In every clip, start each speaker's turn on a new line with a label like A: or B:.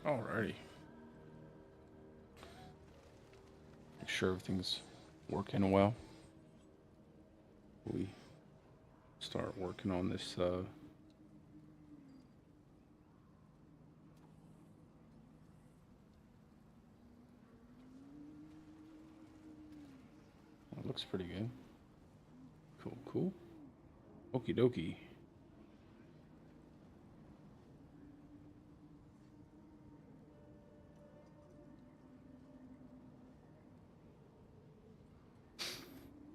A: Alrighty. Make sure everything's working well. We start working on this it looks pretty good. Cool, cool. Okie dokie.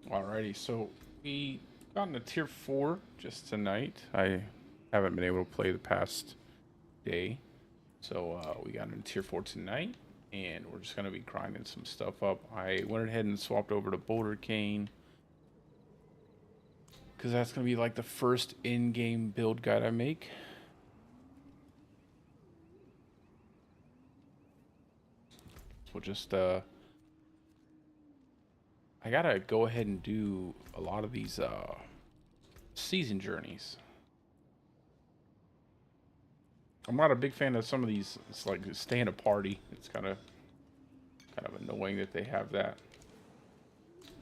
A: Alrighty, so we got into tier 4 just tonight. I haven't been able to play the past day. So we got into tier 4 tonight, and we're just going to be grinding some stuff up. I went ahead and swapped over to Bouldercane, because that's going to be like the first in-game build guide I make. So just, I gotta go ahead and do a lot of these season journeys. I'm not a big fan of some of these. It's like stay in a party. It's kind of annoying that they have that,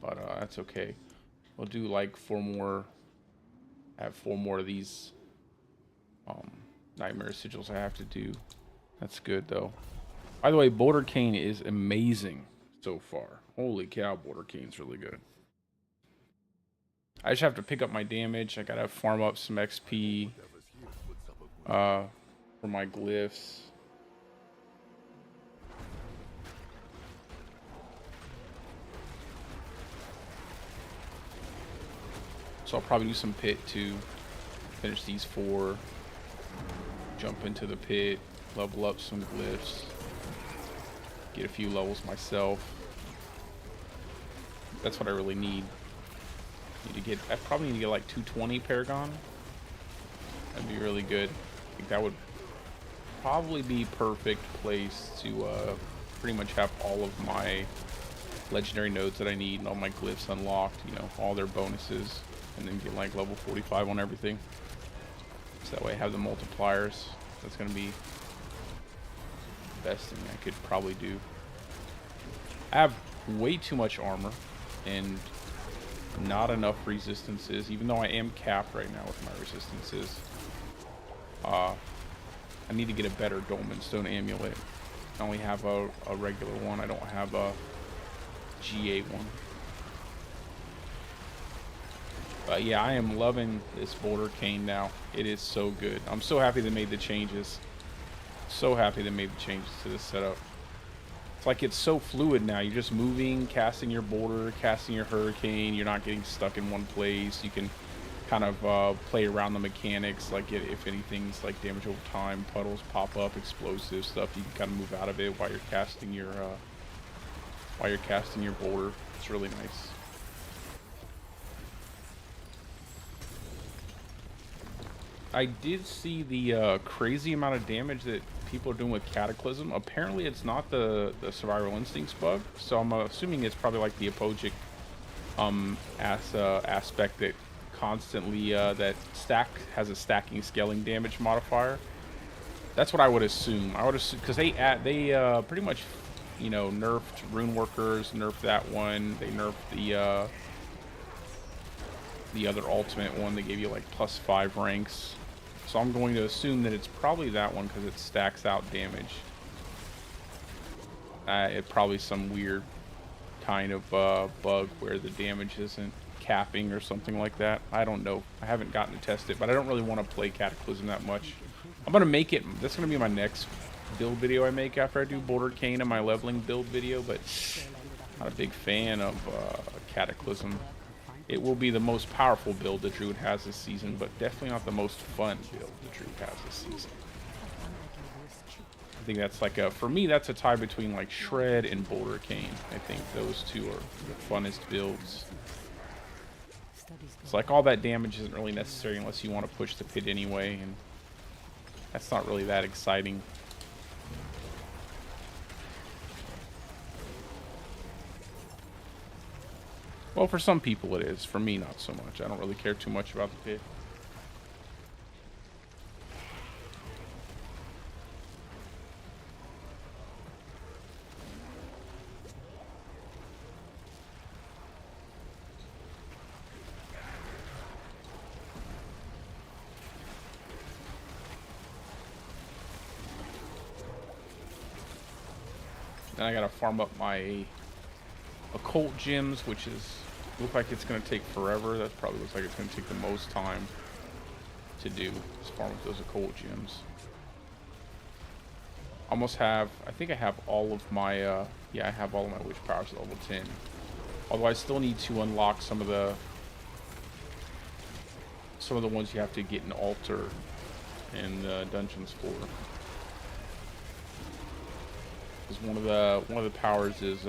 A: but that's okay. We'll do like 4 more. I have 4 more of these nightmare sigils I have to do. That's good though. By the way, Bouldercane is amazing so far. Holy cow, Bouldercane's really good. I just have to pick up my damage. I gotta farm up some XP for my glyphs. So I'll probably do some pit to finish these 4. Jump into the pit, level up some glyphs, get a few levels myself. That's what I really need. I probably need to get like 220 Paragon. That'd be really good. I think that would probably be perfect place to pretty much have all of my legendary nodes that I need and all my glyphs unlocked, you know, all their bonuses, and then get like level 45 on everything. So that way I have the multipliers. That's gonna be the best thing I could probably do. I have way too much armor and not enough resistances, even though I am capped right now with my resistances. I need to get a better Dolmen Stone Amulet. I only have a regular one. I don't have a GA one. But yeah, I am loving this Bouldercane now. It is so good. I'm so happy they made the changes. So happy they made the changes to this setup. It's like it's so fluid now. You're just moving, casting your boulder, casting your hurricane. You're not getting stuck in one place. You can kind of play around the mechanics, like if anything's like damage over time, puddles pop up, explosive stuff. You can kind of move out of it while you're casting your boulder. It's really nice. I did see the crazy amount of damage that people are doing with Cataclysm. Apparently it's not the Survival Instincts bug, so I'm assuming it's probably like the apogic aspect that constantly that has a stacking scaling damage modifier. That's what I would assume. I would assume because they pretty much, you know, nerfed Rune Workers, nerfed that one. They nerfed the other ultimate one. They gave you like +5 ranks. So I'm going to assume that it's probably that one because it stacks out damage. It's probably some weird kind of bug where the damage isn't capping or something like that. I don't know. I haven't gotten to test it, but I don't really want to play Cataclysm that much. I'm going to make it. That's going to be my next build video I make after I do Bouldercane and my leveling build video, but I'm not a big fan of Cataclysm. It will be the most powerful build that Druid has this season, but definitely not the most fun build that Druid has this season. I think that's like for me, that's a tie between like Shred and Bouldercane. I think those two are the funnest builds. It's like all that damage isn't really necessary unless you want to push the pit anyway, and that's not really that exciting. Well, for some people it is. For me, not so much. I don't really care too much about the pit. Then I gotta farm up my occult gems, which look like it's gonna take forever. That probably looks like it's gonna take the most time to do, is farm up those occult gems. Almost have, I think I have all of my, yeah, I have all of my witch powers at level 10. Although I still need to unlock some of the ones you have to get an altar in dungeons for. Because one of the powers is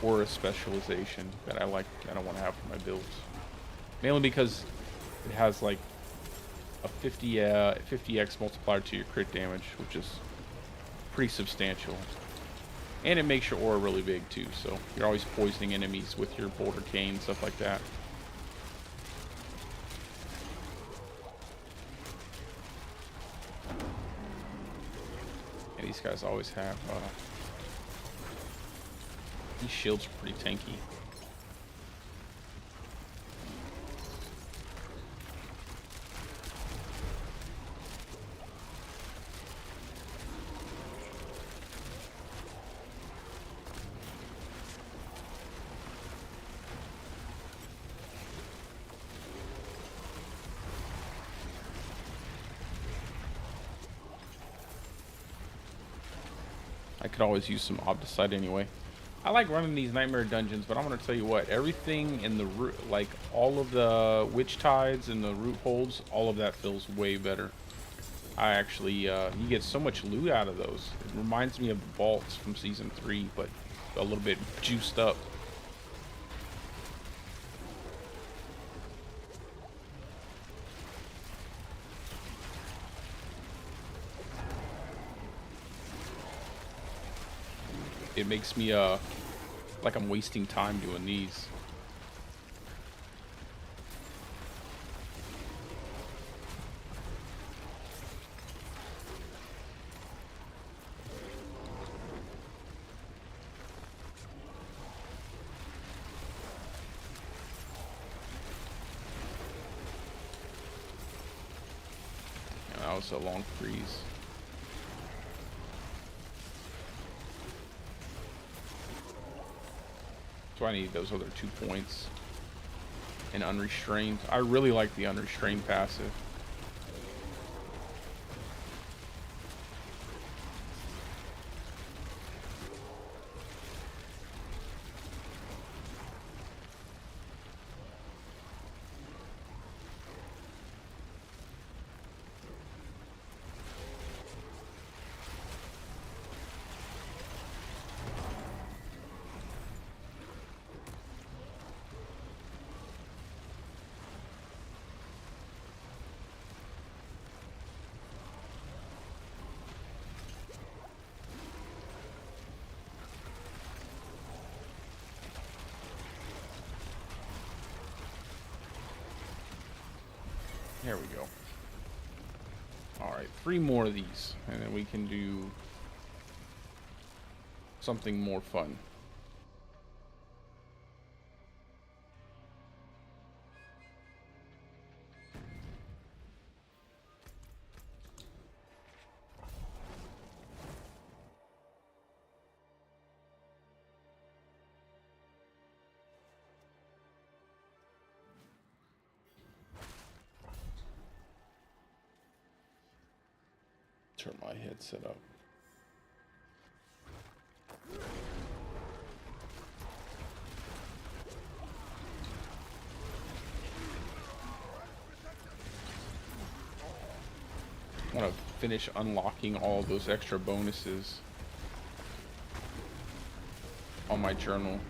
A: aura specialization that I want to have for my builds. Mainly because it has like a 50x multiplier to your crit damage, which is pretty substantial. And it makes your aura really big too, so you're always poisoning enemies with your Bouldercane, stuff like that. And these guys always have, these shields are pretty tanky. I could always use some Obdicite anyway. I like running these nightmare dungeons, but I'm gonna tell you what, everything in the root, like all of the witch tides and the root holds, all of that feels way better. I actually, you get so much loot out of those. It reminds me of the vaults from season 3, but a little bit juiced up. It makes me like I'm wasting time doing these. Yeah, that was a long freeze. So I need those other 2 points. And unrestrained. I really like the unrestrained passive. There we go. Alright, 3 more of these, and then we can do something more fun. Turn my headset up. I want to finish unlocking all those extra bonuses on my journal.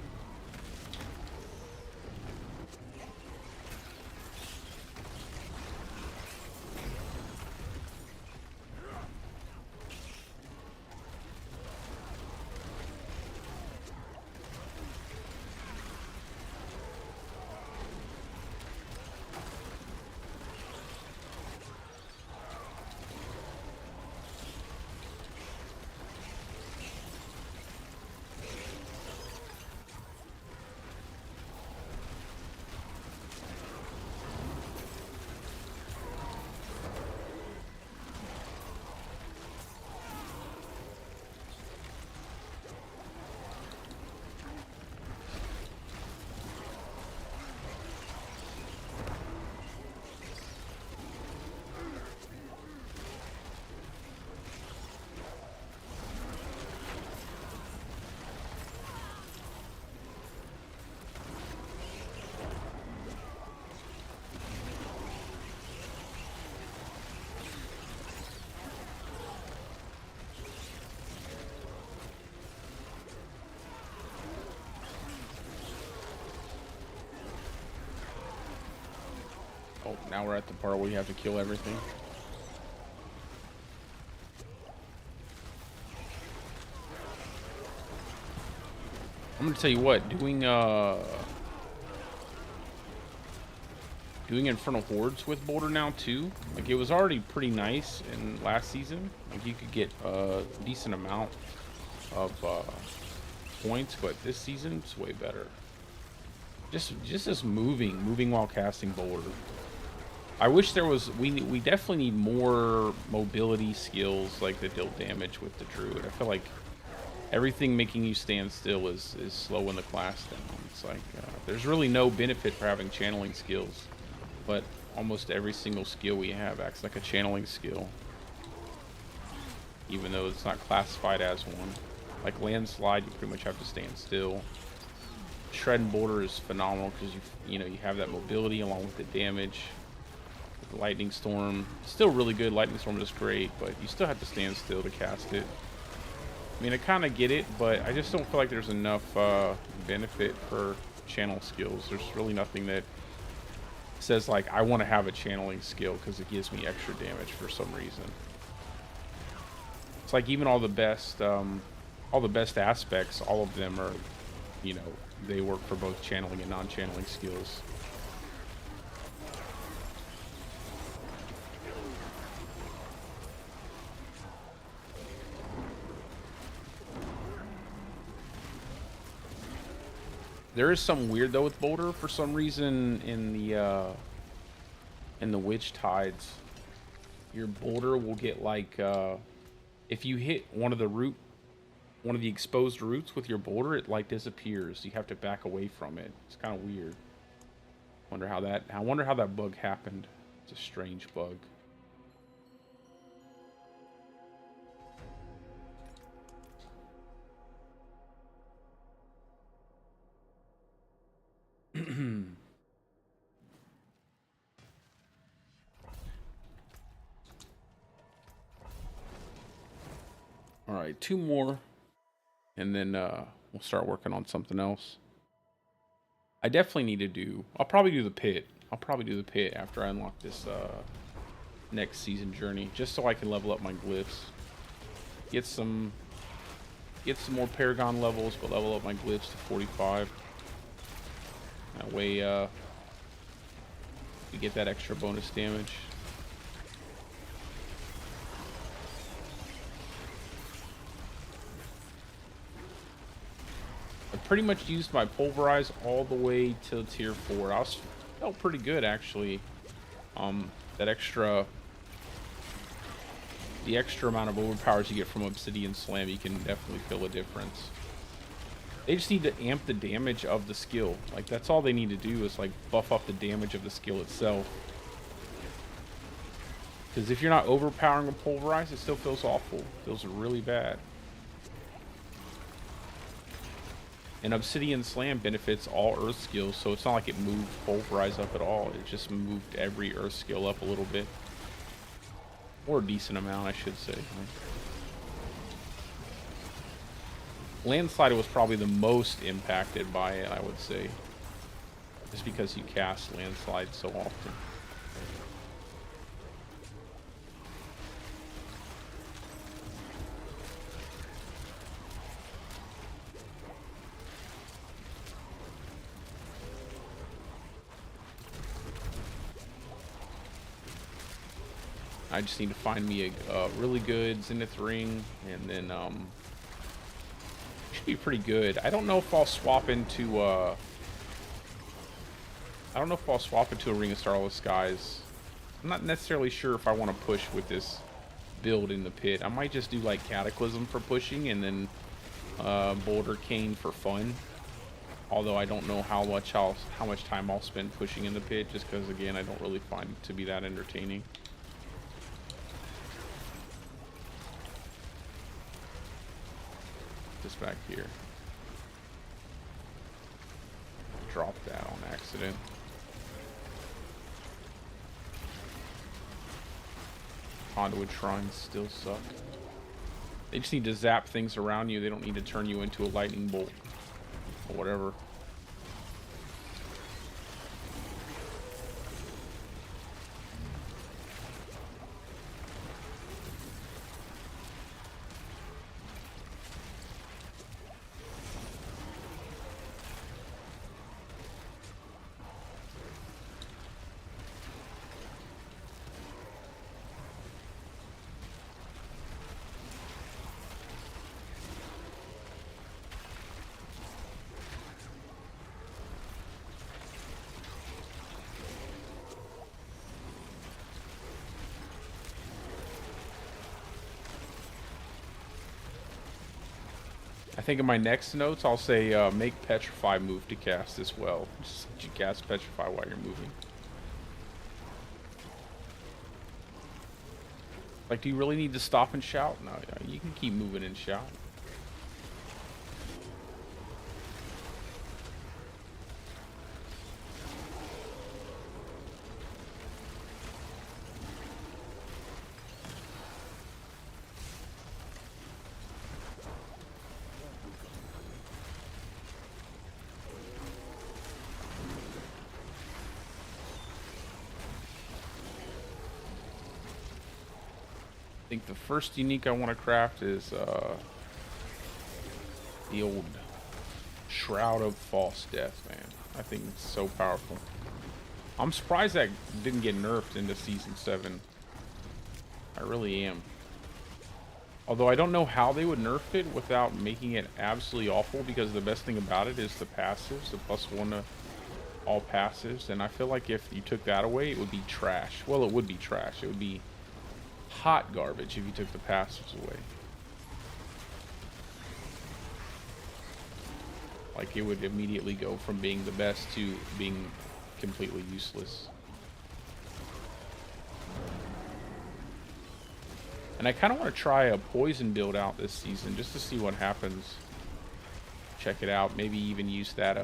A: Oh, now we're at the part where you have to kill everything. I'm gonna tell you what, doing Infernal Hordes with Boulder now too, like it was already pretty nice in last season. Like you could get a decent amount of points, but this season it's way better. Just moving while casting Boulder. I wish there was, we definitely need more mobility skills like that deal damage with the Druid. I feel like everything making you stand still is slow in the class down. It's like there's really no benefit for having channeling skills, but almost every single skill we have acts like a channeling skill, even though it's not classified as one. Like Landslide, you pretty much have to stand still. Shred and Boulder is phenomenal because you have that mobility along with the damage. Lightning Storm, still really good. Lightning Storm is great, but you still have to stand still to cast it. I mean, I kind of get it, but I just don't feel like there's enough benefit for channel skills. There's really nothing that says like I want to have a channeling skill because it gives me extra damage for some reason. It's like even all the best aspects, all of them are, they work for both channeling and non-channeling skills. There is something weird though with Boulder. For some reason in the Witch Tides, your Boulder will get like if you hit one of the exposed roots with your Boulder, it like disappears. You have to back away from it. It's kind of weird. I wonder how that bug happened. It's a strange bug. All right, 2 more, and then we'll start working on something else. I definitely need to do. I'll probably do the pit. After I unlock this next season journey, just so I can level up my glyphs. Get some more Paragon levels, but level up my glyphs to 45. That way, we get that extra bonus damage. I pretty much used my Pulverize all the way to tier 4. Felt pretty good actually. The extra amount of overpowers you get from Obsidian Slam, you can definitely feel a difference. They just need to amp the damage of the skill. Like that's all they need to do is like buff up the damage of the skill itself. Because if you're not overpowering a Pulverize, it still feels awful. It feels really bad. And Obsidian Slam benefits all Earth skills, so it's not like it moved Pulverize up at all. It just moved every Earth skill up a little bit. Or a decent amount, I should say. Landslide was probably the most impacted by it, I would say. Just because you cast Landslide so often. I just need to find me a really good Zenith ring, and then should be pretty good. I don't know if I'll swap into a Ring of Starless Skies. I'm not necessarily sure if I want to push with this build in the pit. I might just do like Cataclysm for pushing, and then Bouldercane for fun. Although I don't know how much time I'll spend pushing in the pit, just because again I don't really find it to be that entertaining. Just back here. Dropped that on accident. Conduit shrines still suck. They just need to zap things around you. They don't need to turn you into a lightning bolt or whatever. think of my next notes, I'll say make Petrify move to cast as well. Just you cast Petrify while you're moving. Like, do you really need to stop and shout? No, you can keep moving and shout. I think the first unique I want to craft is the old Shroud of False Death, man. I think it's so powerful. I'm surprised that didn't get nerfed into Season 7. I really am. Although I don't know how they would nerf it without making it absolutely awful, because the best thing about it is the passives, the +1 to all passives, and I feel like if you took that away, it would be trash. Well, it would be trash. It would be hot garbage if you took the passives away. Like, it would immediately go from being the best to being completely useless. And I kind of want to try a poison build out this season just to see what happens. Check it out. Maybe even use that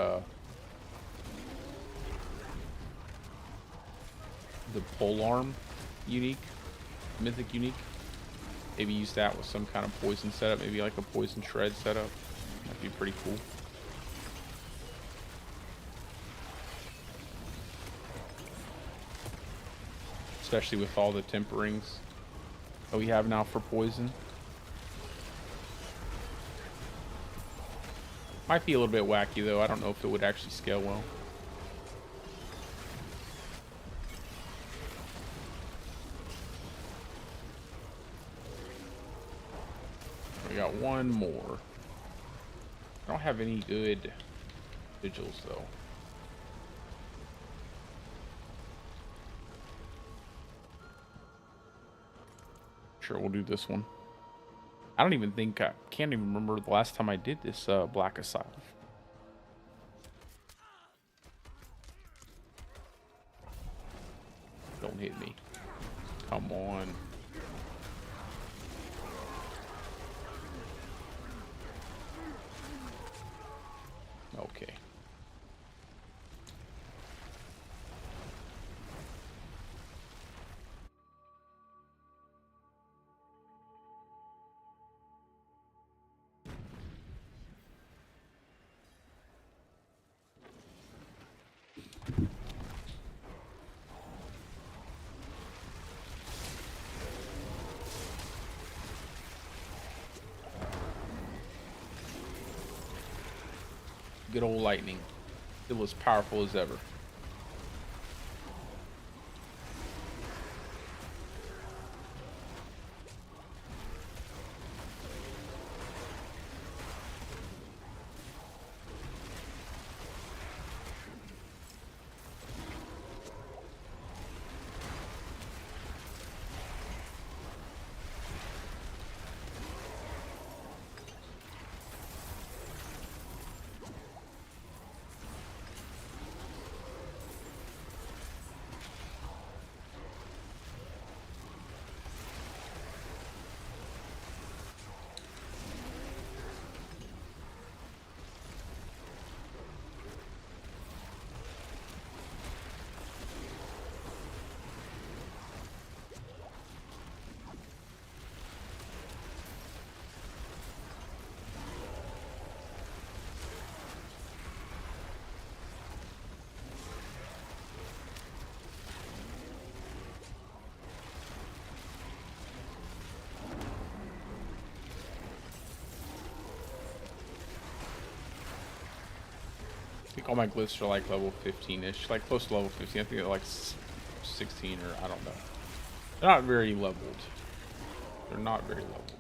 A: the polearm unique, mythic unique. Maybe use that with some kind of poison setup. Maybe like a poison shred setup. That'd be pretty cool. Especially with all the temperings that we have now for poison. Might be a little bit wacky though. I don't know if it would actually scale well. We got one more. I don't have any good vigils though. Sure, we'll do this one. I don't even think I can't even remember the last time I did this Black Asylum. Don't hit me. Come on. Okay. Good old lightning. Still as powerful as ever. I think all my glyphs are like level 15-ish, like close to level 15. I think they're like 16 or I don't know. They're not very leveled. They're not very leveled.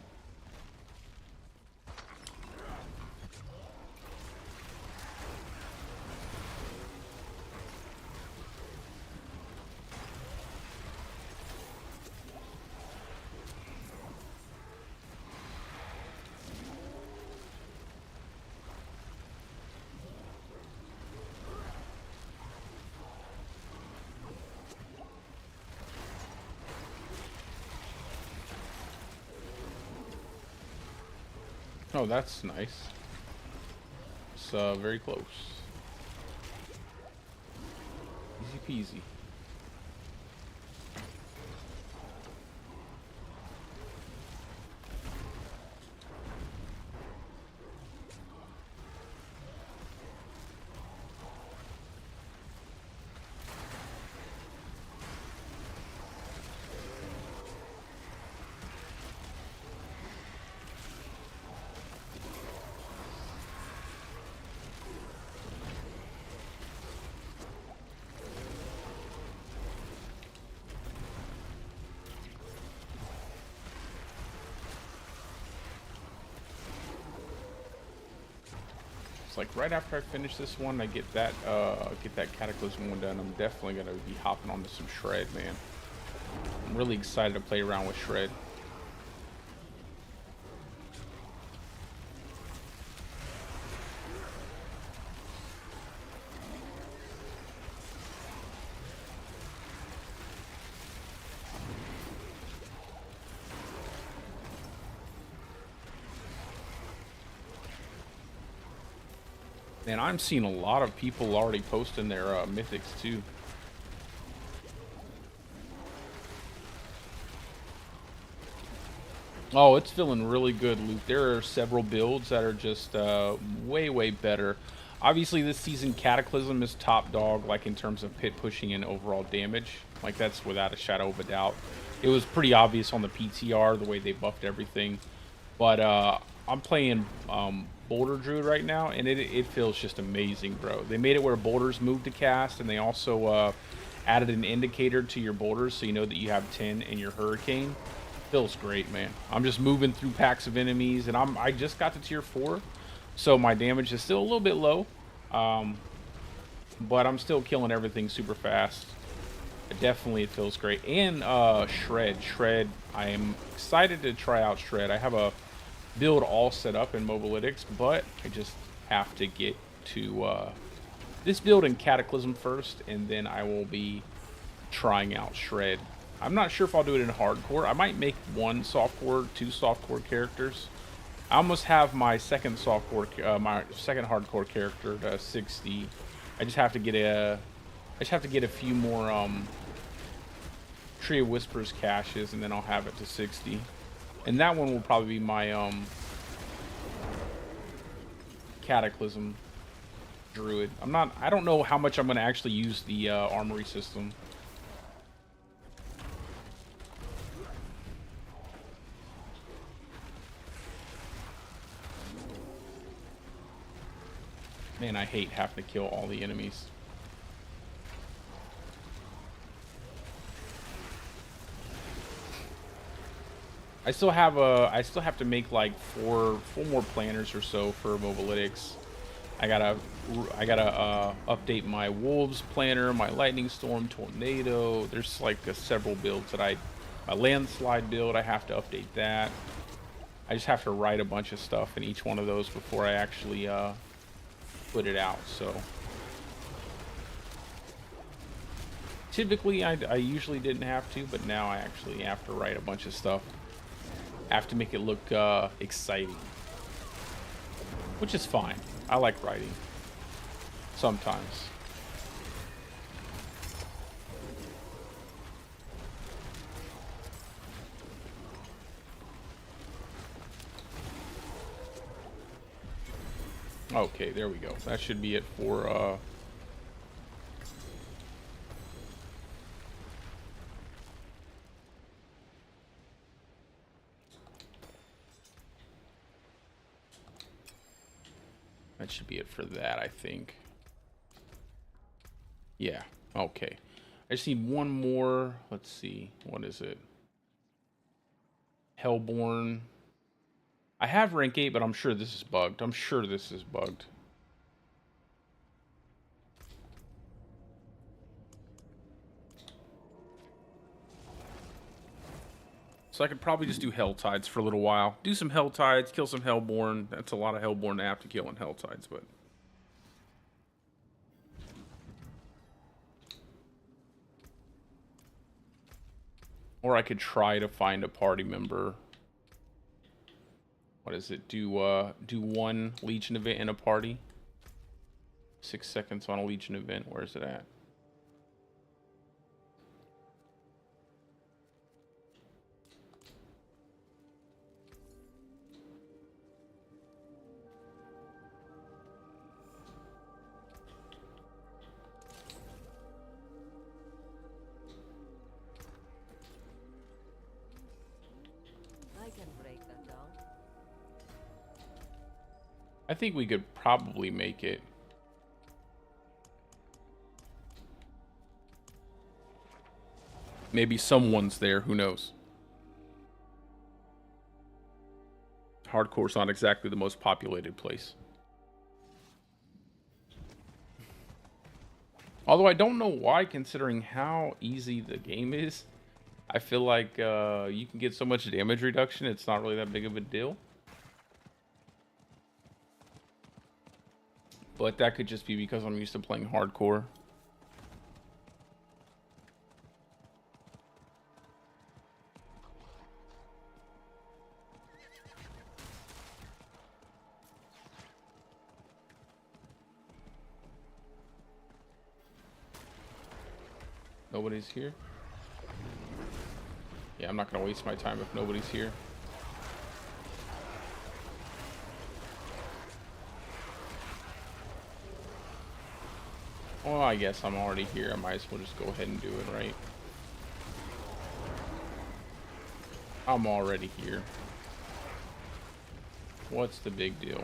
A: Oh, that's nice. It's very close. Easy peasy. Like right after I finish this one, I get that Cataclysm one done. I'm definitely gonna be hopping onto some Shred, man. I'm really excited to play around with Shred. And I'm seeing a lot of people already posting their mythics too. Oh, it's feeling really good, Luke. There are several builds that are just way better. Obviously, this season Cataclysm is top dog, like in terms of pit pushing and overall damage. Like that's without a shadow of a doubt. It was pretty obvious on the PTR the way they buffed everything. But I'm playing Boulder Druid right now, and it feels just amazing, bro. They made it where boulders move to cast, and they also added an indicator to your boulders so you know that you have 10 in your Hurricane. Feels great, man. I'm just moving through packs of enemies, and I just got to tier 4, so my damage is still a little bit low, but I'm still killing everything super fast. Definitely, it feels great. And Shred. I am excited to try out Shred. I have a build all set up in Mobalytics, but I just have to get to this build in Cataclysm first, and then I will be trying out Shred. I'm not sure if I'll do it in hardcore. I might make one softcore, 2 softcore characters. I almost have my second softcore, my second hardcore character to 60. I just have to get a few more Tree of Whispers caches, and then I'll have it to 60. And that one will probably be my Cataclysm Druid. I don't know how much I'm going to actually use the armory system. Man, I hate having to kill all the enemies. I still have to make like four more planners or so for Mobalytics. I gotta update my Wolves planner, my Lightning Storm Tornado. There's like several builds that my Landslide build, I have to update that. I just have to write a bunch of stuff in each one of those before I actually put it out. So typically I usually didn't have to, but now I actually have to write a bunch of stuff. I have to make it look exciting, which is fine. I like writing sometimes. Okay, there we go. That should be it for that should be it for that, I think. Yeah, okay. I just need one more. Let's see. What is it? Hellborn. I have rank 8, but I'm sure this is bugged. I'm sure this is bugged. So I could probably just do Helltides for a little while. Do some Helltides, kill some Hellborn. That's a lot of Hellborn to have to kill in Helltides, but... Or I could try to find a party member what is it? Do one Legion event in a party. 6 seconds on a Legion event. Where is it at? I think we could probably make it. Maybe someone's there, who knows? Hardcore's not exactly the most populated place. Although I don't know why, considering how easy the game is. I feel like you can get so much damage reduction, it's not really that big of a deal. But that could just be because I'm used to playing hardcore. Nobody's here? Yeah, I'm not gonna waste my time if nobody's here. Well, I guess I'm already here. I might as well just go ahead and do it, right? I'm already here. What's the big deal?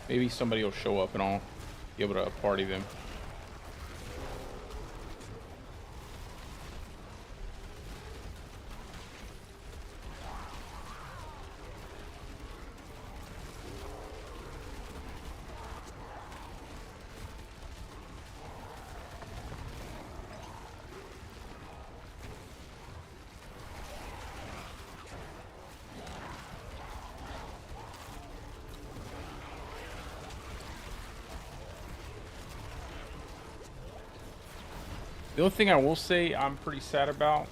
A: Maybe somebody will show up and I'll be able to party them. The only thing I will say I'm pretty sad about,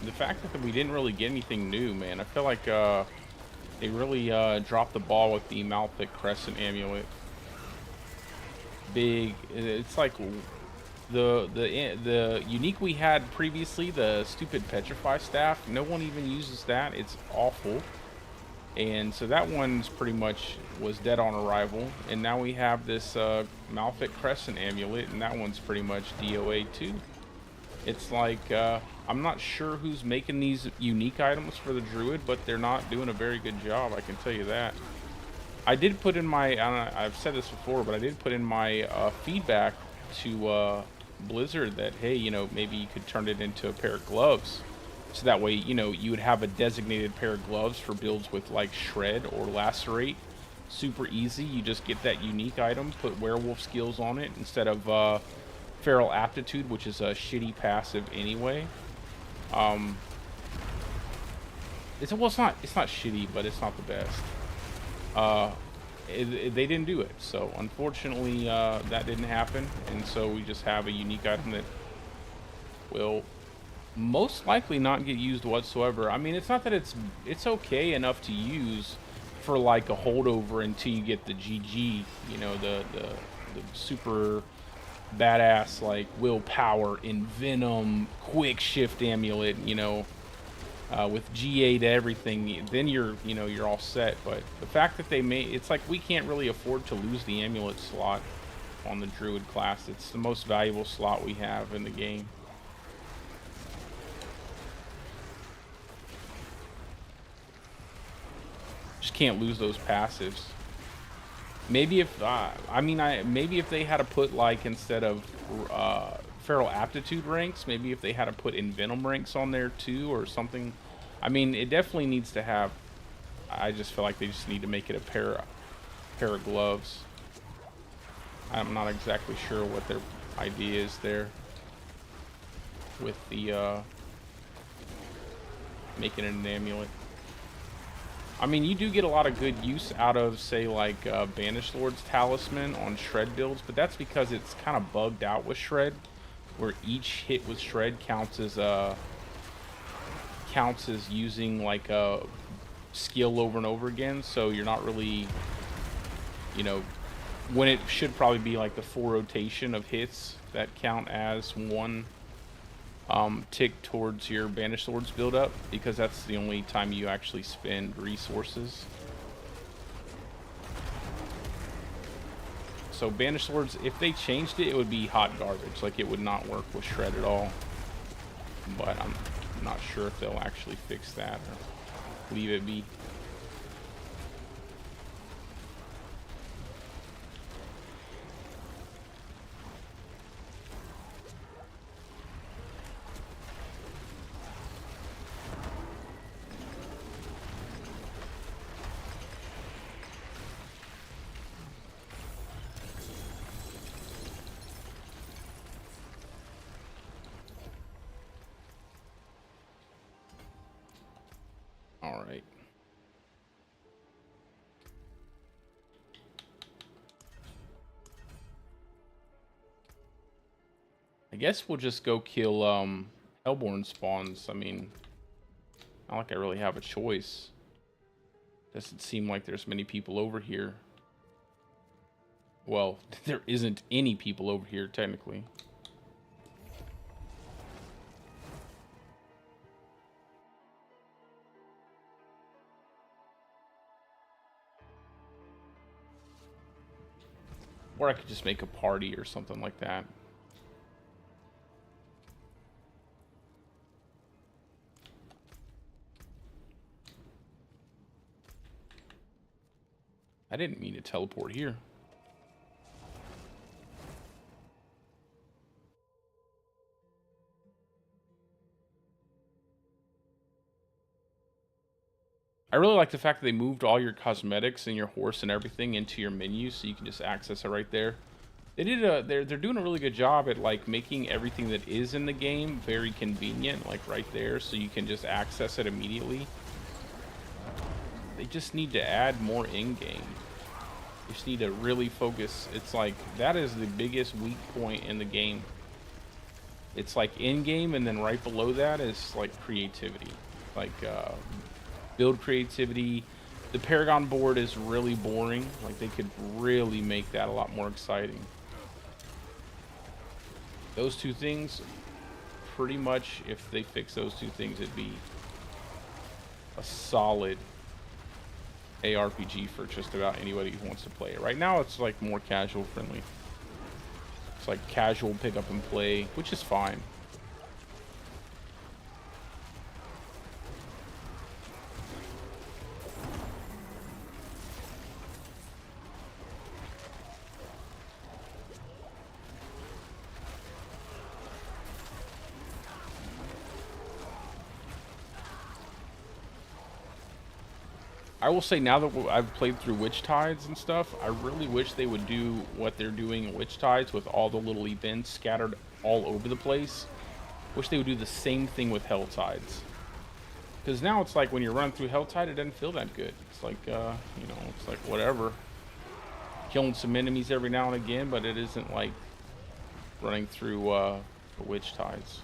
A: the fact that we didn't really get anything new, man. I feel like they really dropped the ball with the Malthic Crescent Amulet. It's like the unique we had previously, the stupid Petrify Staff. No one even uses that. It's awful. And so that one's pretty much was dead on arrival. And now we have this Malthic Crescent Amulet, and that one's pretty much DOA too. It's like, I'm not sure who's making these unique items for the Druid, but they're not doing a very good job, I can tell you that. I did put in my, I've said this before, but I did put in my feedback to Blizzard that, hey, you know, maybe you could turn it into a pair of gloves. So that way, you know, you would have a designated pair of gloves for builds with like Shred or Lacerate. Super easy. You just get that unique item, put Werewolf skills on it instead of Feral Aptitude, which is a shitty passive anyway. It's not shitty, but it's not the best. They didn't do it, so unfortunately that didn't happen, and so we just have a unique item that will most likely not get used whatsoever. I mean, it's not that it's okay enough to use for like a holdover until you get the GG, you know, the super badass like willpower in Venom quick shift amulet, you know, with GA to everything. Then you're all set. But the fact that they it's like we can't really afford to lose the amulet slot on the Druid class. It's the most valuable slot we have in the game. Just can't lose those passives. Maybe if maybe if they had to put like instead of feral aptitude ranks. Maybe if they had to put envenom ranks on there too or something. I mean, it definitely needs to have. I just feel like they just need to make it a pair of gloves. I'm not exactly sure what their idea is there with the making it an amulet. I mean, you do get a lot of good use out of, say, like Banished Lord's Talisman on Shred builds, but that's because it's kind of bugged out with Shred, where each hit with Shred counts as using like a skill over and over again. So you're not really, you know, when it should probably be like the 4 rotation of hits that count as one tick towards your Banished Lord's build up, because that's the only time you actually spend resources. So Banished Lords, if they changed it, it would be hot garbage. Like, it would not work with Shred at all. But I'm not sure if they'll actually fix that or leave it be. All right. I guess we'll just go kill Hellborn spawns. I mean, not like I really have a choice. Doesn't seem like there's many people over here. Well, there isn't any people over here technically. Or I could just make a party or something like that. I didn't mean to teleport here. I really like the fact that they moved all your cosmetics and your horse and everything into your menu, so you can just access it right there. They did they're doing a really good job at like making everything that is in the game very convenient, like right there, so you can just access it immediately. They just need to add more in-game. You just need to really focus. It's like that is the biggest weak point in the game. It's like in-game, and then right below that is like creativity, like build creativity. The Paragon board is really boring. Like, they could really make that a lot more exciting. Those two things, pretty much, if they fix those two things, it'd be a solid ARPG for just about anybody who wants to play it. Right now, it's like more casual friendly. It's like casual pick up and play, which is fine. I will say, now that I've played through Witch Tides and stuff, I really wish they would do what they're doing in Witch Tides with all the little events scattered all over the place. Wish they would do the same thing with Hell Tides. Because now it's like when you're running through Hell Tide, it doesn't feel that good. It's like, you know, it's like whatever. Killing some enemies every now and again, but it isn't like running through the Witch Tides.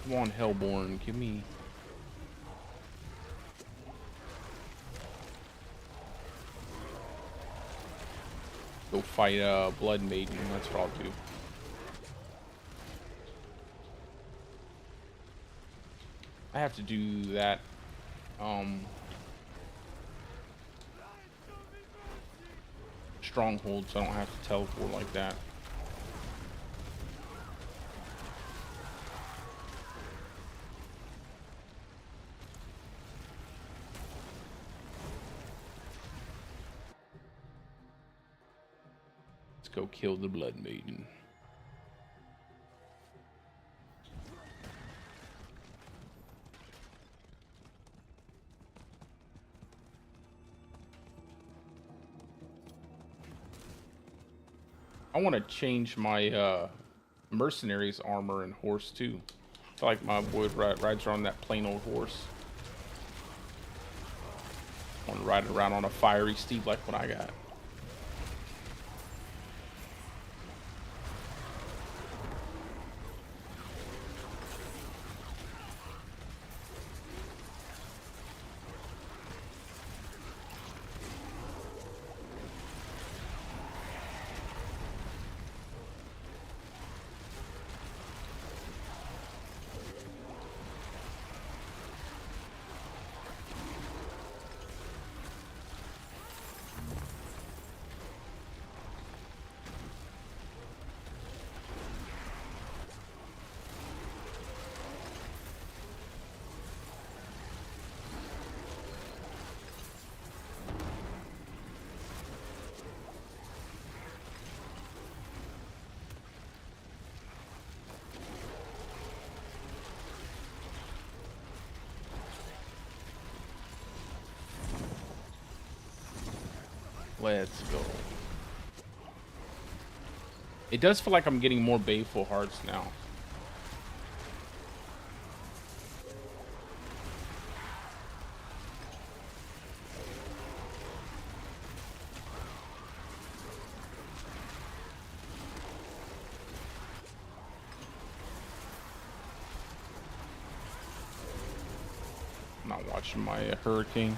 A: Come on, Hellborn, give me. Go fight Blood Maiden. That's what I'll do. I have to do that. Stronghold, so I don't have to teleport like that. Let's go kill the Blood Maiden. I want to change my mercenaries armor and horse too. I feel like my boy rides around that plain old horse. I want to ride around on a fiery steed like what I got. Let's go. It does feel like I'm getting more Baleful Hearts now. I'm not watching my Hurricane.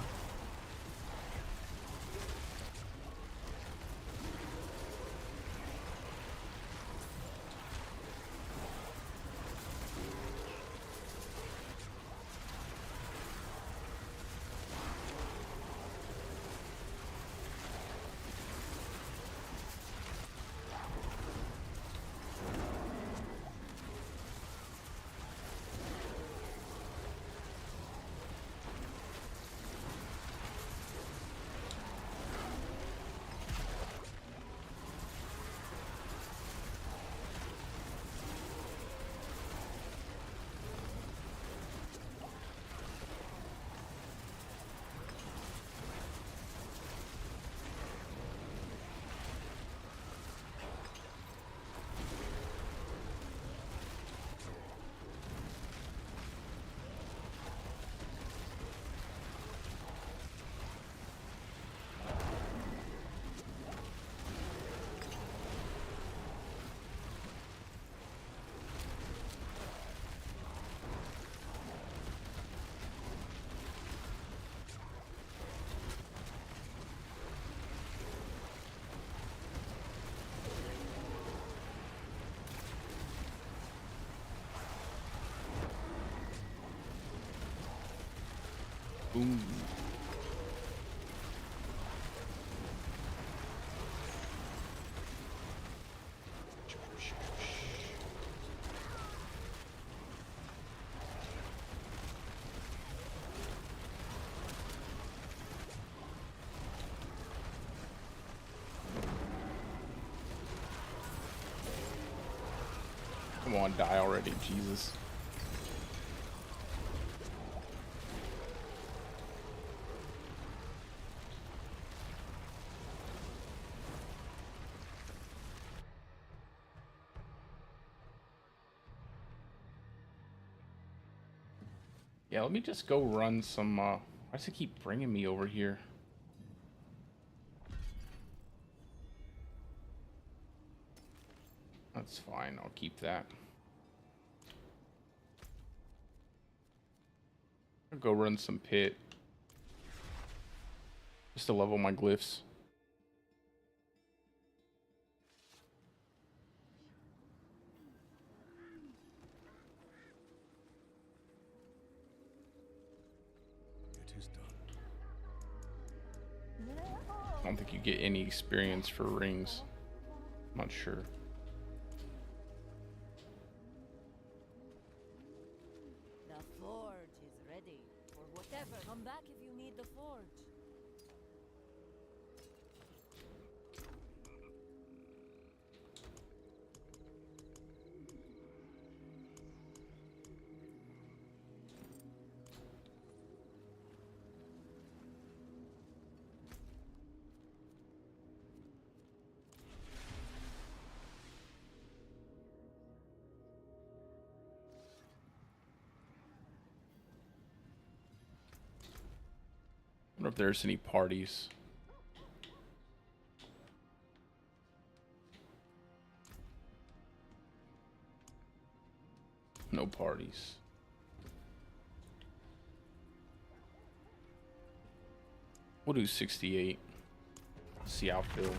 A: Boom. Come on, die already, Jesus. Yeah, let me just go run some, why does it keep bringing me over here? That's fine, I'll keep that. I'll go run some pit. Just to level my glyphs. I don't think you get any experience for rings. I'm not sure.
B: The forge is ready. Or whatever. Come back if you need the forge.
A: I wonder if there's any parties. No parties. We'll do 68. See how it feels.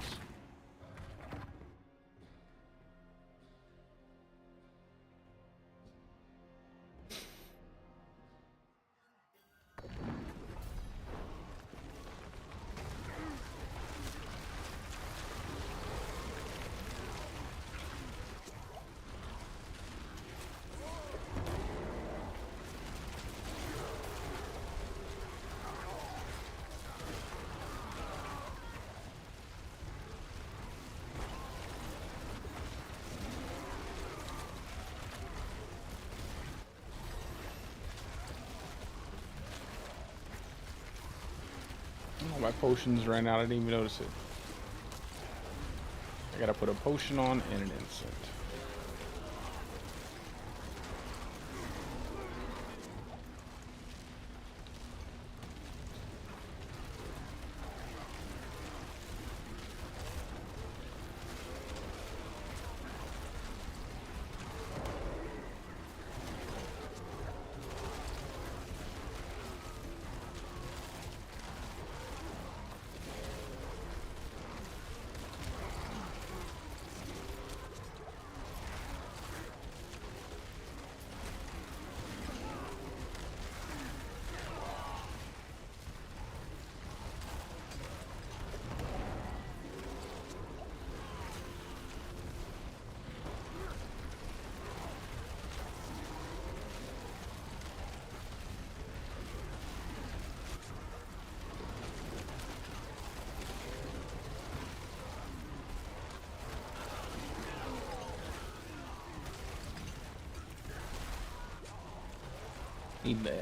A: Oh, my potions ran out. I didn't even notice it. I gotta put a potion on and an instant.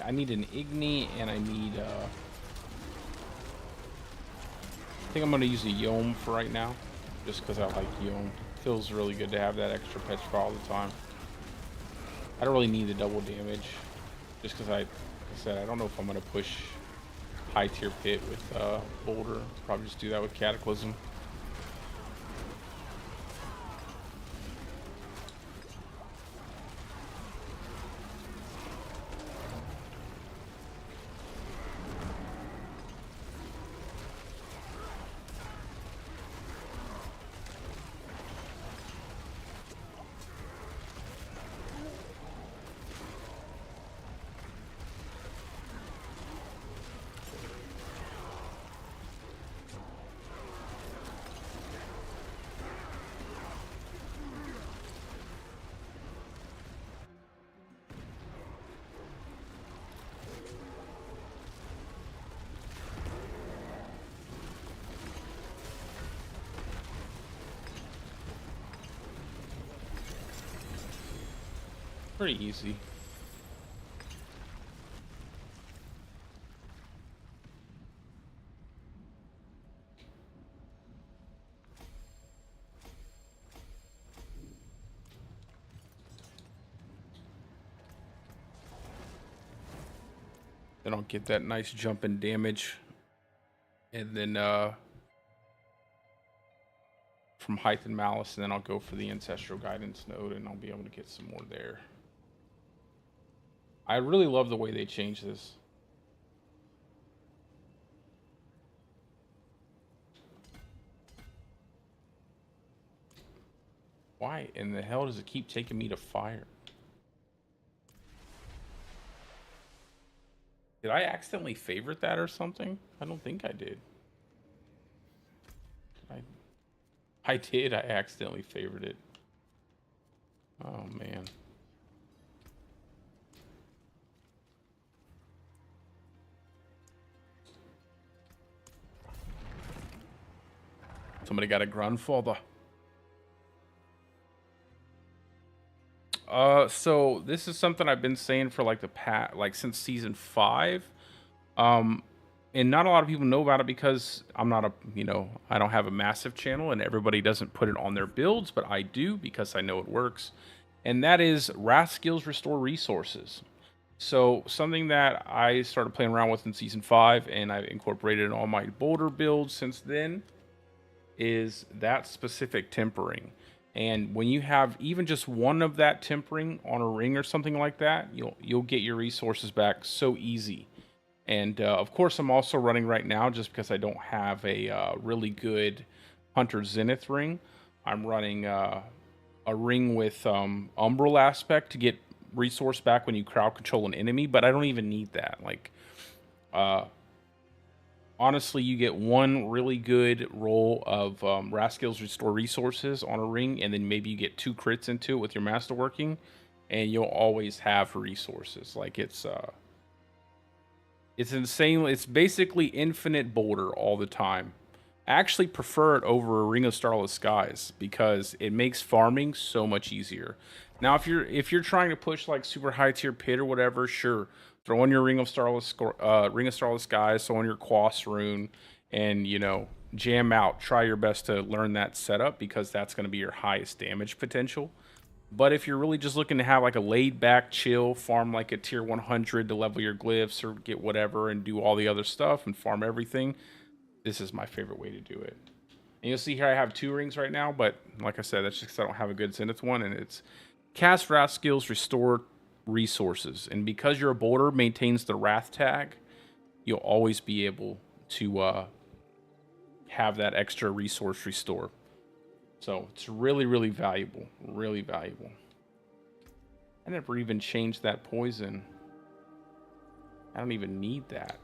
A: I need an Igni, and I need I think I'm gonna use a Yom for right now, just because I like Yom. Feels really good to have that extra petrify all the time. I don't really need the double damage, just because like I said, I don't know if I'm gonna push high tier pit with Boulder. Probably just do that with Cataclysm. Pretty easy. Then I'll get that nice jump in damage. And then from Height and Malice, and then I'll go for the Ancestral Guidance node, and I'll be able to get some more there. I really love the way they changed this. Why in the hell does it keep taking me to fire? Did I accidentally favorite that or something? I don't think I did. I did. I accidentally favored it. Oh, man. Somebody got a grandfather. So this is something I've been saying for like since season 5. And not a lot of people know about it because I'm not I don't have a massive channel and everybody doesn't put it on their builds, but I do because I know it works. And that is Wrath Skills Restore Resources. So something that I started playing around with in season 5 and I've incorporated in all my boulder builds since then is that specific tempering. And when you have even just one of that tempering on a ring or something like that, you'll get your resources back so easy. And of course, I'm also running right now just because I don't have a really good Hunter Zenith ring. I'm running a ring with Umbral aspect to get resource back when you crowd control an enemy, but I don't even need that. Like, honestly, you get one really good roll of Wrath Skills Restore Resources on a ring, and then maybe you get 2 crits into it with your Masterworking, and you'll always have resources. Like, it's insane. It's basically infinite boulder all the time. I actually prefer it over a Ring of Starless Skies because it makes farming so much easier. Now, if you're trying to push like super high tier pit or whatever, sure, throw in your Ring of Starless Skies, throw in your Quas rune, and jam out. Try your best to learn that setup because that's going to be your highest damage potential. But if you're really just looking to have like a laid back, chill, farm like a tier 100 to level your glyphs or get whatever and do all the other stuff and farm everything, this is my favorite way to do it. And you'll see here I have 2 rings right now, but like I said, that's just because I don't have a good Zenith one, and it's Cast Wrath Skills Restore Resources. And because your boulder maintains the Wrath tag, you'll always be able to have that extra resource restore. So it's really, really valuable. Really valuable. I never even changed that poison. I don't even need that.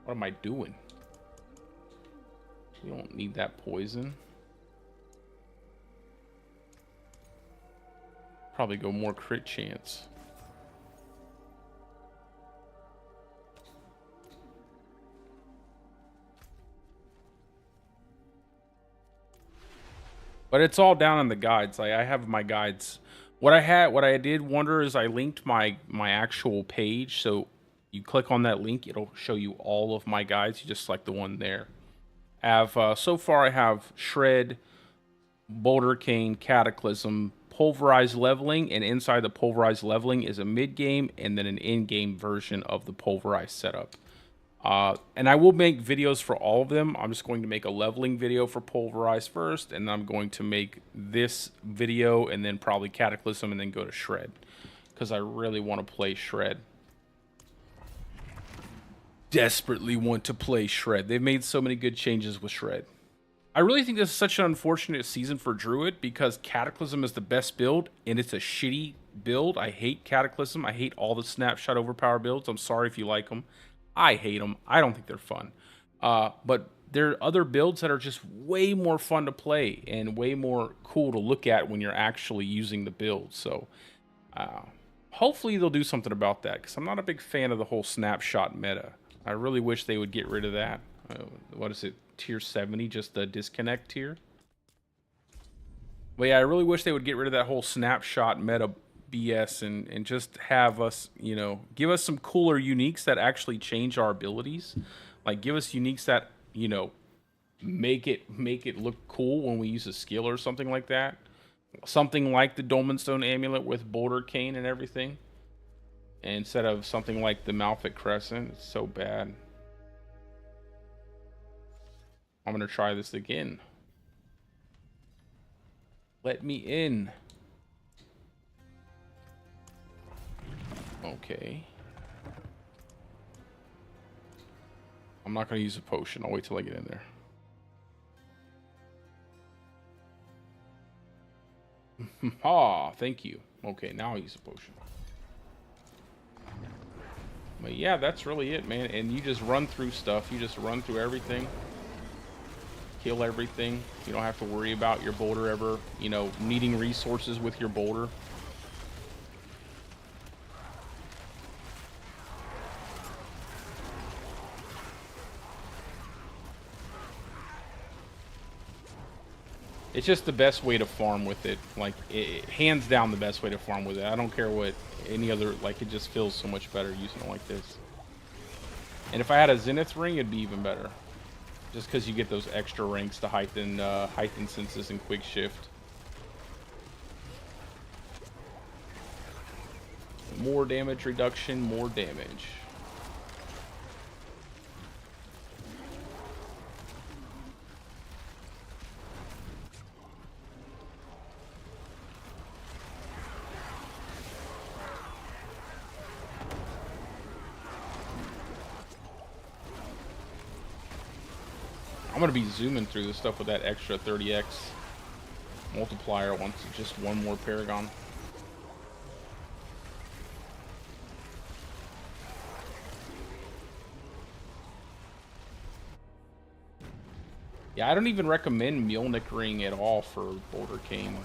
A: What am I doing? We don't need that poison. Probably go more crit chance. But it's all down in the guides. Like, I have my guides. What I did wonder is I linked my actual page. So you click on that link, it'll show you all of my guides. You just select the one there. So far I have Shred, Bouldercane, Cataclysm, Pulverized Leveling, and inside the Pulverized Leveling is a mid-game and then an in-game version of the Pulverized setup. And I will make videos for all of them. I'm just going to make a leveling video for Pulverized first, and then I'm going to make this video, and then probably Cataclysm, and then go to Shred. Because I really want to play Shred. Desperately want to play Shred. They've made so many good changes with Shred. I really think this is such an unfortunate season for Druid, because Cataclysm is the best build, and it's a shitty build. I hate Cataclysm. I hate all the snapshot overpower builds. I'm sorry if you like them. I hate them. I don't think they're fun. But there are other builds that are just way more fun to play and way more cool to look at when you're actually using the build. So hopefully they'll do something about that, because I'm not a big fan of the whole snapshot meta. I really wish they would get rid of that. What is it? Tier 70, just the disconnect tier? But yeah, I really wish they would get rid of that whole snapshot meta BS and just have us, give us some cooler uniques that actually change our abilities. Like, give us uniques that, make it look cool when we use a skill or something like that. Something like the Dolmenstone Amulet with Bouldercane and everything. Instead of something like the Malphite Crescent. It's so bad. I'm going to try this again. Let me in. Okay. I'm not going to use a potion. I'll wait till I get in there. Ah, thank you. Okay, now I'll use a potion. But yeah, that's really it, man. And you just run through stuff. You just run through everything. Kill everything. You don't have to worry about your boulder ever, you know, needing resources with your boulder. It's just the best way to farm with it. Like, hands down the best way to farm with it. I don't care what any other, like, it just feels so much better using it like this. And if I had a Zenith ring, it'd be even better. Just because you get those extra ranks to heighten senses and quick shift. More damage reduction, more damage. I'm going to be zooming through this stuff with that extra 30x multiplier once it's just one more Paragon. Yeah, I don't even recommend NikoWrex at all for Bouldercane.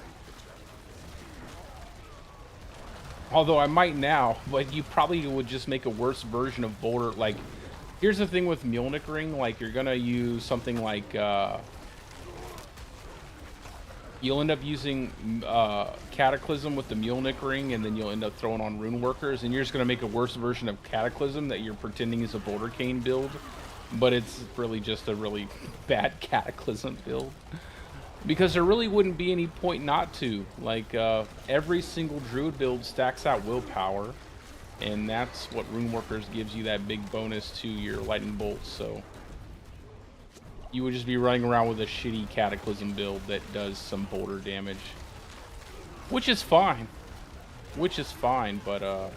A: Although I might now, but you probably would just make a worse version of Boulder. Like, here's the thing with NikoWrex, like, you're gonna use something like, you'll end up using Cataclysm with the NikoWrex, and then you'll end up throwing on Rune Workers, and you're just gonna make a worse version of Cataclysm that you're pretending is a Bouldercane build, but it's really just a really bad Cataclysm build. Because there really wouldn't be any point not to. Like, every single Druid build stacks out willpower, and that's what Rune Workers gives you, that big bonus to your lightning bolts. So you would just be running around with a shitty Cataclysm build that does some boulder damage, which is fine. But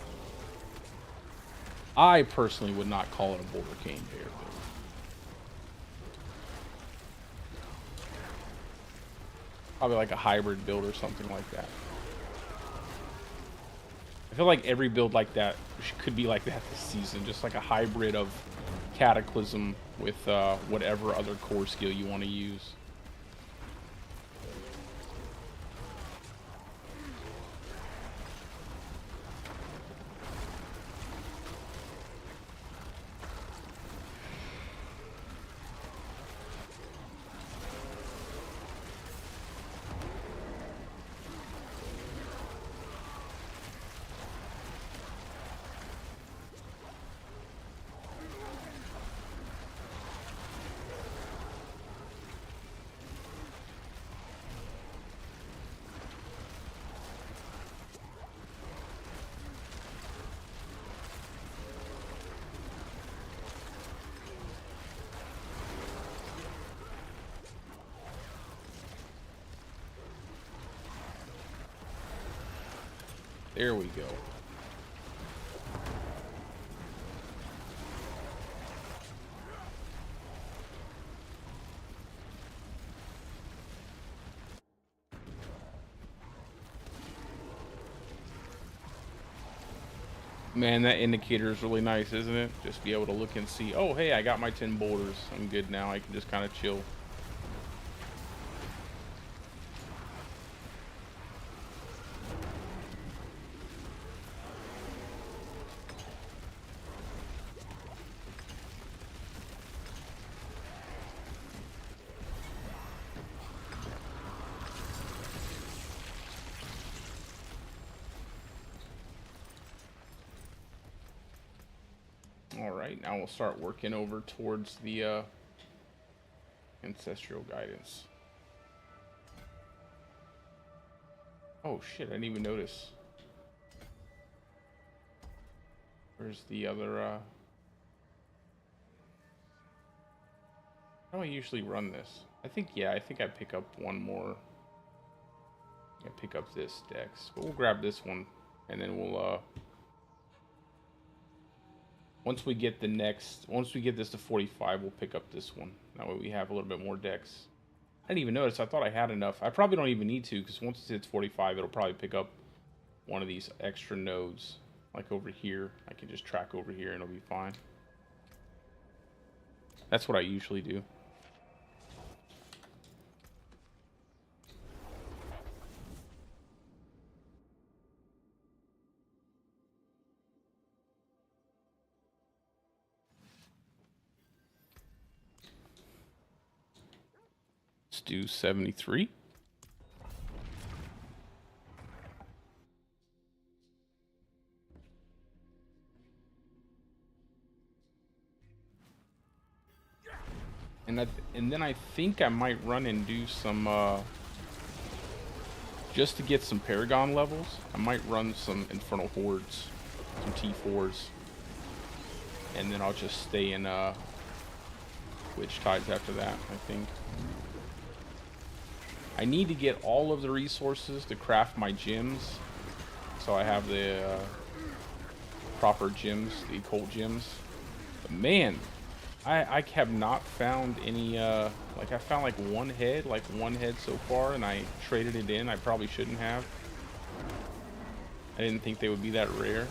A: I personally would not call it a Bouldercane bear build. Probably like a hybrid build or something like that. I feel like every build like that could be like that this season. Just like a hybrid of Cataclysm with whatever other core skill you want to use. There we go. Man, that indicator is really nice, isn't it? Just be able to look and see, oh, hey, I got my 10 boulders. I'm good now. I can just kind of chill. Alright, now we'll start working over towards the Ancestral Guidance. Oh shit, I didn't even notice. Where's the other, how do I usually run this? I think I pick up one more. I pick up this dex, but we'll grab this one, and then we'll, once we get this to 45, we'll pick up this one. That way we have a little bit more dex. didn't even notice. I thought I had enough. I probably don't even need to, because once it hits 45, it'll probably pick up one of these extra nodes. Like over here. I can just track over here and it'll be fine. That's what I usually do. Let's do 73. And then I think I might run and do some just to get some Paragon levels. I might run some Infernal Hordes, some T4s, and then I'll just stay in Witch Tides after that. I think I need to get all of the resources to craft my gems, so I have the proper gems, the occult gems. But man, I have not found any, like I found like one head so far, and I traded it in. I probably shouldn't have. I didn't think they would be that rare.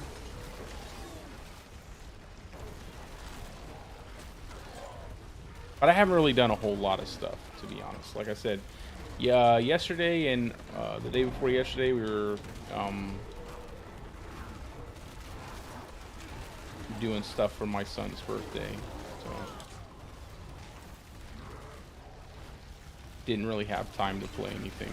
A: But I haven't really done a whole lot of stuff, to be honest. Like I said, yeah, yesterday and the day before yesterday, we were doing stuff for my son's birthday. So didn't really have time to play anything.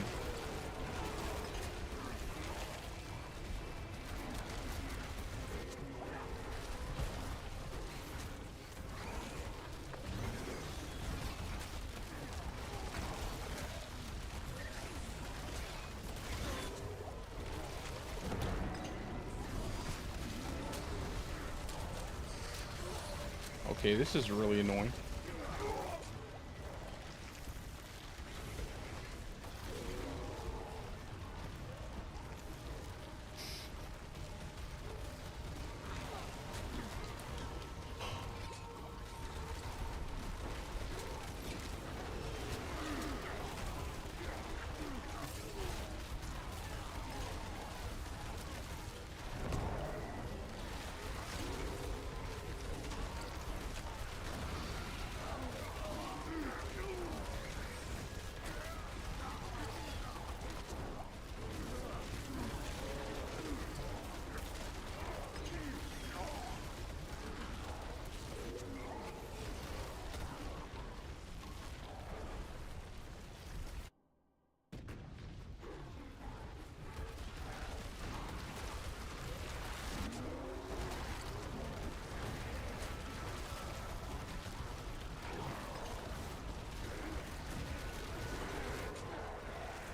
A: Okay, this is really annoying.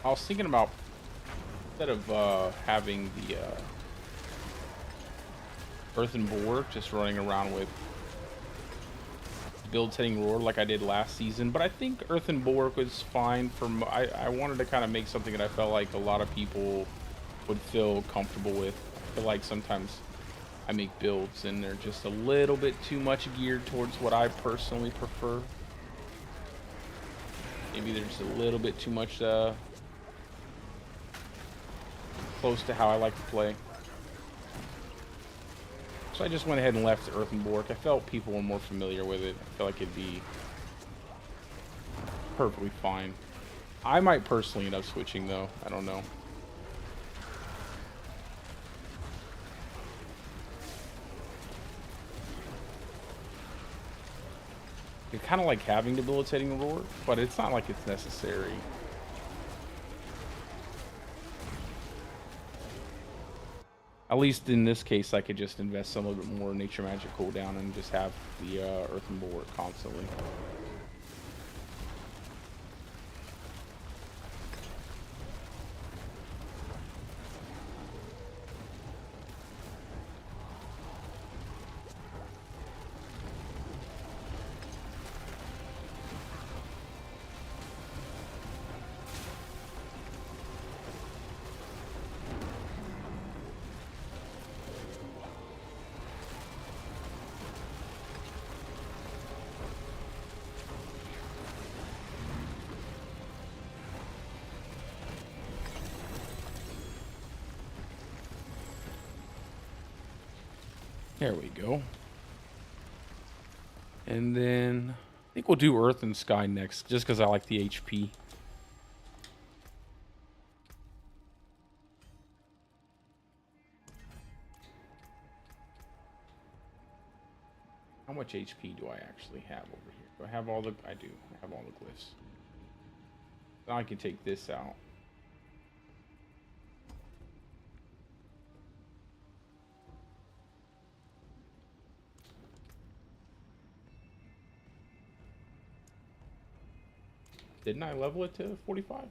A: I was thinking about, instead of having the Earthen Boar just running around with Debilitating Roar like I did last season, but I think Earthen Boar was fine for. I wanted to kind of make something that I felt like a lot of people would feel comfortable with. I feel like sometimes I make builds and they're just a little bit too much geared towards what I personally prefer. Maybe there's a little bit too much close to how I like to play. So I just went ahead and left Earthen Boar. I felt people were more familiar with it. I feel like it'd be perfectly fine. I might personally end up switching though. I don't know. I kind of like having Debilitating Roar, but it's not like it's necessary. At least in this case, I could just invest a little bit more Nature Magic cooldown and just have the Earthen Boar constantly. There we go. And then I think we'll do Earth and Sky next, just because I like the HP. How much HP do I actually have over here? Do I have all the... I do. I have all the glyphs. Now I can take this out. Didn't I level it to 45?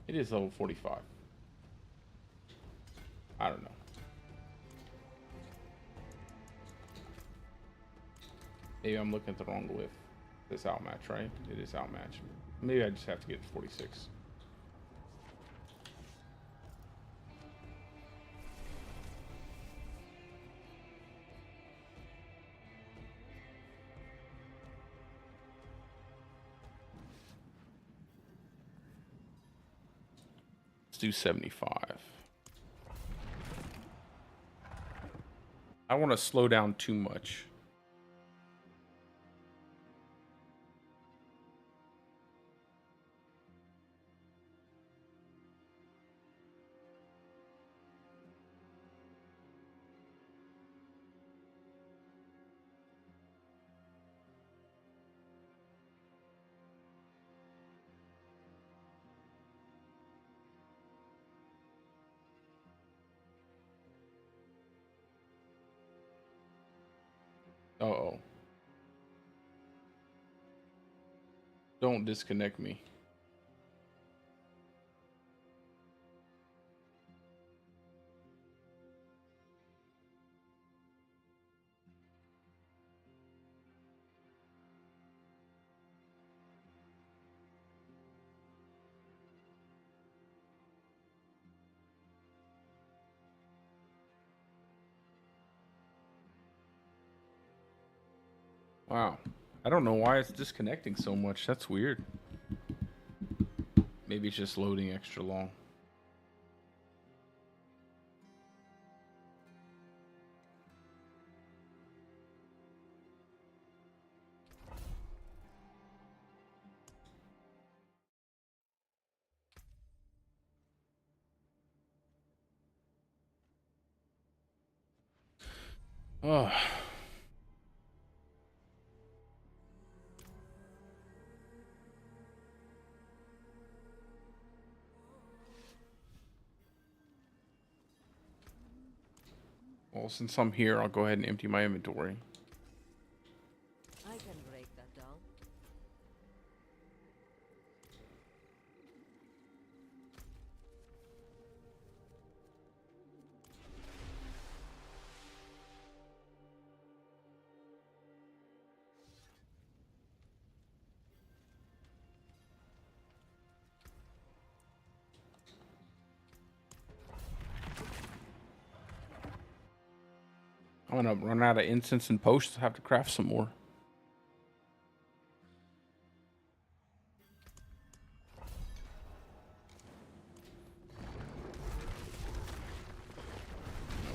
A: It is level 45. I don't know. Maybe I'm looking at the wrong glyph. This outmatch, right? It is outmatch. Maybe I just have to get to 46. Let's do 75. I want to slow down too much. Uh-oh. Don't disconnect me. Wow. I don't know why it's disconnecting so much. That's weird. Maybe it's just loading extra long. Oh. Well, since I'm here, I'll go ahead and empty my inventory.
B: I can break that down.
A: I'm gonna run out of incense and potions. Have to craft some more.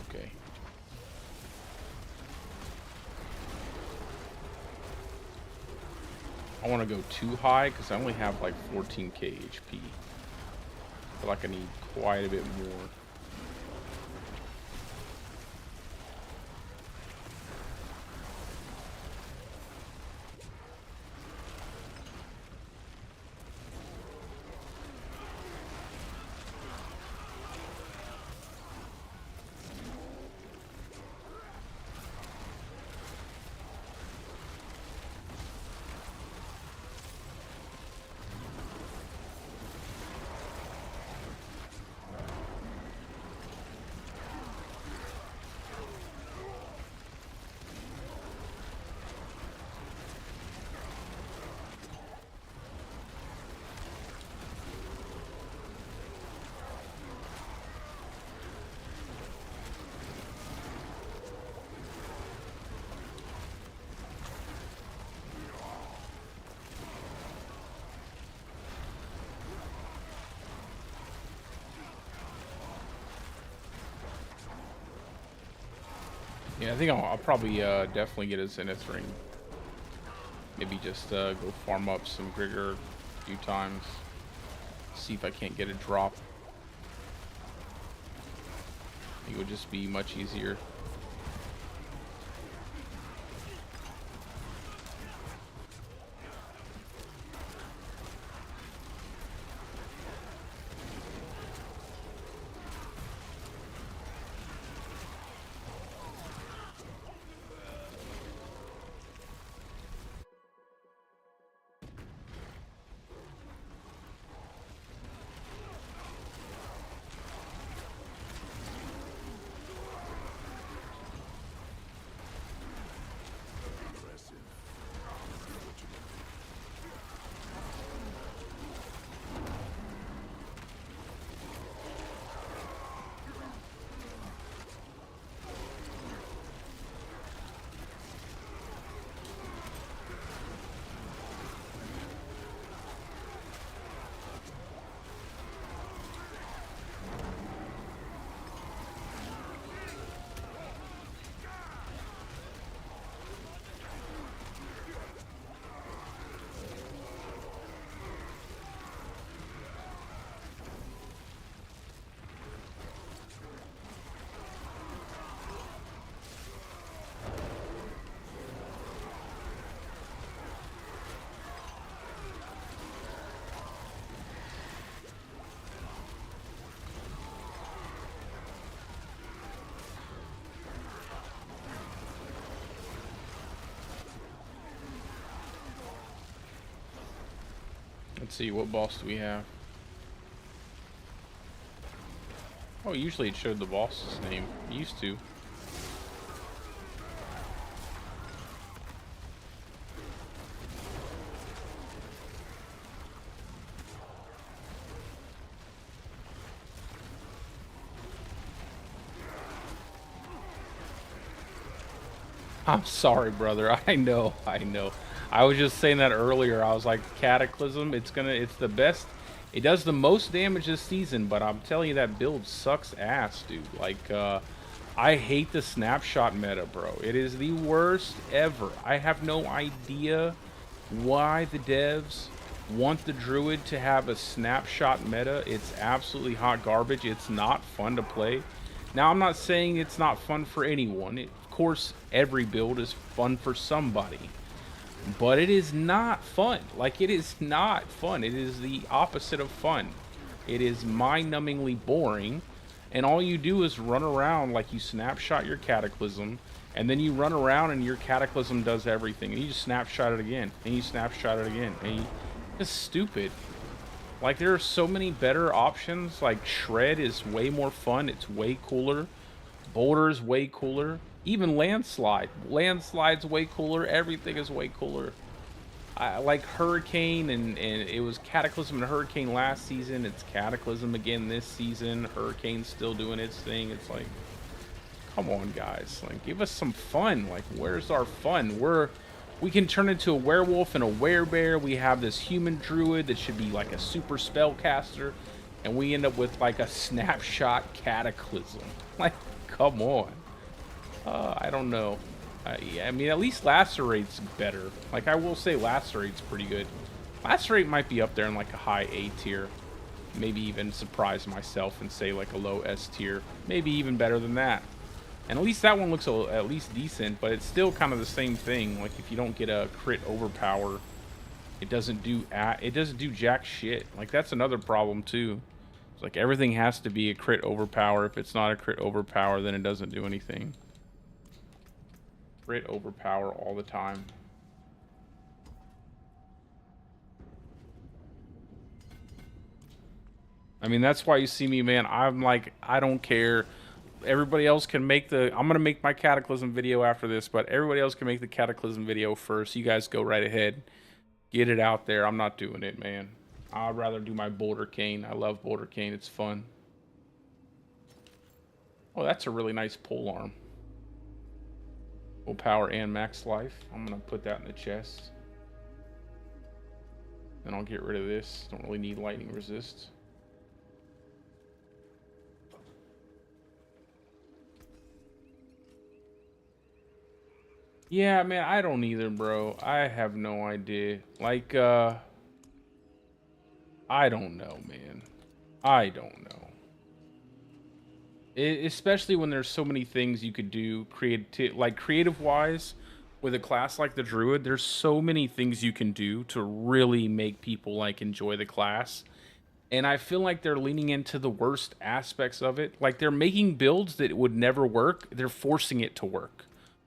A: Okay. I want to go too high because I only have like 14k HP. I feel like I need quite a bit more. Yeah, I think I'll probably definitely get a Zenith ring. Maybe just go farm up some Grigor a few times. See if I can't get a drop. I think it would just be much easier. Let's see, what boss do we have? Oh, usually it showed the boss's name. It used to. I'm sorry, brother. I know. I was just saying that earlier. I was like, Cataclysm, it's the best. It does the most damage this season, but I'm telling you that build sucks ass, dude. Like, I hate the snapshot meta, bro. It is the worst ever. I have no idea why the devs want the Druid to have a snapshot meta. It's absolutely hot garbage. It's not fun to play. Now, I'm not saying it's not fun for anyone. Of course, every build is fun for somebody. But it is not fun. Like, it is not fun. It is the opposite of fun. It is mind-numbingly boring. And all you do is run around like you snapshot your Cataclysm. And then you run around and your Cataclysm does everything. And you just snapshot it again. And you snapshot it again. And you... It's stupid. Like, there are so many better options. Like, Shred is way more fun. It's way cooler. Boulder is way cooler. Even Landslide. Landslide's way cooler. Everything is way cooler. I like Hurricane, and it was Cataclysm and Hurricane last season. It's Cataclysm again this season. Hurricane's still doing its thing. It's like, come on, guys. Like, give us some fun. Like, where's our fun? We can turn into a werewolf and a werebear. We have this human druid that should be like a super spellcaster, and we end up with like a snapshot Cataclysm. Like, come on. I don't know. Yeah, I mean, at least Lacerate's better. Like, I will say Lacerate's pretty good. Lacerate might be up there in like a high A tier. Maybe even surprise myself and say like a low S tier. Maybe even better than that. And at least that one looks at least decent, but it's still kind of the same thing. Like, if you don't get a crit overpower, it doesn't do jack shit. Like, that's another problem too. It's like everything has to be a crit overpower. If it's not a crit overpower, then it doesn't do anything. Crit overpower all the time. I mean, that's why you see me, man. I'm like, I don't care. Everybody else can make I'm gonna make my Cataclysm video after this, but everybody else can make the Cataclysm video first. You guys go right ahead. Get it out there. I'm not doing it, man. I'd rather do my Bouldercane. I love Bouldercane. It's fun. Oh, that's a really nice pole arm. Full power and max life. I'm gonna put that in the chest. Then I'll get rid of this. Don't really need lightning resist. Yeah, man, I don't either, bro. I have no idea. Like, I don't know, man. I don't know. Especially when there's so many things you could do creative wise with a class like the Druid, there's so many things you can do to really make people like enjoy the class. And I feel like they're leaning into the worst aspects of it. Like they're making builds that would never work. They're forcing it to work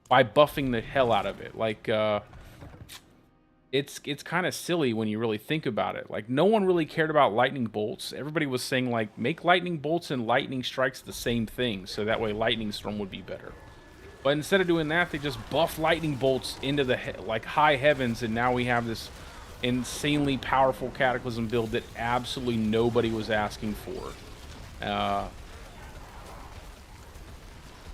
A: by buffing the hell out of it. Like it's kind of silly when you really think about it. Like no one really cared about lightning bolts. Everybody was saying like make lightning bolts and lightning strikes the same thing, so that way lightning storm would be better. But instead of doing that, they just buff lightning bolts into the like high heavens, and now we have this insanely powerful cataclysm build that absolutely nobody was asking for.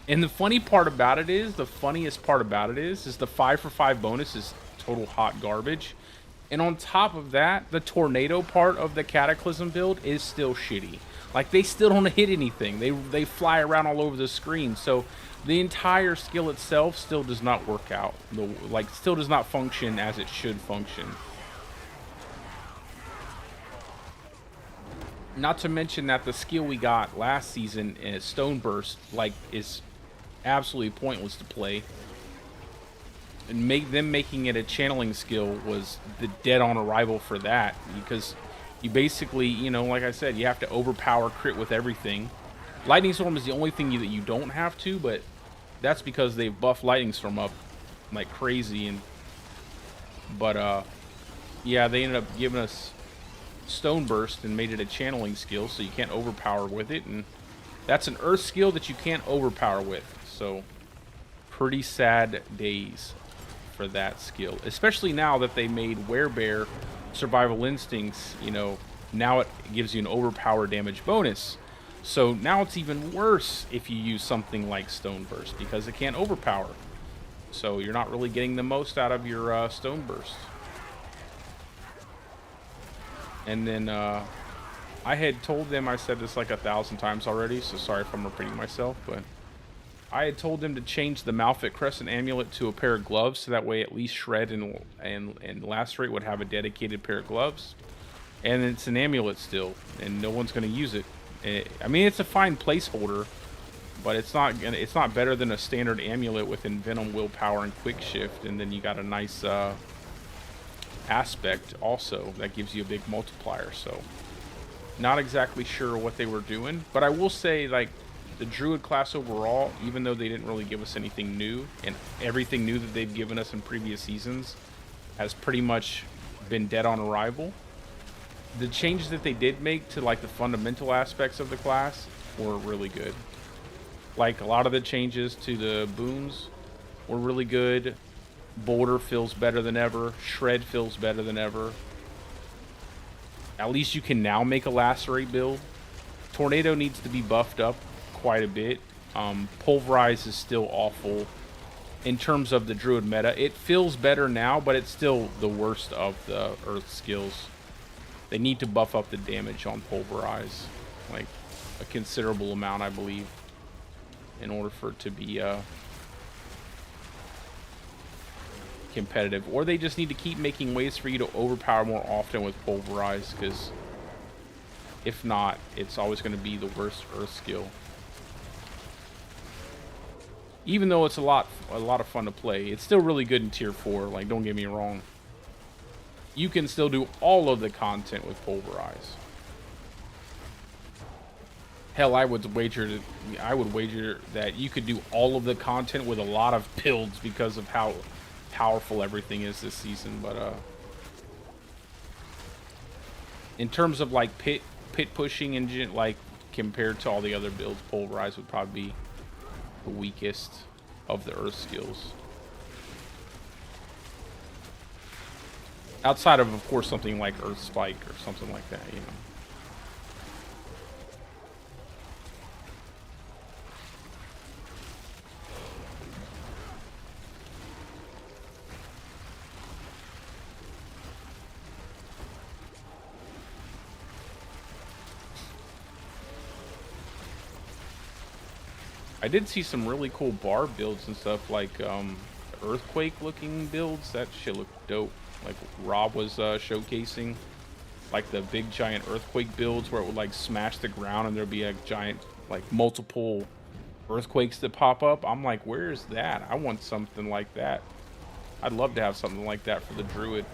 A: And the funny part about it is, the funniest part about it is the 5 for 5 bonus is total hot garbage. And on top of that, the tornado part of the Cataclysm build is still shitty. Like, they still don't hit anything. They fly around all over the screen. So, the entire skill itself still does not work out. Like, still does not function as it should function. Not to mention that the skill we got last season, Stone Burst, like, is absolutely pointless to play. And making it a channeling skill was the dead on arrival for that, because you basically, you know, like I said, you have to overpower crit with everything. Lightning Storm is the only thing that you don't have to, but that's because they've buffed Lightning Storm up like crazy. But yeah, they ended up giving us Stone Burst and made it a channeling skill, so you can't overpower with it, and that's an Earth skill that you can't overpower with. So pretty sad days for that skill, especially now that they made Werebear Survival Instincts. You know, now it gives you an overpower damage bonus, so now it's even worse if you use something like Stone Burst, because it can't overpower, so you're not really getting the most out of your Stone Burst. And then I had told them, I said this like 1,000 times already, so sorry if I'm repeating myself, but I had told them to change the Malfit Crescent Amulet to a pair of gloves, so that way at least Shred and Lacerate would have a dedicated pair of gloves. And it's an amulet still, and no one's going to use it. I mean, it's a fine placeholder, but it's not better than a standard amulet with Envenom, Willpower, and Quick Shift. And then you got a nice aspect also that gives you a big multiplier. So, not exactly sure what they were doing, but I will say, like, the Druid class overall, even though they didn't really give us anything new, and everything new that they've given us in previous seasons has pretty much been dead on arrival, the changes that they did make to like the fundamental aspects of the class were really good. Like, a lot of the changes to the boons were really good. Boulder feels better than ever. Shred feels better than ever. At least you can now make a Lacerate build. Tornado needs to be buffed up quite a bit. Pulverize is still awful in terms of the Druid meta. It feels better now, but it's still the worst of the Earth skills. They need to buff up the damage on Pulverize, like a considerable amount, I believe, in order for it to be competitive. Or they just need to keep making ways for you to overpower more often with Pulverize, because if not, it's always going to be the worst Earth skill. Even though it's a lot of fun to play, it's still really good in tier 4. Like, don't get me wrong. You can still do all of the content with Pulverize. Hell, I would wager that you could do all of the content with a lot of builds because of how powerful everything is this season. But in terms of like pit pushing engine, like compared to all the other builds, Pulverize would probably be the weakest of the Earth skills. Outside of course, something like Earth Spike or something like that, you know. I did see some really cool bar builds and stuff, like earthquake looking builds. That shit looked dope. Like Rob was showcasing, like the big giant earthquake builds where it would like smash the ground and there'd be a giant, like multiple earthquakes that pop up. I'm like, where's that? I want something like that. I'd love to have something like that for the Druid.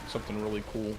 A: Something really cool.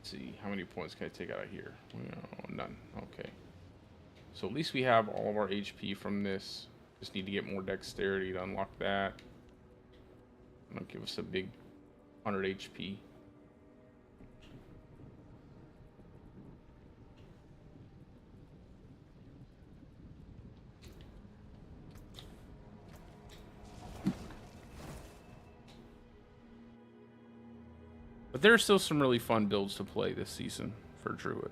A: See, how many points can I take out of here? No, none. Okay. So at least we have all of our HP from this. Just need to get more dexterity to unlock that. That'll give us a big 100 HP. But there are still some really fun builds to play this season for Druid.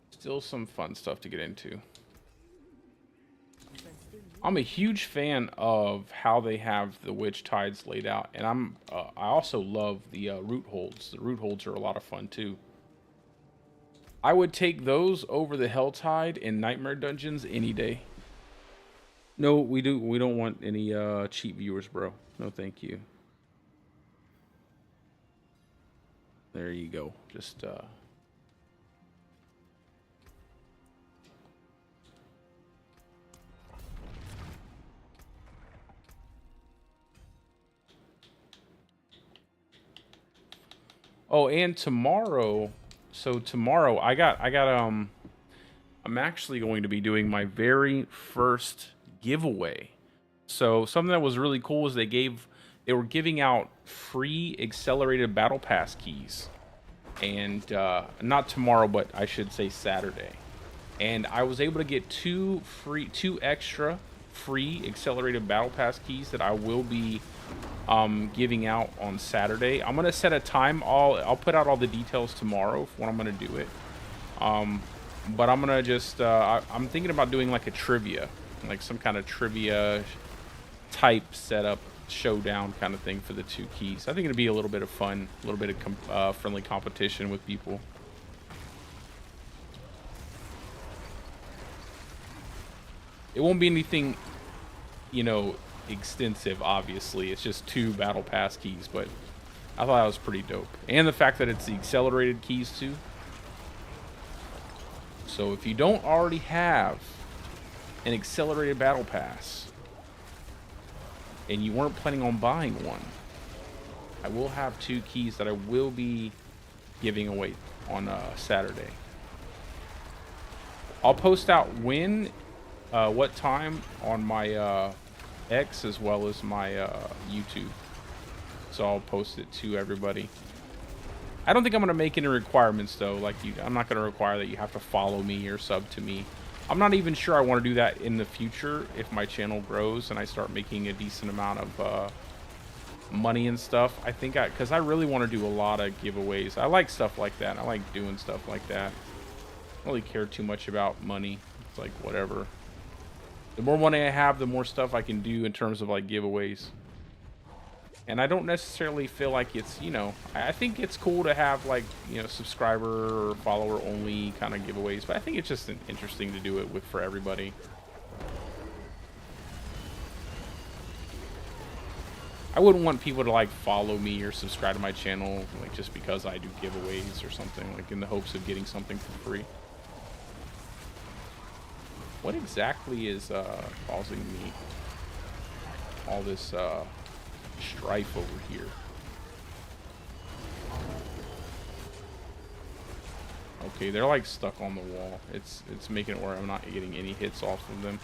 A: Still some fun stuff to get into. I'm a huge fan of how they have the Witch Tides laid out, and I also love the root holds. The root holds are a lot of fun too. I would take those over the Hell Tide in Nightmare Dungeons any day. No, we don't want any cheap viewers, bro. No, thank you. There you go. Just Oh, and tomorrow, so tomorrow I'm actually going to be doing my very first giveaway. So something that was really cool is they were giving out free accelerated battle pass keys, and not tomorrow, but I should say Saturday. And I was able to get two extra free accelerated battle pass keys that I will be giving out on Saturday. I'm gonna set a time. I'll put out all the details tomorrow when I'm gonna do it. But I'm gonna just I'm thinking about doing like a trivia, like some kind of trivia type setup showdown kind of thing for the two keys. I think it'd be a little bit of fun, a little bit of friendly competition with people. It won't be anything, you know, extensive, obviously. It's just 2 battle pass keys, but I thought that was pretty dope. And the fact that it's the accelerated keys too. So if you don't already have an accelerated battle pass and you weren't planning on buying one, I will have 2 keys that I will be giving away on Saturday. I'll post out when, what time on my X as well as my YouTube. So I'll post it to everybody. I don't think I'm going to make any requirements though. Like I'm not going to require that you have to follow me or sub to me. I'm not even sure I want to do that in the future if my channel grows and I start making a decent amount of money and stuff. I think because I really want to do a lot of giveaways. I like stuff like that. I like doing stuff like that. I don't really care too much about money. It's like whatever. The more money I have, the more stuff I can do in terms of like giveaways. And I don't necessarily feel like it's, you know, I think it's cool to have like, you know, subscriber or follower only kind of giveaways, but I think it's just interesting to do it for everybody. I wouldn't want people to like follow me or subscribe to my channel like just because I do giveaways or something, like in the hopes of getting something for free. What exactly is causing me all this strife over here? Okay, they're like stuck on the wall. It's making it where I'm not getting any hits off of them.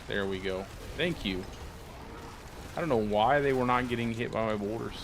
A: There we go. Thank you. I don't know why they were not getting hit by my boulders.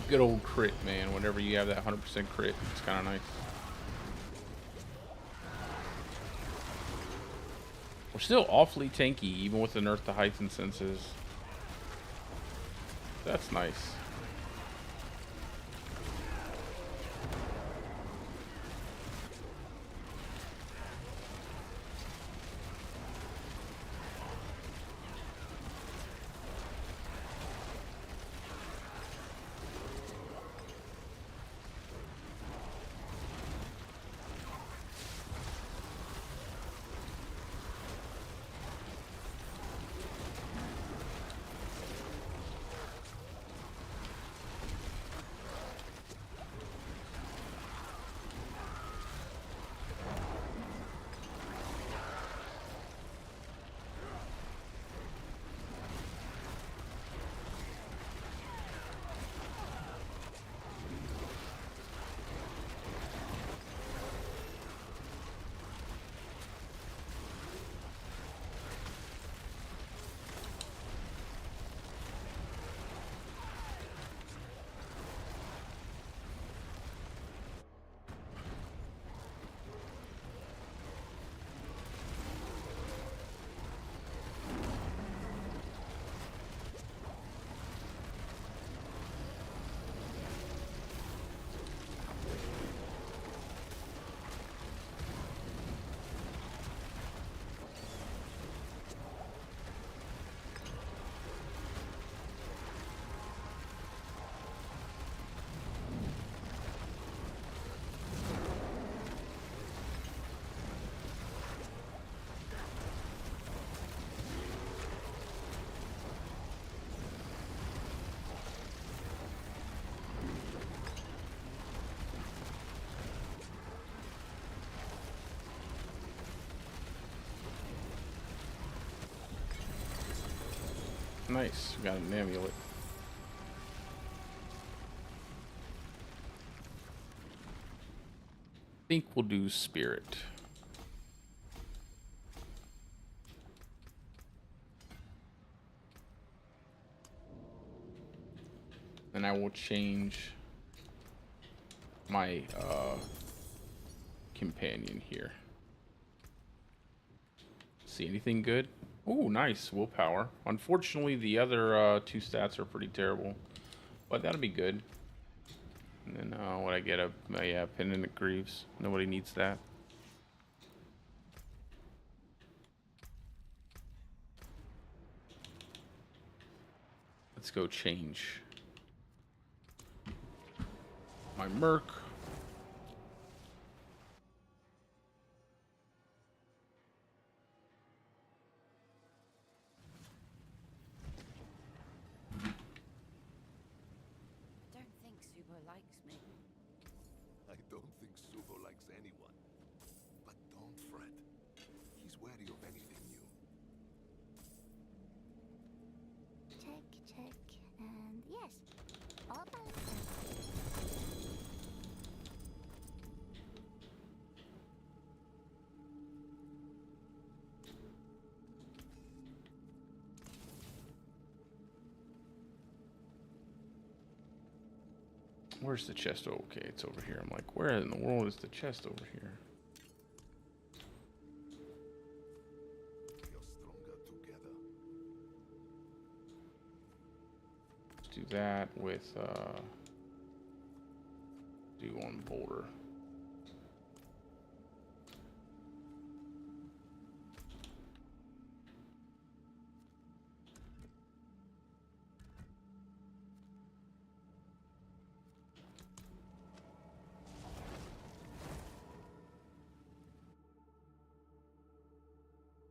A: Good old crit, man. Whenever you have that 100% crit, it's kind of nice. We're still awfully tanky, even with the nerf to heights and senses. That's nice. Nice. We got an amulet. I think we'll do spirit. And I will change my companion here. See anything good? Oh, nice. Willpower. Unfortunately, the other two stats are pretty terrible. But that'll be good. And then what I get? Yeah, Pendant Greaves. Nobody needs that. Let's go change my Merc.
C: I don't think Subo likes anyone. But don't wary of anything new.
D: Check, and yes, all balanced.
A: Where's the chest? Oh, okay, it's over here. I'm like, where in the world is the chest over here?
C: We are stronger together.
A: Let's do that with, do one boulder.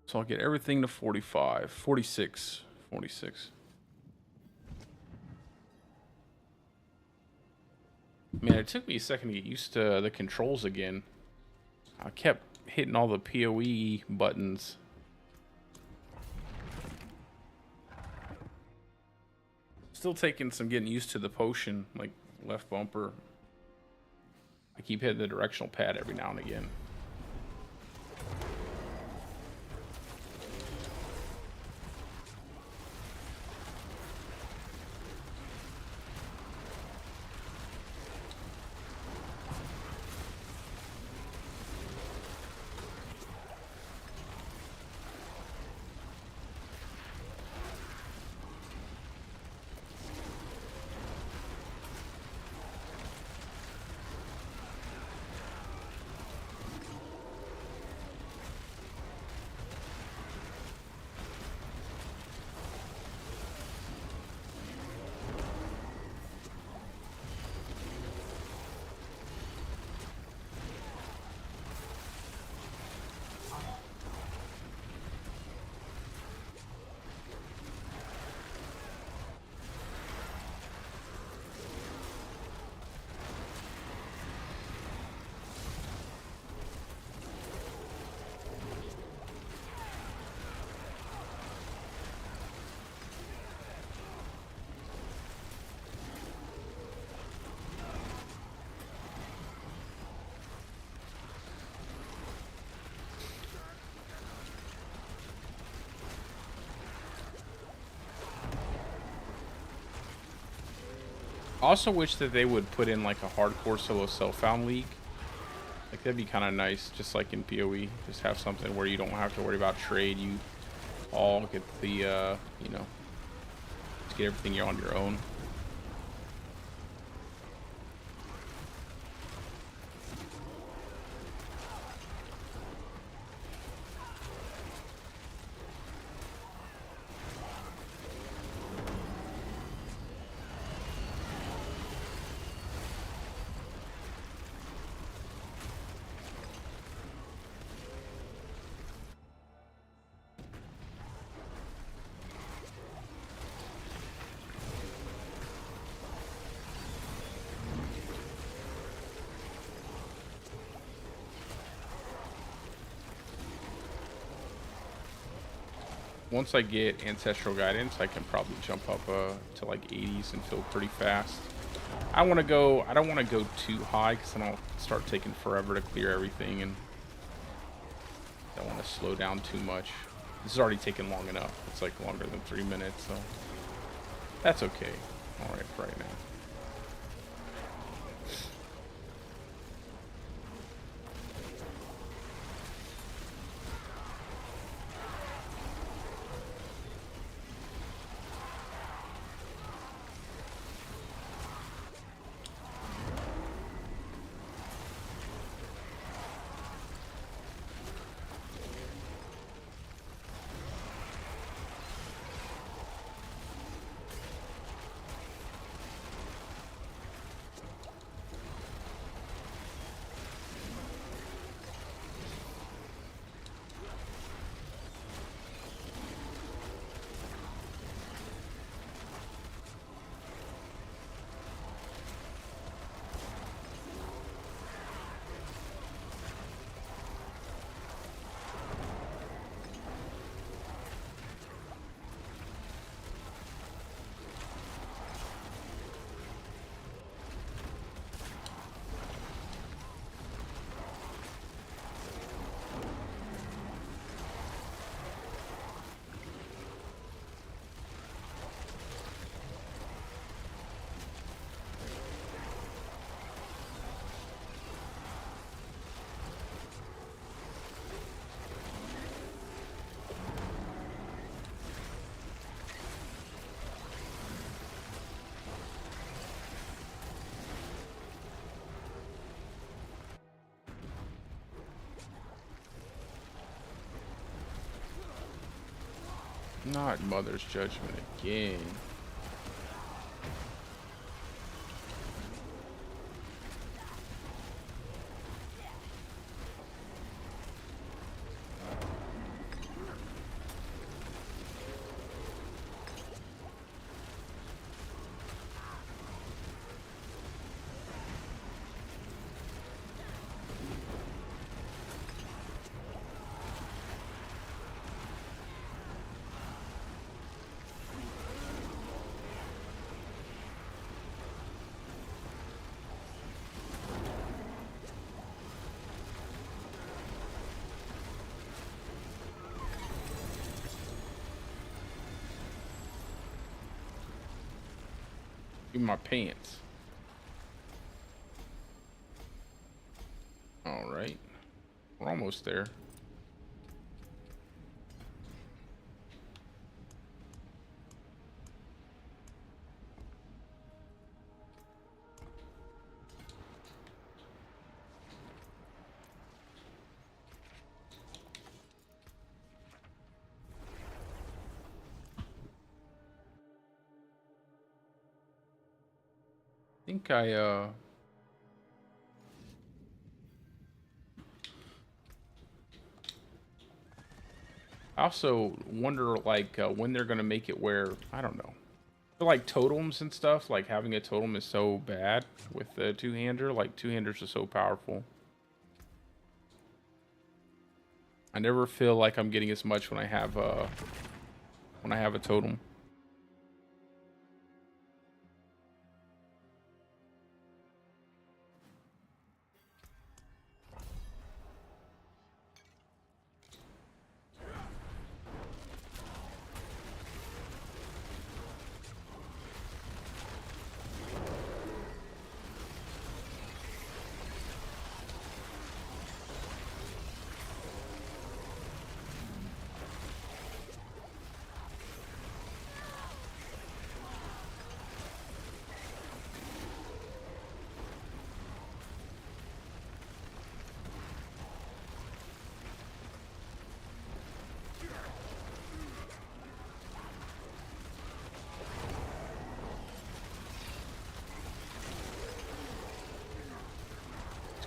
A: So I'll get everything to 45, 46, 46. Man, it took me a second to get used to the controls again. I kept hitting all the PoE buttons. Still taking some getting used to the potion, like left bumper. I keep hitting the directional pad every now and again. I also wish that they would put in like a hardcore solo self-found league. Like that'd be kind of nice, just like in PoE. Just have something where you don't have to worry about trade. You all get the, you know, just get everything you're on your own. Once I get ancestral guidance, I can probably jump up to like 80s and feel pretty fast. I don't want to go too high because then I'll start taking forever to clear everything, and I don't want to slow down too much. This is already taking long enough. It's like longer than 3 minutes, so that's okay. All right for right now. Not Mother's Judgment again. In my pants. All right, we're almost there. I think I also wonder like when they're gonna make it where, I don't know. For like totems and stuff, like having a totem is so bad with the two-hander. Like two-handers are so powerful. I never feel like I'm getting as much when I have a totem.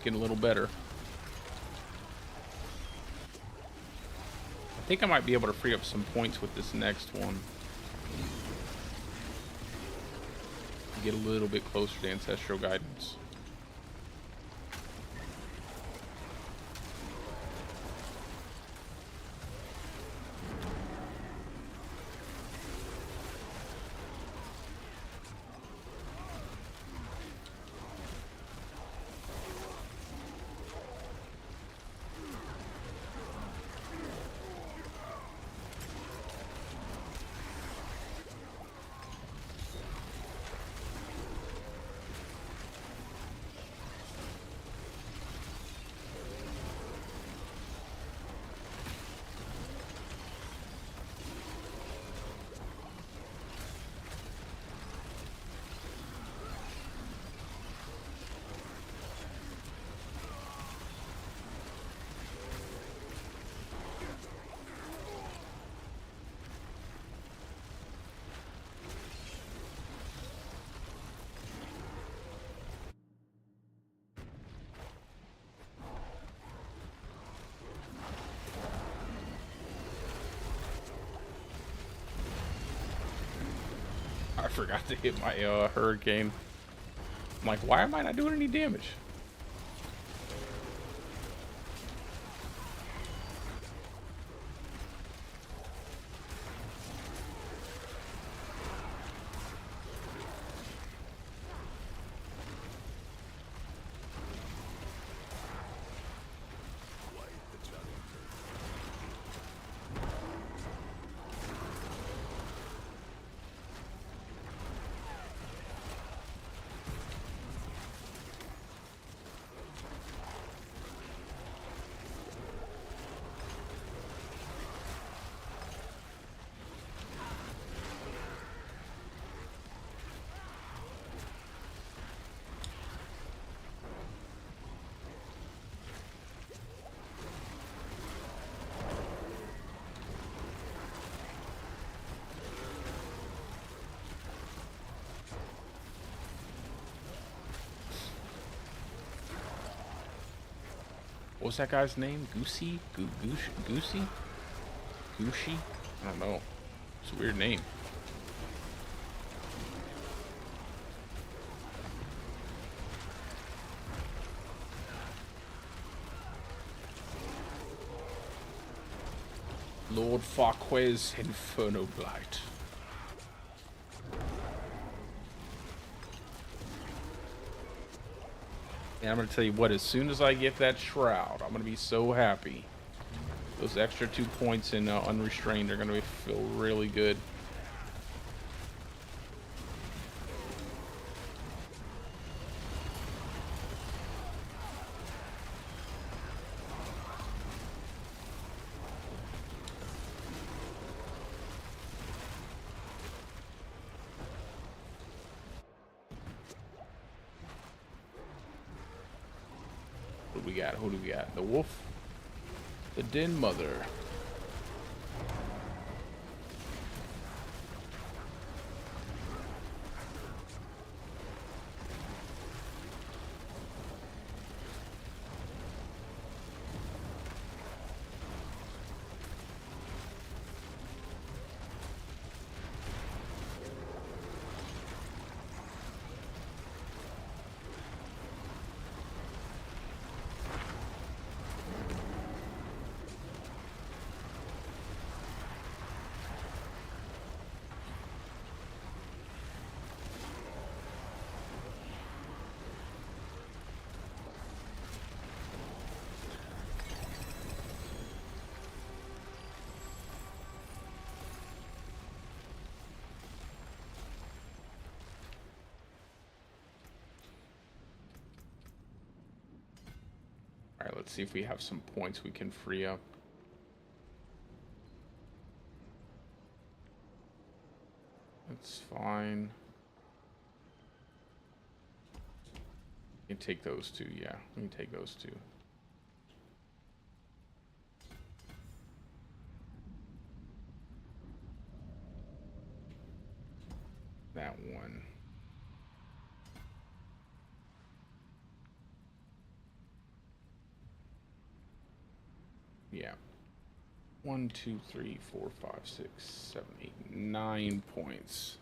A: Getting a little better. I think I might be able to free up some points with this next one. Get a little bit closer to Ancestral Guidance. I forgot to hit my hurricane. I'm like, why am I not doing any damage? what's that guy's name? Goosey? Goosey? Gooshi? I don't know. It's a weird name. Lord Farquez Inferno Blight. And I'm going to tell you what, as soon as I get that shroud, I'm going to be so happy. Those extra 2 points in Unrestrained are going to feel really good. What do we got? Who do we got? The wolf? The Den Mother. Alright, let's see if we have some points we can free up. That's fine. We can take those two, yeah. We can take those two. That one. Yeah. 1, 2, 3, 4, 5, 6, 7, 8, 9 points.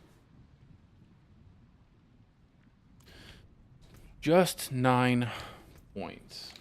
A: Just 9 points.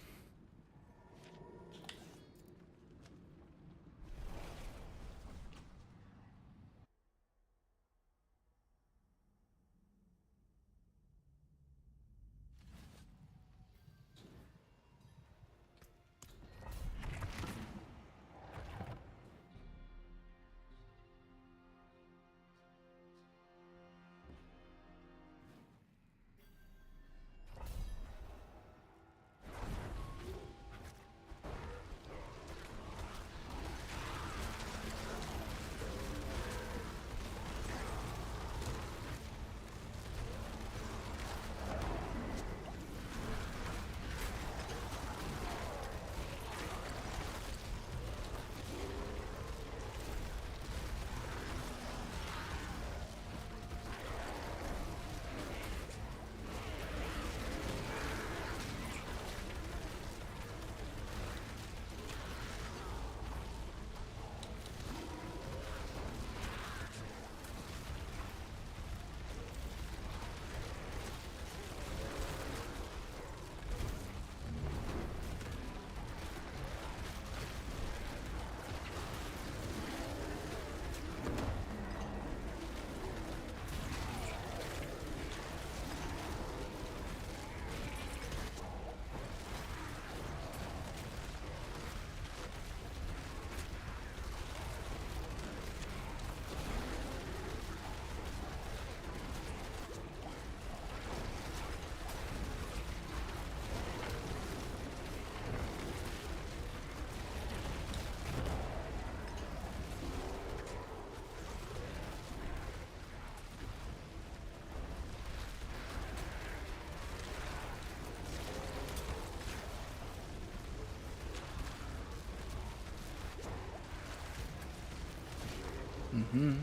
A: Mm-hmm.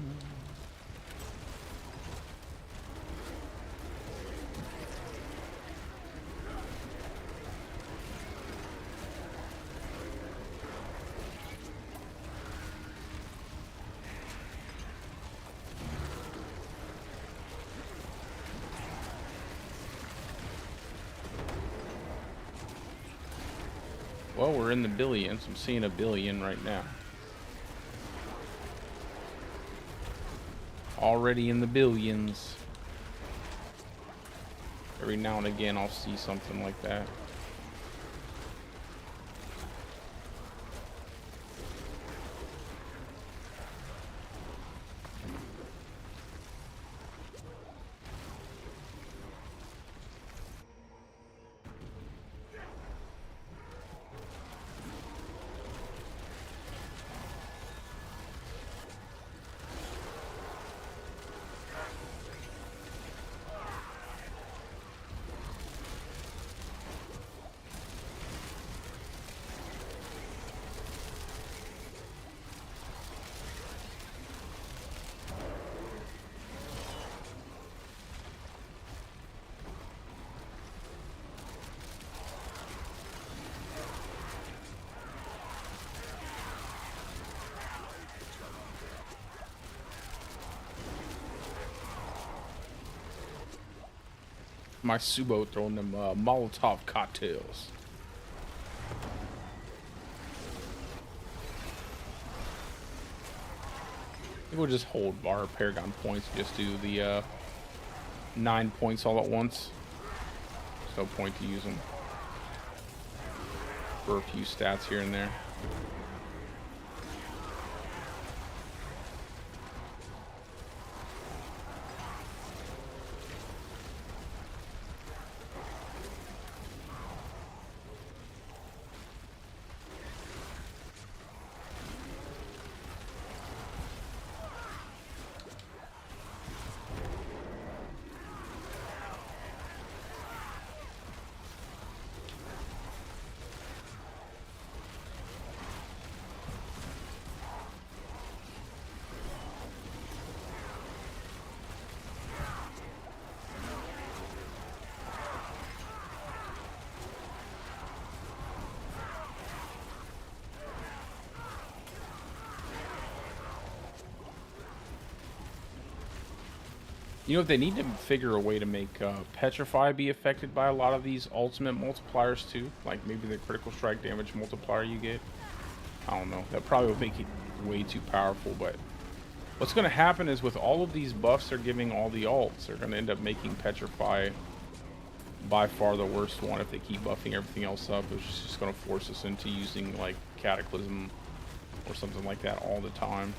A: Well, we're in the billions. I'm seeing a billion right now. Already in the billions. Every now and again, I'll see something like that. My Subo throwing them Molotov cocktails. I think we'll just hold our Paragon points, just do the 9 points all at once. There's no point to use them for a few stats here and there. You know, they need to figure a way to make Petrify be affected by a lot of these ultimate multipliers too. Like maybe the critical strike damage multiplier you get. I don't know. That probably would make it way too powerful, but what's going to happen is with all of these buffs they're giving all the alts, they're going to end up making Petrify by far the worst one if they keep buffing everything else up. It's just going to force us into using like Cataclysm or something like that all the time.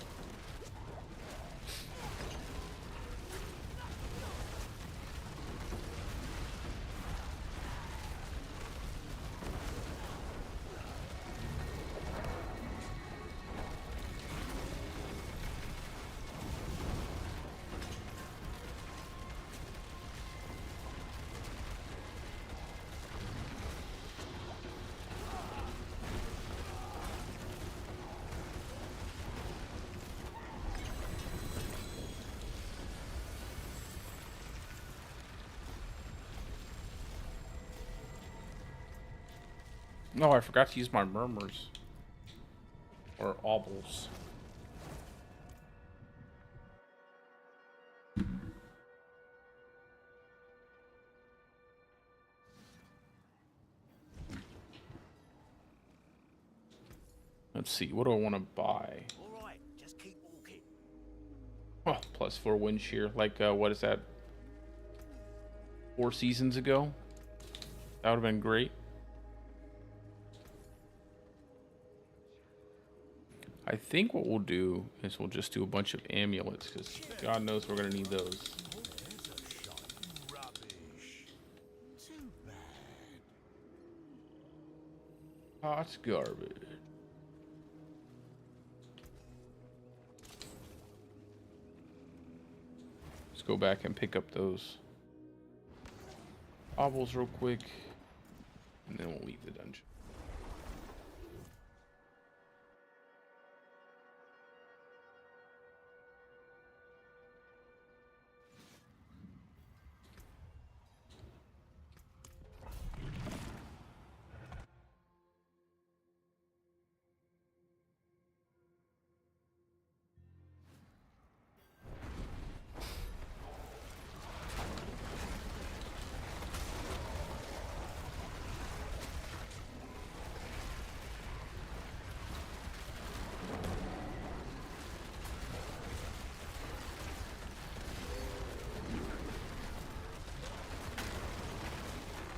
A: No, I forgot to use my murmurs. Or aubles. Let's see, what do I want to buy?
E: All right, just keep walking.
A: Oh, +4 wind shear. Like, what is that? 4 seasons ago? That would have been great. I think what we'll do is we'll just do a bunch of amulets, because God knows we're going to need those.
E: Rubbish. Too bad.
A: Hot garbage. Let's go back and pick up those obbles real quick, and then we'll leave the dungeon.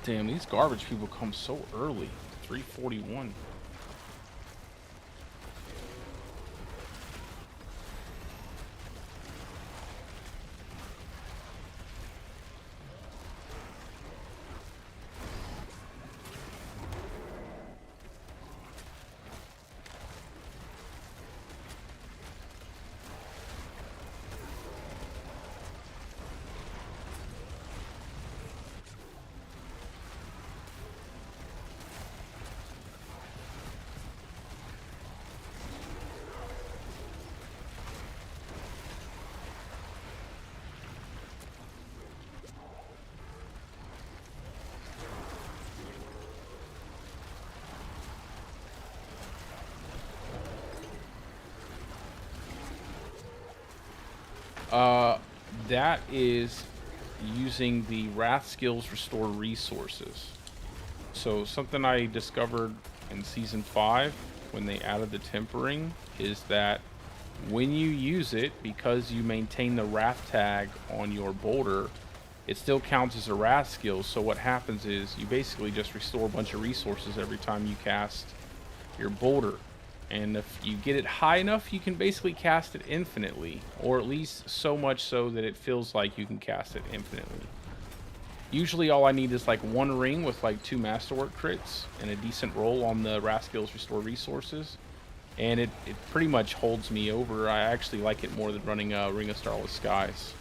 A: Damn, these garbage people come so early. 341. That is using the Wrath skills restore resources. So something I discovered in Season 5 when they added the tempering is that when you use it, because you maintain the Wrath tag on your boulder, it still counts as a Wrath skill. So what happens is you basically just restore a bunch of resources every time you cast your boulder. And if you get it high enough, you can basically cast it infinitely, or at least so much so that it feels like you can cast it infinitely. Usually all I need is like one ring with like 2 masterwork crits and a decent roll on the Raskills restore resources, and it pretty much holds me over. I actually like it more than running Ring of Starless Skies.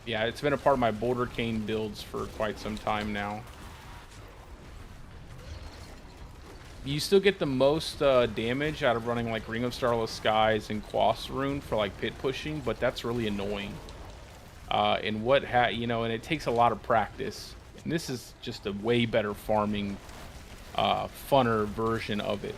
A: Yeah, it's been a part of my Bouldercane builds for quite some time now. You still get the most damage out of running like Ring of Starless Skies and Quas Rune for like pit pushing, but that's really annoying. And and it takes a lot of practice. And this is just a way better farming, funner version of it.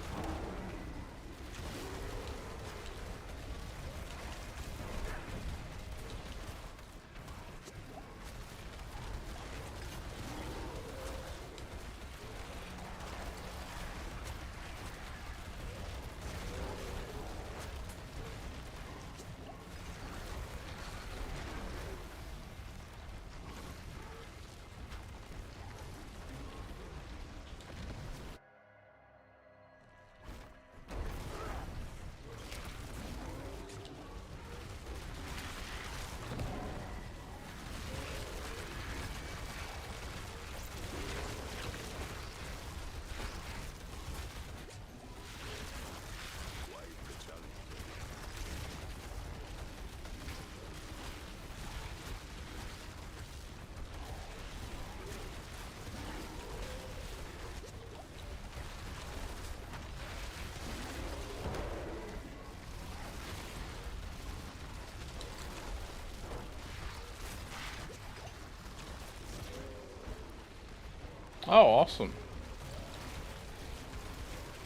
A: Oh, awesome.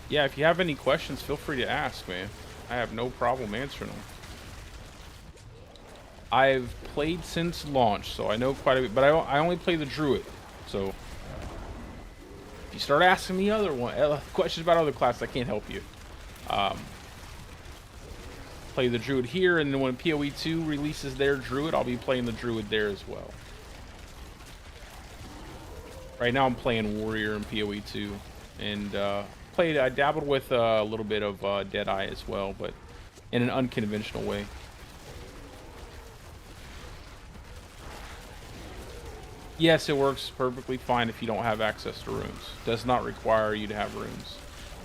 A: Yeah, if you have any questions, feel free to ask, man. I have no problem answering them. I've played since launch, so I know quite a bit, but I only play the Druid. So if you start asking me questions about other classes, I can't help you. Play the Druid here, and then when PoE 2 releases their Druid, I'll be playing the Druid there as well. Right now I'm playing Warrior in PoE 2, and I dabbled with a little bit of Deadeye as well, but in an unconventional way. Yes, it works perfectly fine if you don't have access to runes. Does not require you to have runes.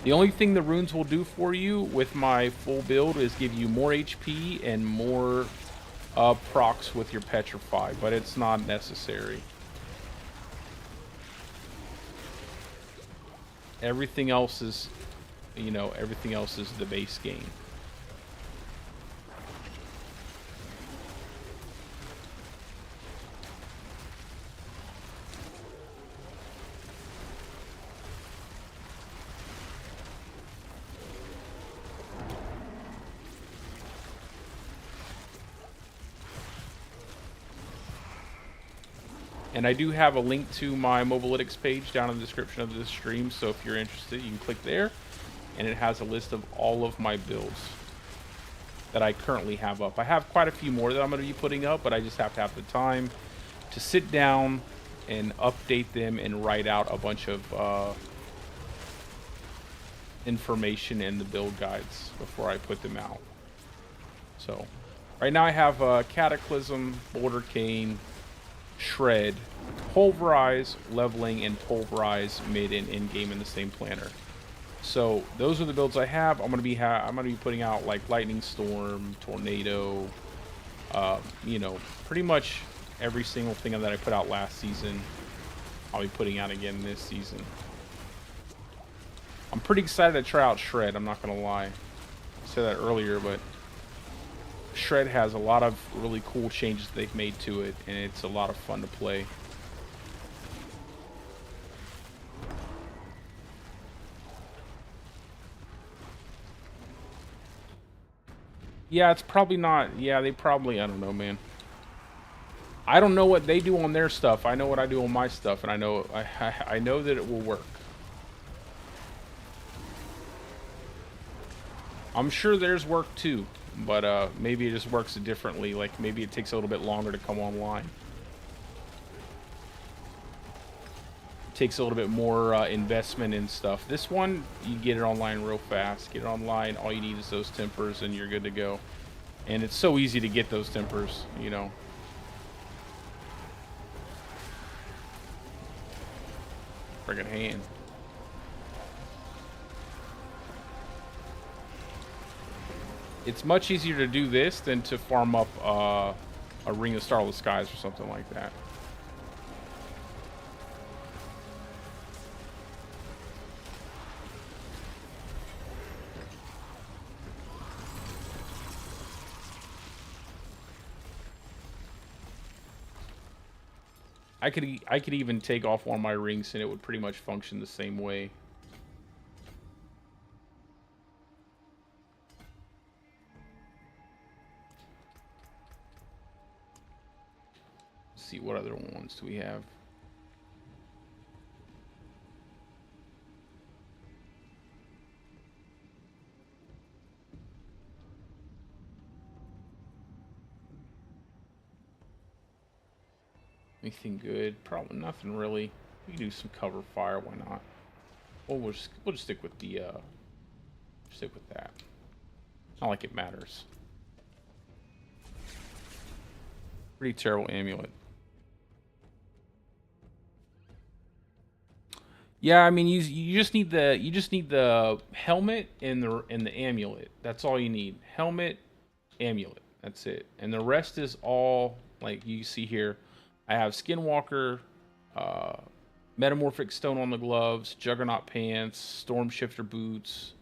A: The only thing the runes will do for you with my full build is give you more HP and more procs with your Petrify, but it's not necessary. Everything else is, everything else is the base game. And I do have a link to my Mobalytics page down in the description of this stream, so if you're interested, you can click there, and it has a list of all of my builds. that I currently have up. I have quite a few more that I'm going to be putting up, but I just have to have the time to sit down and update them and write out a bunch of information in the build guides before I put them out. So right now I have Cataclysm, Bouldercane, Shred, Pulverize, Leveling, and Pulverize mid and end game in the same planner. So those are the builds I have. I'm gonna be putting out like Lightning Storm, Tornado, you know, pretty much every single thing that I put out last season, I'll be putting out again this season. I'm pretty excited to try out Shred, I'm not gonna lie. I said that earlier, but Shred has a lot of really cool changes they've made to it, and it's a lot of fun to play. Yeah, it's probably not. Yeah, they probably, I don't know, man. I don't know what they do on their stuff. I know what I do on my stuff, and I know that it will work. I'm sure theirs work too, but maybe it just works differently. Like maybe it takes a little bit longer to come online. Takes a little bit more investment in stuff. This one, you get it online real fast. Get it online, all you need is those tempers and you're good to go. And it's so easy to get those tempers, you know. Friggin' hand. It's much easier to do this than to farm up a Ring of Starless Skies or something like that. I could even take off one of my rings and it would pretty much function the same way. Let's see, what other ones do we have? Anything good? Probably nothing really. We can do some cover fire. Why not? Well, we'll just stick with the that. Not like it matters. Pretty terrible amulet. Yeah, I mean you just need the helmet and the amulet. That's all you need. Helmet, amulet. That's it. And the rest is all like you see here. I have Skinwalker, Metamorphic Stone on the gloves, Juggernaut pants, Storm Shifter boots,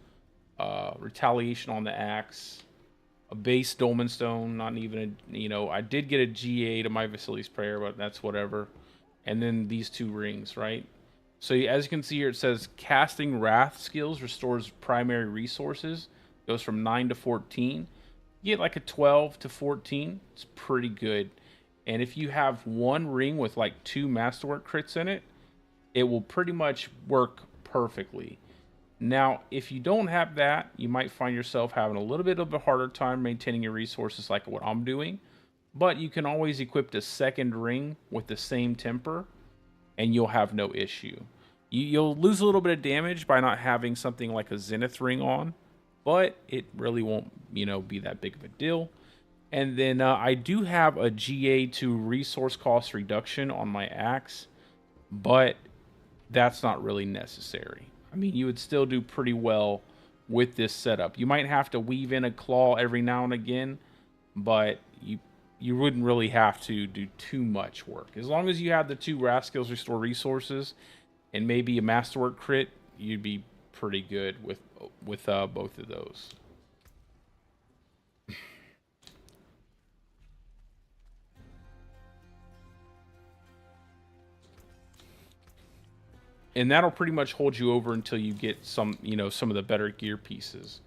A: Retaliation on the axe, a base Dolmen Stone, not even a, you know, I did get a GA to my Vasili's Prayer, but that's whatever. And then these two rings, right? So as you can see here, it says Casting Wrath skills restores primary resources, goes from 9 to 14. You get like a 12 to 14. It's pretty good. And if you have one ring with like 2 Masterwork crits in it, it will pretty much work perfectly. Now, if you don't have that, you might find yourself having a little bit of a harder time maintaining your resources like what I'm doing. But you can always equip the second ring with the same temper, and you'll have no issue. You'll lose a little bit of damage by not having something like a Zenith ring on, but it really won't, you know, be that big of a deal. And then I do have a GA to resource cost reduction on my axe, but that's not really necessary. I mean, you would still do pretty well with this setup. You might have to weave in a claw every now and again, but you wouldn't really have to do too much work. As long as you have the 2 Wrath skills restore resources and maybe a Masterwork crit, you'd be pretty good with both of those. And that'll pretty much hold you over until you get some, you know, some of the better gear pieces.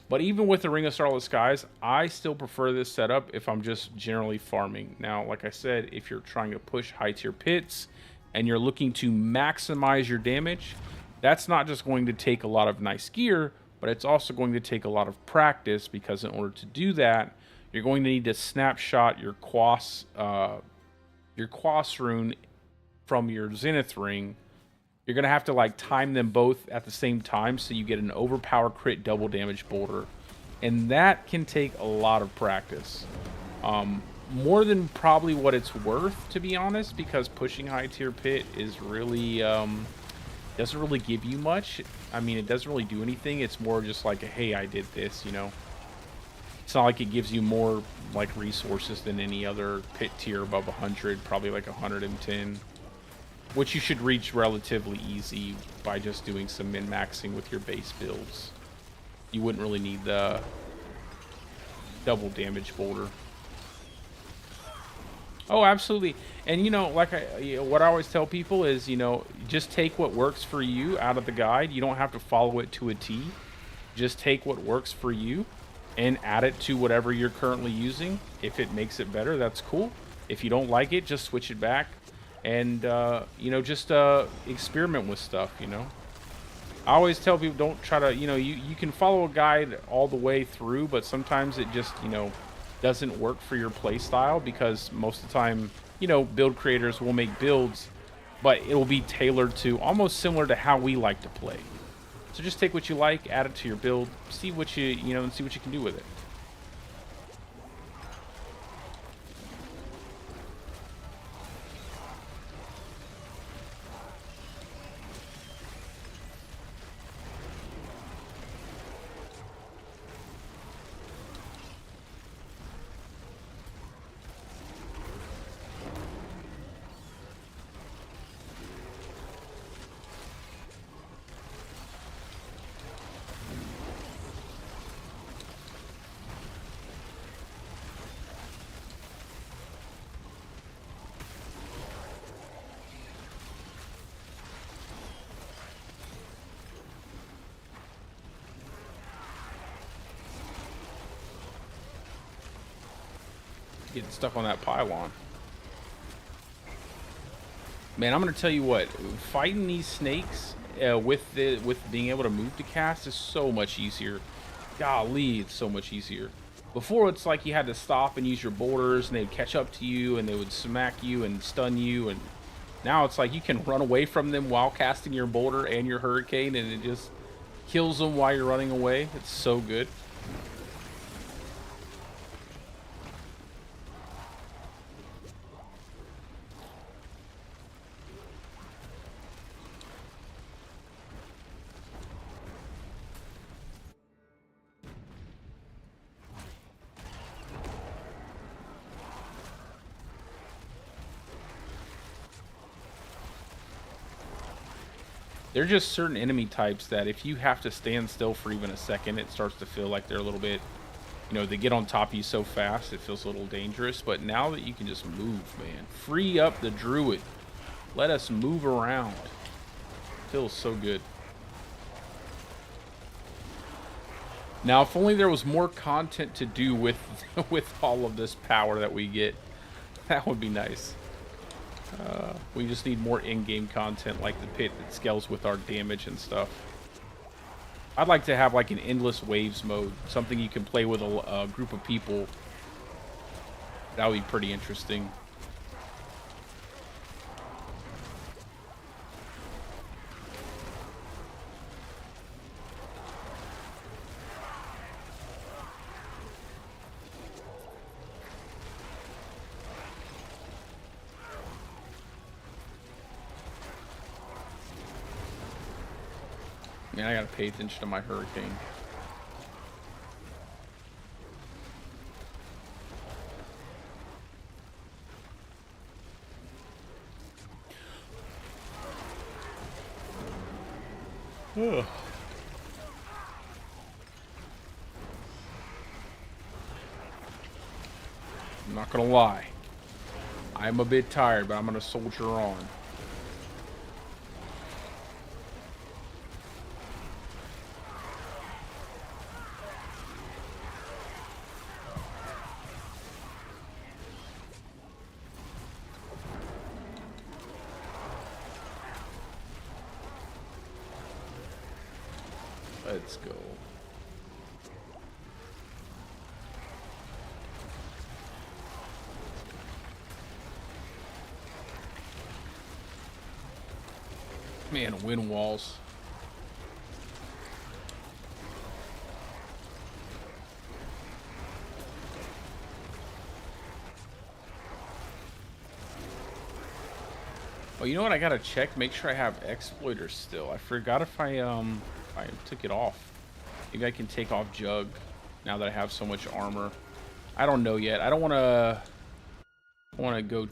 A: But even with the Ring of Starless Skies, I still prefer this setup if I'm just generally farming. Now, like I said, if you're trying to push high tier pits and you're looking to maximize your damage, that's not just going to take a lot of nice gear, but it's also going to take a lot of practice, because in order to do that, you're going to need to snapshot your Quas rune from your Zenith ring. You're going to have to like time them both at the same time so you get an overpower crit double damage boulder. And that can take a lot of practice. More than probably what it's worth, to be honest, because pushing high tier pit is really doesn't really give you much. I mean, it doesn't really do anything. It's more just like, hey, I did this, you know. It's not like it gives you more like resources than any other pit tier above 100, probably like 110, which you should reach relatively easy by just doing some min-maxing with your base builds. You wouldn't really need the double damage boulder. Oh, absolutely. And, you know, like what I always tell people is, you know, just take what works for you out of the guide. You don't have to follow it to a T. Just take what works for you and add it to whatever you're currently using. If it makes it better, that's cool. If you don't like it, just switch it back. And, you know, just experiment with stuff, you know. I always tell people, don't try to, you know, you can follow a guide all the way through, but sometimes it just, you know, doesn't work for your play style, because most of the time, you know, build creators will make builds, but it will be tailored to almost similar to how we like to play. So just take what you like, add it to your build, see what you know, and see what you can do with it. Getting stuck on that pylon. Man, I'm gonna tell you what, fighting these snakes with being able to move to cast is so much easier. Golly, it's so much easier. Before, it's like you had to stop and use your boulders, and they'd catch up to you, and they would smack you and stun you. And now it's like you can run away from them while casting your boulder and your hurricane, and it just kills them while you're running away. It's so good. There are just certain enemy types that if you have to stand still for even a second, it starts to feel like they're a little bit, you know, they get on top of you so fast, it feels a little dangerous. But now that you can just move, man, free up the Druid. Let us move around. Feels so good. Now, if only there was more content to do with all of this power that we get, that would be nice. We just need more in-game content like the pit that scales with our damage and stuff. I'd like to have like an endless waves mode, something you can play with a group of people. That would be pretty interesting. Man, I gotta pay attention to my hurricane. Ugh. I'm not gonna lie. I'm a bit tired, but I'm gonna soldier on. Let's go. Man, wind walls. Oh, you know what? I gotta check. Make sure I have exploiters still. I forgot if I took it off. Maybe I can take off Jug now that I have so much armor. I don't know yet. I don't want to go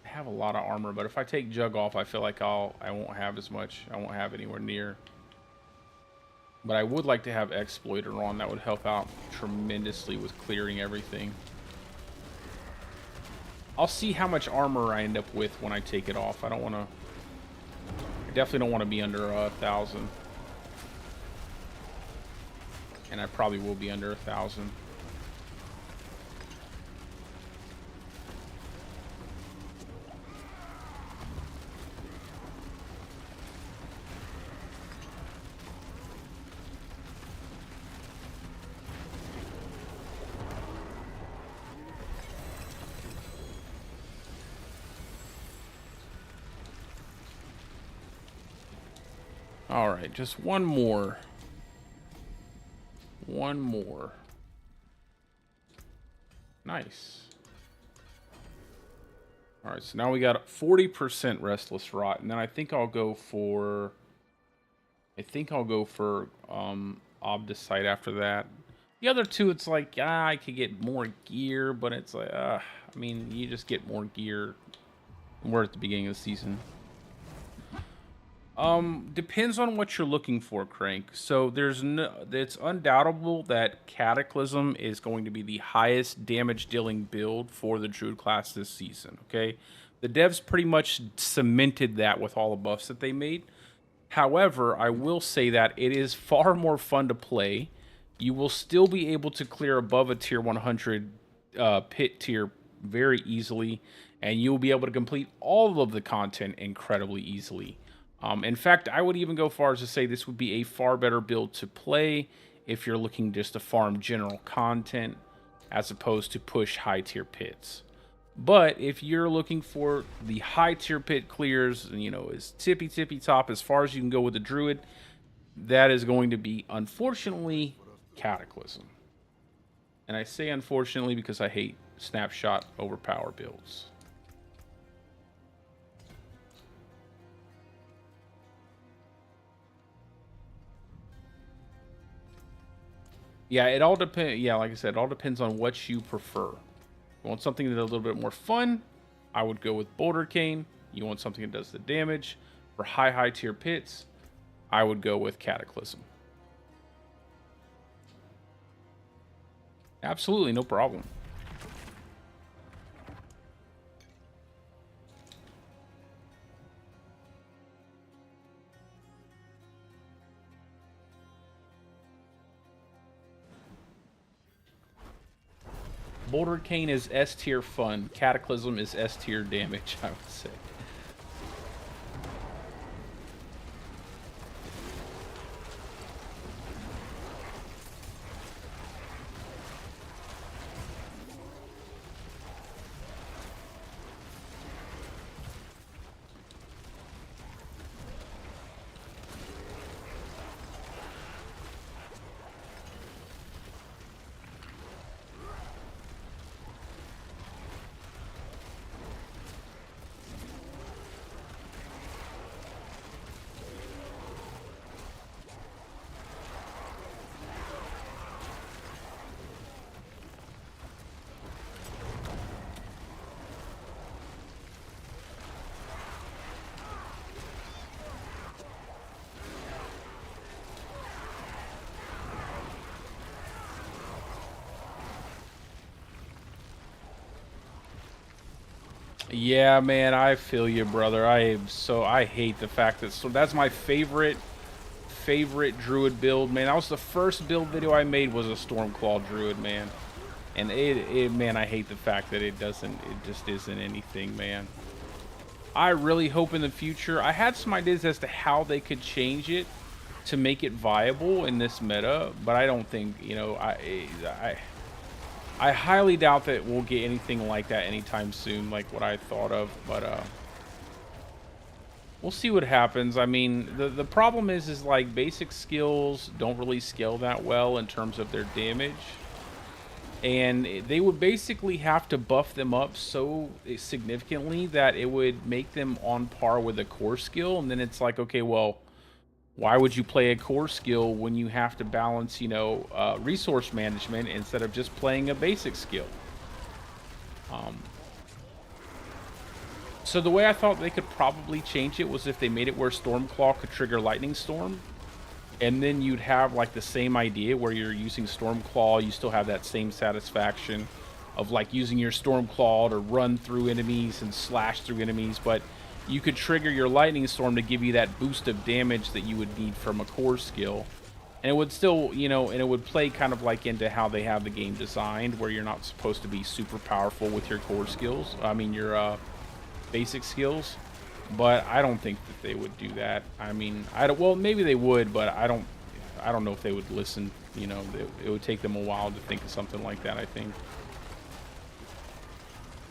A: have a lot of armor, but if I take Jug off, I feel like I won't have as much. I won't have anywhere near. But I would like to have exploiter on. That would help out tremendously with clearing everything. I'll see how much armor I end up with when I take it off. I definitely don't want to be under 1,000. And I probably will be under 1,000. All right, just one more. One more. Nice. All right, so now we got 40% Restless Rot, and then I think I'll go for Obdicite after that. The other two, it's like, I could get more gear, but it's like, I mean, you just get more gear. We're at the beginning of the season. Depends on what you're looking for, Crank. So it's undoubtable that Cataclysm is going to be the highest damage dealing build for the Druid class this season, okay? The devs pretty much cemented that with all the buffs that they made. However, I will say that it is far more fun to play. You will still be able to clear above a tier 100 pit tier very easily, and you'll be able to complete all of the content incredibly easily. In fact, I would even go far as to say this would be a far better build to play if you're looking just to farm general content as opposed to push high tier pits. But if you're looking for the high tier pit clears, you know, as tippy top as far as you can go with the Druid, that is going to be, unfortunately, Cataclysm. And I say unfortunately because I hate snapshot overpower builds. Yeah, it all depends. Yeah, like I said, it all depends on what you prefer. You want something that's a little bit more fun? I would go with Bouldercane. You want something that does the damage? For high tier pits, I would go with Cataclysm. Absolutely, no problem. Bouldercane is S tier fun. Cataclysm is S tier damage, I would say. Yeah, man, I feel you, brother. I hate the fact that that's my favorite Druid build, man. That was the first build video I made, was a Stormclaw Druid, man. And man, I hate the fact that it just isn't anything, man. I really hope in the future, I had some ideas as to how they could change it to make it viable in this meta, but I don't think, you know, I highly doubt that we'll get anything like that anytime soon, like what I thought of. But we'll see what happens. I mean, the problem is like basic skills don't really scale that well in terms of their damage. And they would basically have to buff them up so significantly that it would make them on par with a core skill. And then it's like, okay, well, why would you play a core skill when you have to balance, you know, resource management instead of just playing a basic skill? So the way I thought they could probably change it was if they made it where Stormclaw could trigger Lightning Storm. And then you'd have like the same idea where you're using Stormclaw. You still have that same satisfaction of like using your Stormclaw to run through enemies and slash through enemies. But you could trigger your Lightning Storm to give you that boost of damage that you would need from a core skill. And it would still, you know, and it would play kind of like into how they have the game designed, where you're not supposed to be super powerful with your core skills. I mean, your basic skills. But I don't think that they would do that. I mean, well, maybe they would, but I don't know if they would listen. You know, it would take them a while to think of something like that, I think.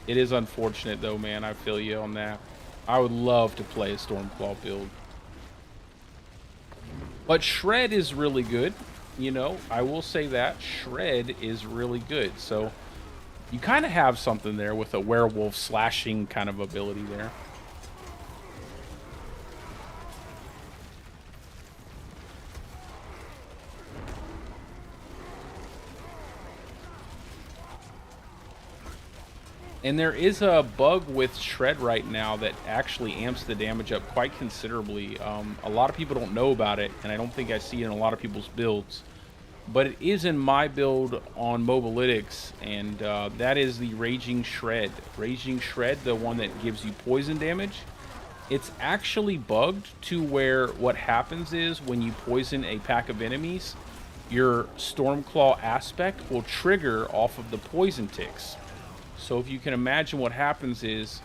A: It is unfortunate, though, man. I feel you on that. I would love to play a Stormclaw build. But Shred is really good. You know, I will say that. Shred is really good. So you kind of have something there with a werewolf slashing kind of ability there. And there is a bug with Shred right now that actually amps the damage up quite considerably. A lot of people don't know about it, and I don't think I see it in a lot of people's builds. But it is in my build on Mobalytics, and that is the Raging Shred. Raging Shred, the one that gives you poison damage. It's actually bugged to where what happens is when you poison a pack of enemies, your Stormclaw aspect will trigger off of the poison ticks. So if you can imagine, what happens is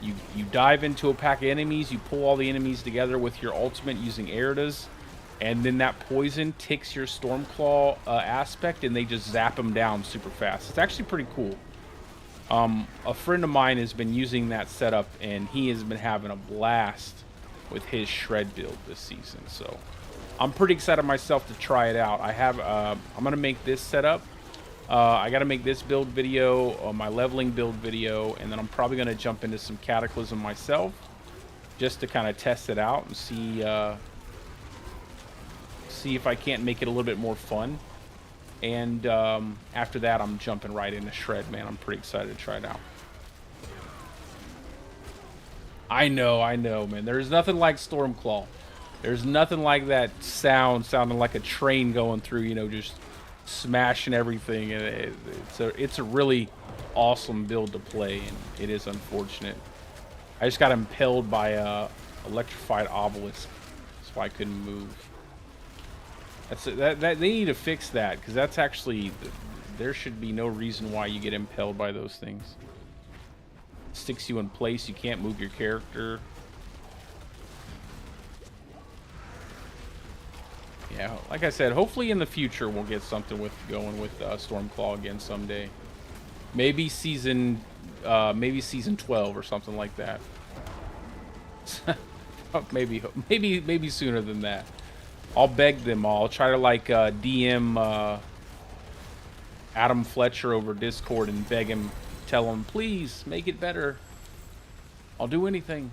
A: you dive into a pack of enemies, you pull all the enemies together with your ultimate using Eridas, and then that poison ticks your Stormclaw aspect, and they just zap them down super fast. It's actually pretty cool. A friend of mine has been using that setup, and he has been having a blast with his Shred build this season. So I'm pretty excited myself to try it out. I'm gonna make this setup. I got to make this build video, my leveling build video, and then I'm probably going to jump into some Cataclysm myself just to kind of test it out and see if I can't make it a little bit more fun. And after that, I'm jumping right into Shred, man. I'm pretty excited to try it out. I know, man. There's nothing like Stormclaw. There's nothing like that sounding like a train going through, you know, just smashing everything. And it's a really awesome build to play, and it is unfortunate. I just got impaled by a electrified obelisk. That's why I couldn't move. That they need to fix that, because that's actually, there should be no reason why you get impaled by those things. It sticks you in place. You can't move your character. Yeah, like I said, hopefully in the future we'll get something going with Stormclaw again someday. Maybe season 12 or something like that. maybe sooner than that. I'll beg them all. I'll try to like DM Adam Fletcher over Discord and beg him, tell him, please make it better. I'll do anything.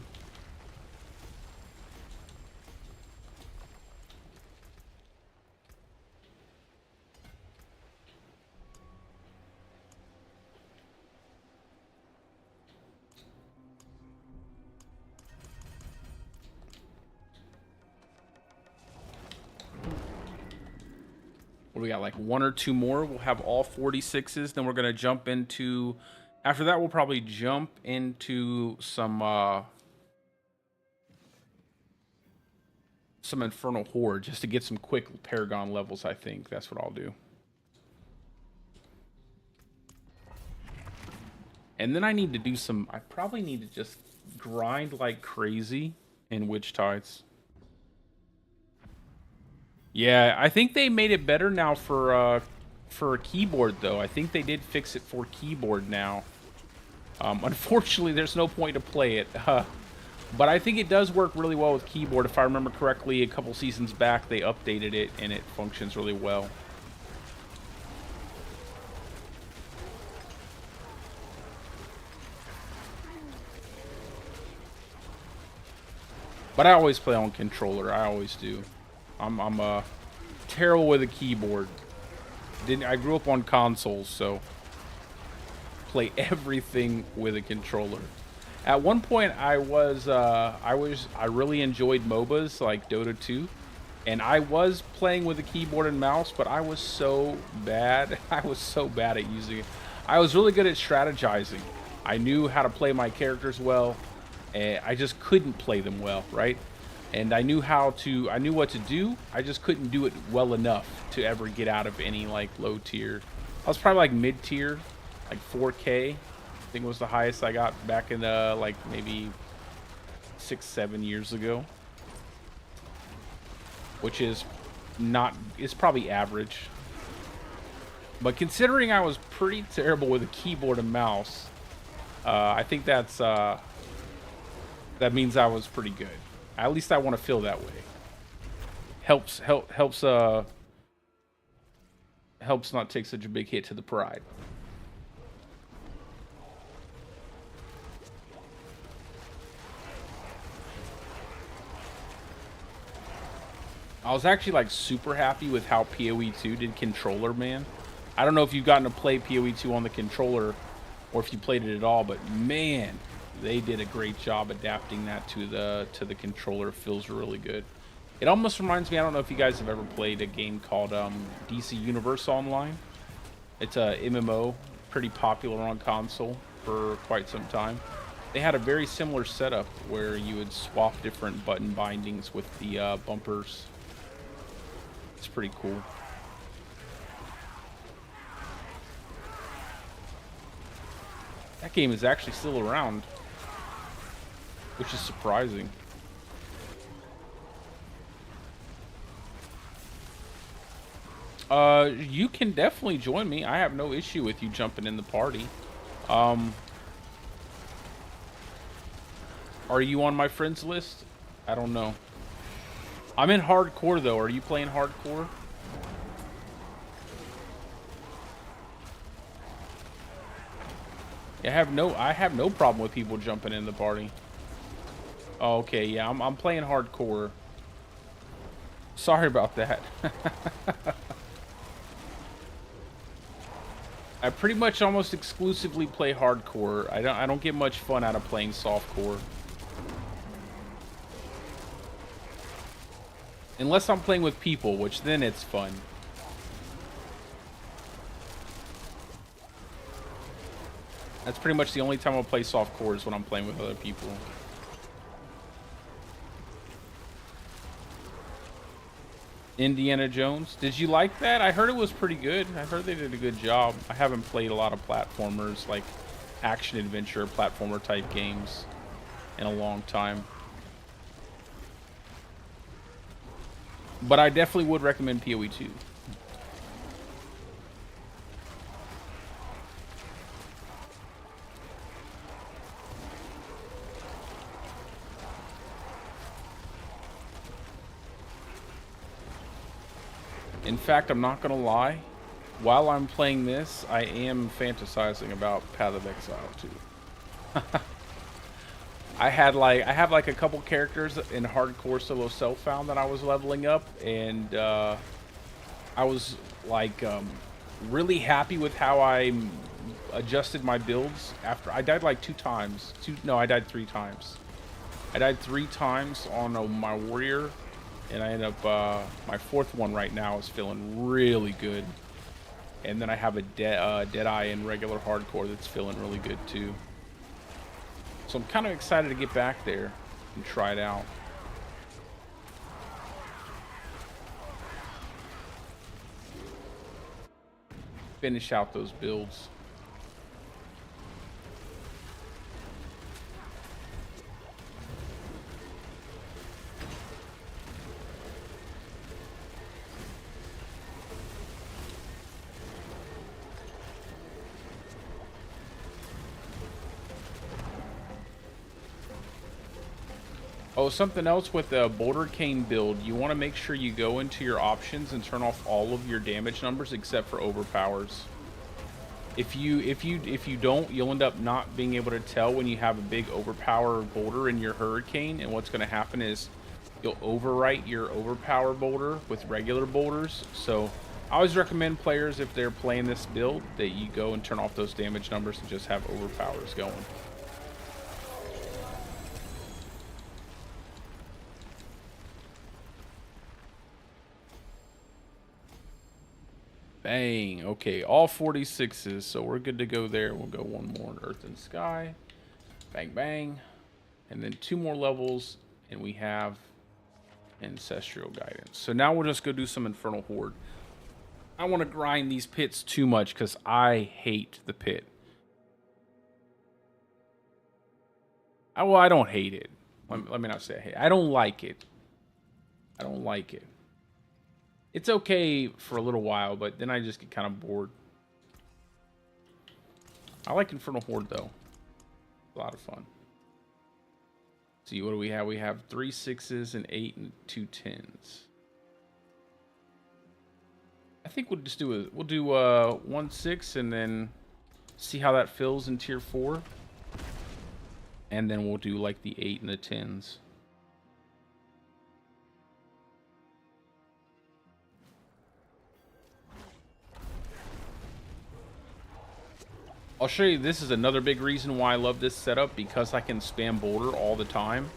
A: We got like one or two more. We'll have all 46s. Then we're going to jump into, after that, we'll probably jump into some Infernal Horde just to get some quick Paragon levels, I think. That's what I'll do. And then I need to do I probably need to just grind like crazy in Witch Tides. Yeah, I think they made it better now for a keyboard, though. I think they did fix it for keyboard now. Unfortunately, there's no point to play it. But I think it does work really well with keyboard. If I remember correctly, a couple seasons back, they updated it, and it functions really well. But I always play on controller. I always do. I'm terrible with a keyboard. I grew up on consoles, so play everything with a controller. At one point, I really enjoyed MOBAs like Dota 2, and I was playing with a keyboard and mouse, but I was so bad. I was so bad at using it. I was really good at strategizing. I knew how to play my characters well, and I just couldn't play them well, right? And I knew what to do. I just couldn't do it well enough to ever get out of any like low tier. I was probably like mid tier, like 4K. I think was the highest I got back in like maybe 6-7 years ago, which is it's probably average. But considering I was pretty terrible with a keyboard and mouse, I think that means I was pretty good. At least I want to feel that way. Helps not take such a big hit to the pride. I was actually like super happy with how PoE 2 did controller, man. I don't know if you've gotten to play PoE 2 on the controller or if you played it at all, but man, they did a great job adapting that to the controller. It feels really good. It almost reminds me, I don't know if you guys have ever played a game called DC Universe Online. It's a MMO, pretty popular on console for quite some time. They had a very similar setup where you would swap different button bindings with the bumpers. It's pretty cool. That game is actually still around, which is surprising. You can definitely join me. I have no issue with you jumping in the party. Are you on my friends list? I don't know. I'm in hardcore though. Are you playing hardcore? I have no problem with people jumping in the party. Oh, okay, yeah, I'm playing hardcore. Sorry about that. I pretty much almost exclusively play hardcore. I don't get much fun out of playing softcore. Unless I'm playing with people, which then it's fun. That's pretty much the only time I'll play softcore is when I'm playing with other people. Indiana Jones. Did you like that? I heard it was pretty good. I heard they did a good job. I haven't played a lot of platformers, like action adventure platformer type games in a long time. But I definitely would recommend PoE 2. In fact, I'm not gonna lie. While I'm playing this, I am fantasizing about Path of Exile 2. I have like a couple characters in hardcore solo self-found that I was leveling up, and I was like really happy with how I adjusted my builds after I died like 2 times. I died 3 times. I died 3 times on my warrior, and I ended up my 4th one right now is feeling really good. And then I have a Deadeye in regular hardcore that's feeling really good too. So I'm kind of excited to get back there and try it out. Finish out those builds. Oh, something else with the Bouldercane build, you want to make sure you go into your options and turn off all of your damage numbers except for overpowers. If you don't, you'll end up not being able to tell when you have a big overpower boulder in your hurricane, and what's going to happen is you'll overwrite your overpower boulder with regular boulders. So I always recommend players, if they're playing this build, that you go and turn off those damage numbers and just have overpowers going. Bang. Okay, all 46s, so we're good to go there. We'll go one more in Earth and Sky. Bang, bang. And then 2 more levels, and we have Ancestral Guidance. So now we'll just go do some Infernal Horde. I want to grind these pits too much because I hate the pit. Well, I don't hate it. Let me not say I hate it. I don't like it. I don't like it. It's okay for a little while, but then I just get kind of bored. I like Infernal Horde, though. A lot of fun. See, what do we have? We have 3 6s, and 8 and 2 10s. I think we'll just do we'll do 1 6 and then see how that fills in tier 4. And then we'll do like the 8 and the 10s. I'll show you, this is another big reason why I love this setup, because I can spam boulder all the time.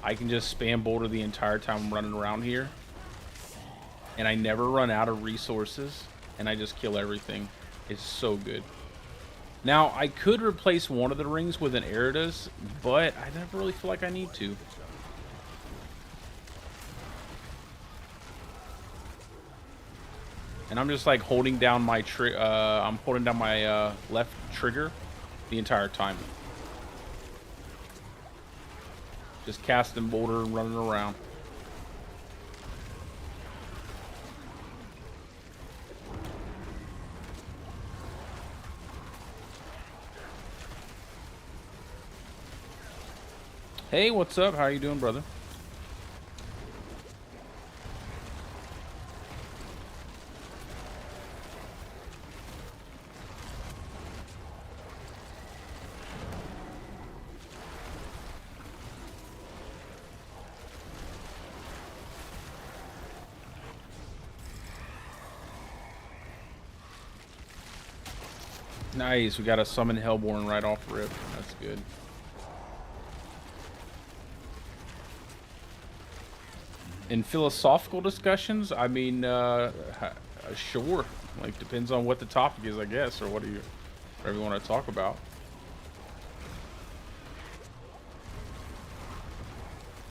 A: I can just spam boulder the entire time I'm running around here. And I never run out of resources, and I just kill everything. It's so good. Now, I could replace one of the rings with an Eridas, but I never really feel like I need to. And I'm just like holding down my I'm holding down my left trigger the entire time. Just casting boulder and running around. Hey, what's up? How are you doing, brother? Nice, we got a summon Hellborn right off rip. That's good. In philosophical discussions, I mean, sure. Like, depends on what the topic is, I guess, or whatever you want to talk about.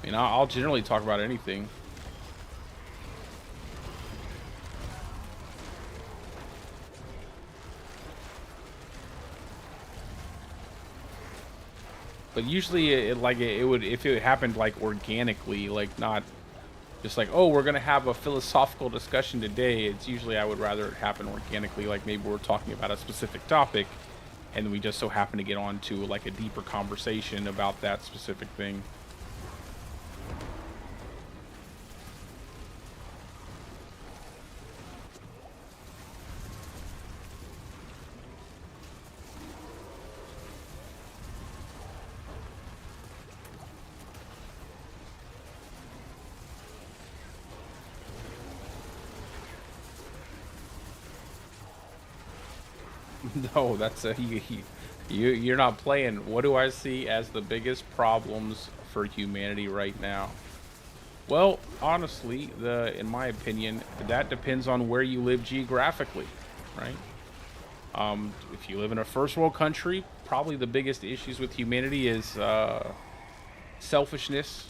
A: I mean, I'll generally talk about anything. But usually, it would, if it happened like organically, like not just like, oh, we're gonna have a philosophical discussion today. It's usually, I would rather it happen organically, like maybe we're talking about a specific topic, and we just so happen to get on to like a deeper conversation about that specific thing. No, that's you're not playing. What do I see as the biggest problems for humanity right now? Well, honestly, in my opinion, that depends on where you live geographically, right? If you live in a first world country, probably the biggest issues with humanity is selfishness,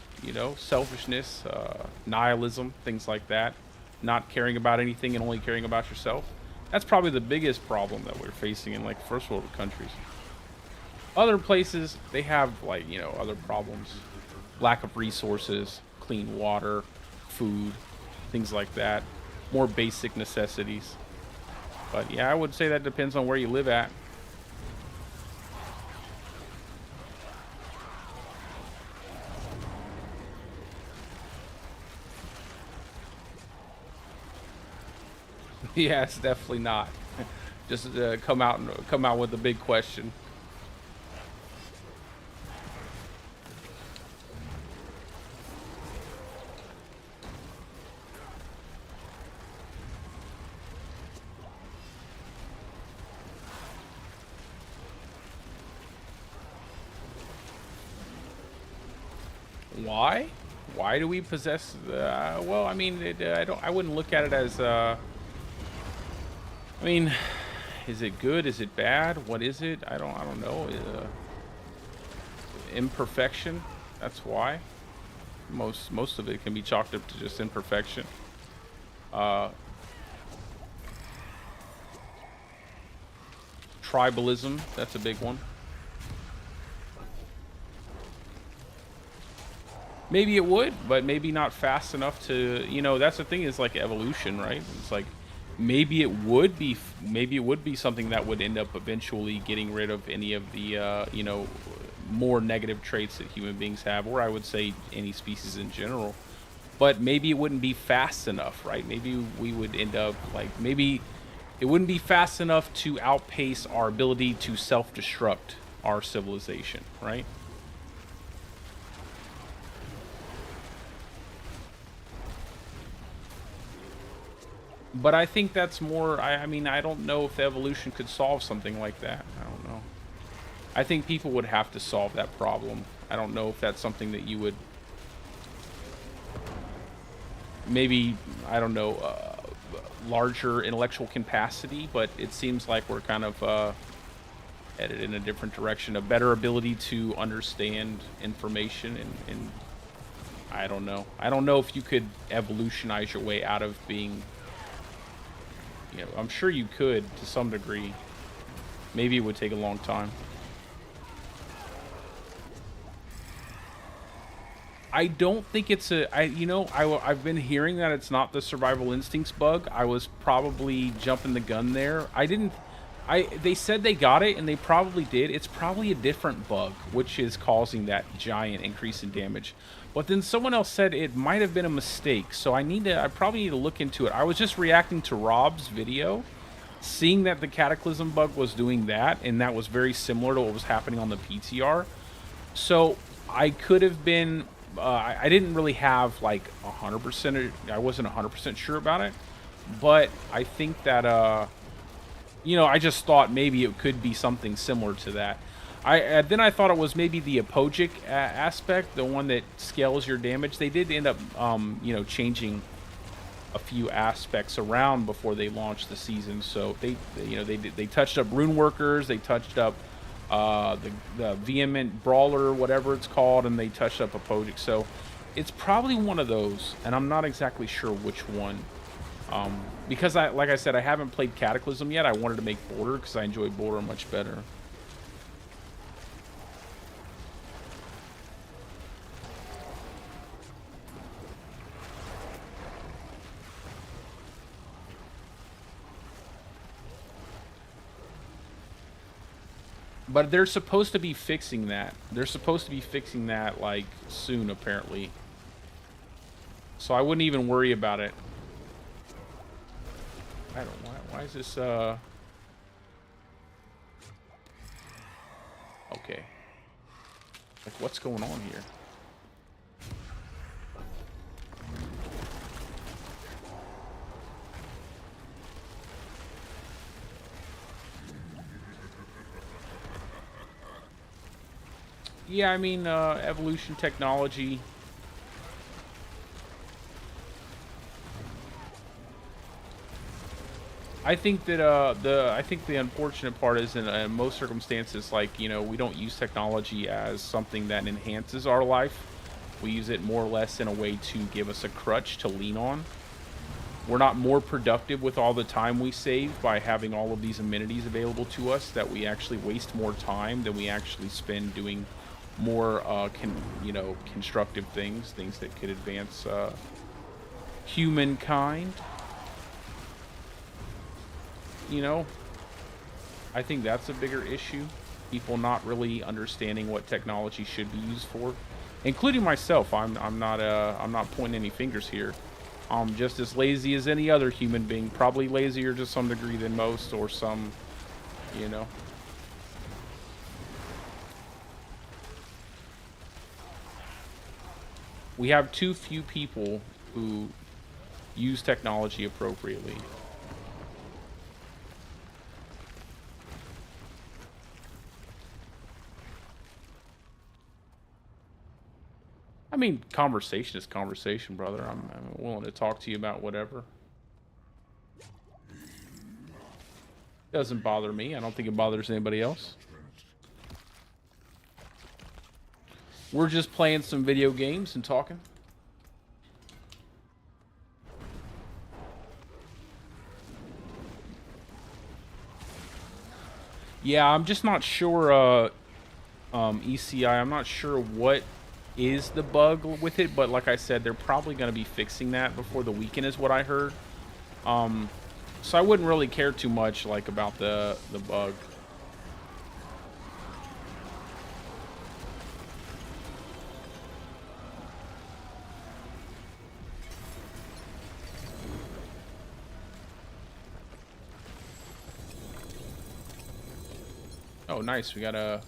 A: nihilism, things like that. Not caring about anything and only caring about yourself. That's probably the biggest problem that we're facing in like first world countries. Other places, they have like, other problems. Lack of resources, clean water, food, things like that. More basic necessities. But yeah, I would say that depends on where you live at. Yeah, it's definitely not. Just come out with a big question. Why? Why do we possess? Well, I mean, I wouldn't look at it as. I mean, is it good? Is it bad? What is it? I don't know. Imperfection. That's why. Most of it can be chalked up to just imperfection. Tribalism. That's a big one. Maybe it would, but maybe not fast enough to, you know, that's the thing is like evolution, right? It's like maybe it would be something that would end up eventually getting rid of any of the, you know, more negative traits that human beings have, or I would say any species in general. But maybe it wouldn't be fast enough, right? Maybe we would end up like, maybe it wouldn't be fast enough to outpace our ability to self-destruct our civilization, right? But I think that's more, I mean, I don't know if evolution could solve something like that. I don't know. I think people would have to solve that problem. I don't know if that's something that you would, maybe, I don't know, larger intellectual capacity, but it seems like we're kind of headed in a different direction. A better ability to understand information and I don't know. I don't know if you could evolutionize your way out of being... You know, I'm sure you could to some degree. Maybe it would take a long time. I don't think it's a... I've been hearing that it's not the survival instincts bug. I was probably jumping the gun there. They said they got it, and they probably did. It's probably a different bug, which is causing that giant increase in damage. But then someone else said it might have been a mistake, so I probably need to look into it. I was just reacting to Rob's video, seeing that the Cataclysm bug was doing that, and that was very similar to what was happening on the PTR. So I could have been... I didn't really have like 100%... I wasn't 100% sure about it, but I think that... you know, I just thought maybe it could be something similar to that. Then I thought it was maybe the apogic aspect, the one that scales your damage. They did end up, you know, changing a few aspects around before they launched the season. So they touched up rune workers, they touched up the vehement brawler, whatever it's called, and they touched up apogic. So it's probably one of those, and I'm not exactly sure which one. Because like I said, I haven't played Cataclysm yet. I wanted to make Boulder because I enjoy Boulder much better. But they're supposed to be fixing that. They're supposed to be fixing that, like, soon, apparently. So I wouldn't even worry about it. I don't know. Why is this, Okay. Like, what's going on here? Yeah, I mean, evolution technology. I think that the unfortunate part is in most circumstances, like, you know, we don't use technology as something that enhances our life. We use it more or less in a way to give us a crutch to lean on. We're not more productive with all the time we save by having all of these amenities available to us, that we actually waste more time than we actually spend doing more constructive things that could advance humankind. You know, I think that's a bigger issue. People not really understanding what technology should be used for, including myself. I'm not pointing any fingers here. Just as lazy as any other human being. Probably lazier to some degree than most, or some, you know. We have too few people who use technology appropriately. I mean, conversation is conversation, brother. I'm willing to talk to you about whatever. Doesn't bother me. I don't think it bothers anybody else. We're just playing some video games and talking. Yeah, I'm just not sure, ECI, I'm not sure what is the bug with it, but like I said, they're probably going to be fixing that before the weekend is what I heard. So I wouldn't really care too much, like, about the bug. Oh, nice. We got a...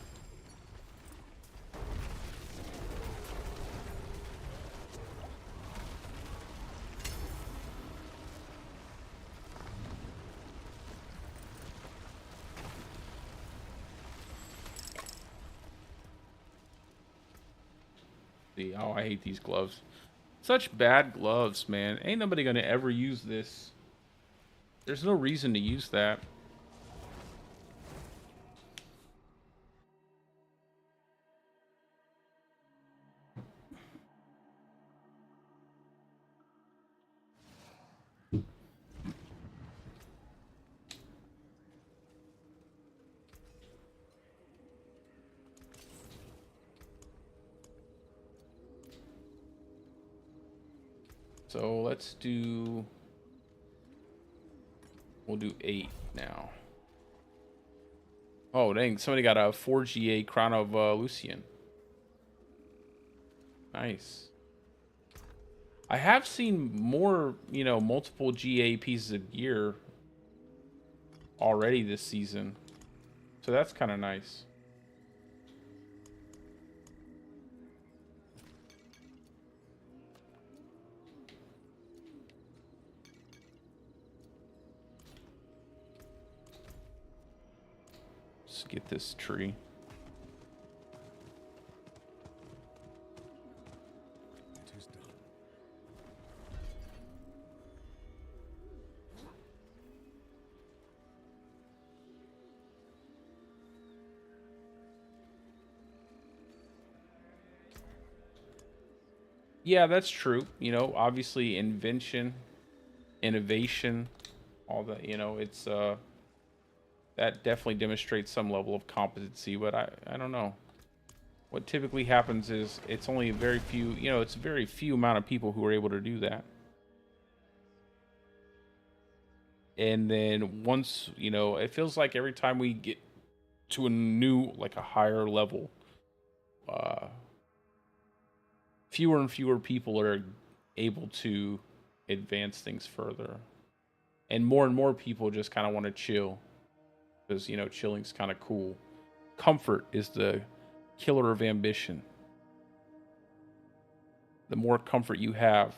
A: Oh, I hate these gloves. Such bad gloves, man. Ain't nobody gonna ever use this. There's no reason to use that. So let's do... We'll do 8 now. Oh, dang. Somebody got a 4GA Crown of Lucian. Nice. I have seen more, you know, multiple GA pieces of gear already this season. So that's kind of nice. Let's get this tree.
C: It is done.
A: Yeah, that's true. You know, obviously invention, innovation, all that, you know, it's that definitely demonstrates some level of competency, but I don't know. What typically happens is it's only a very few, you know, it's a very few amount of people who are able to do that. And then once, you know, it feels like every time we get to a new, like a higher level, fewer and fewer people are able to advance things further. And more people just kind of want to chill. Because, you know, chilling's kind of cool. Comfort is the killer of ambition. The more comfort you have,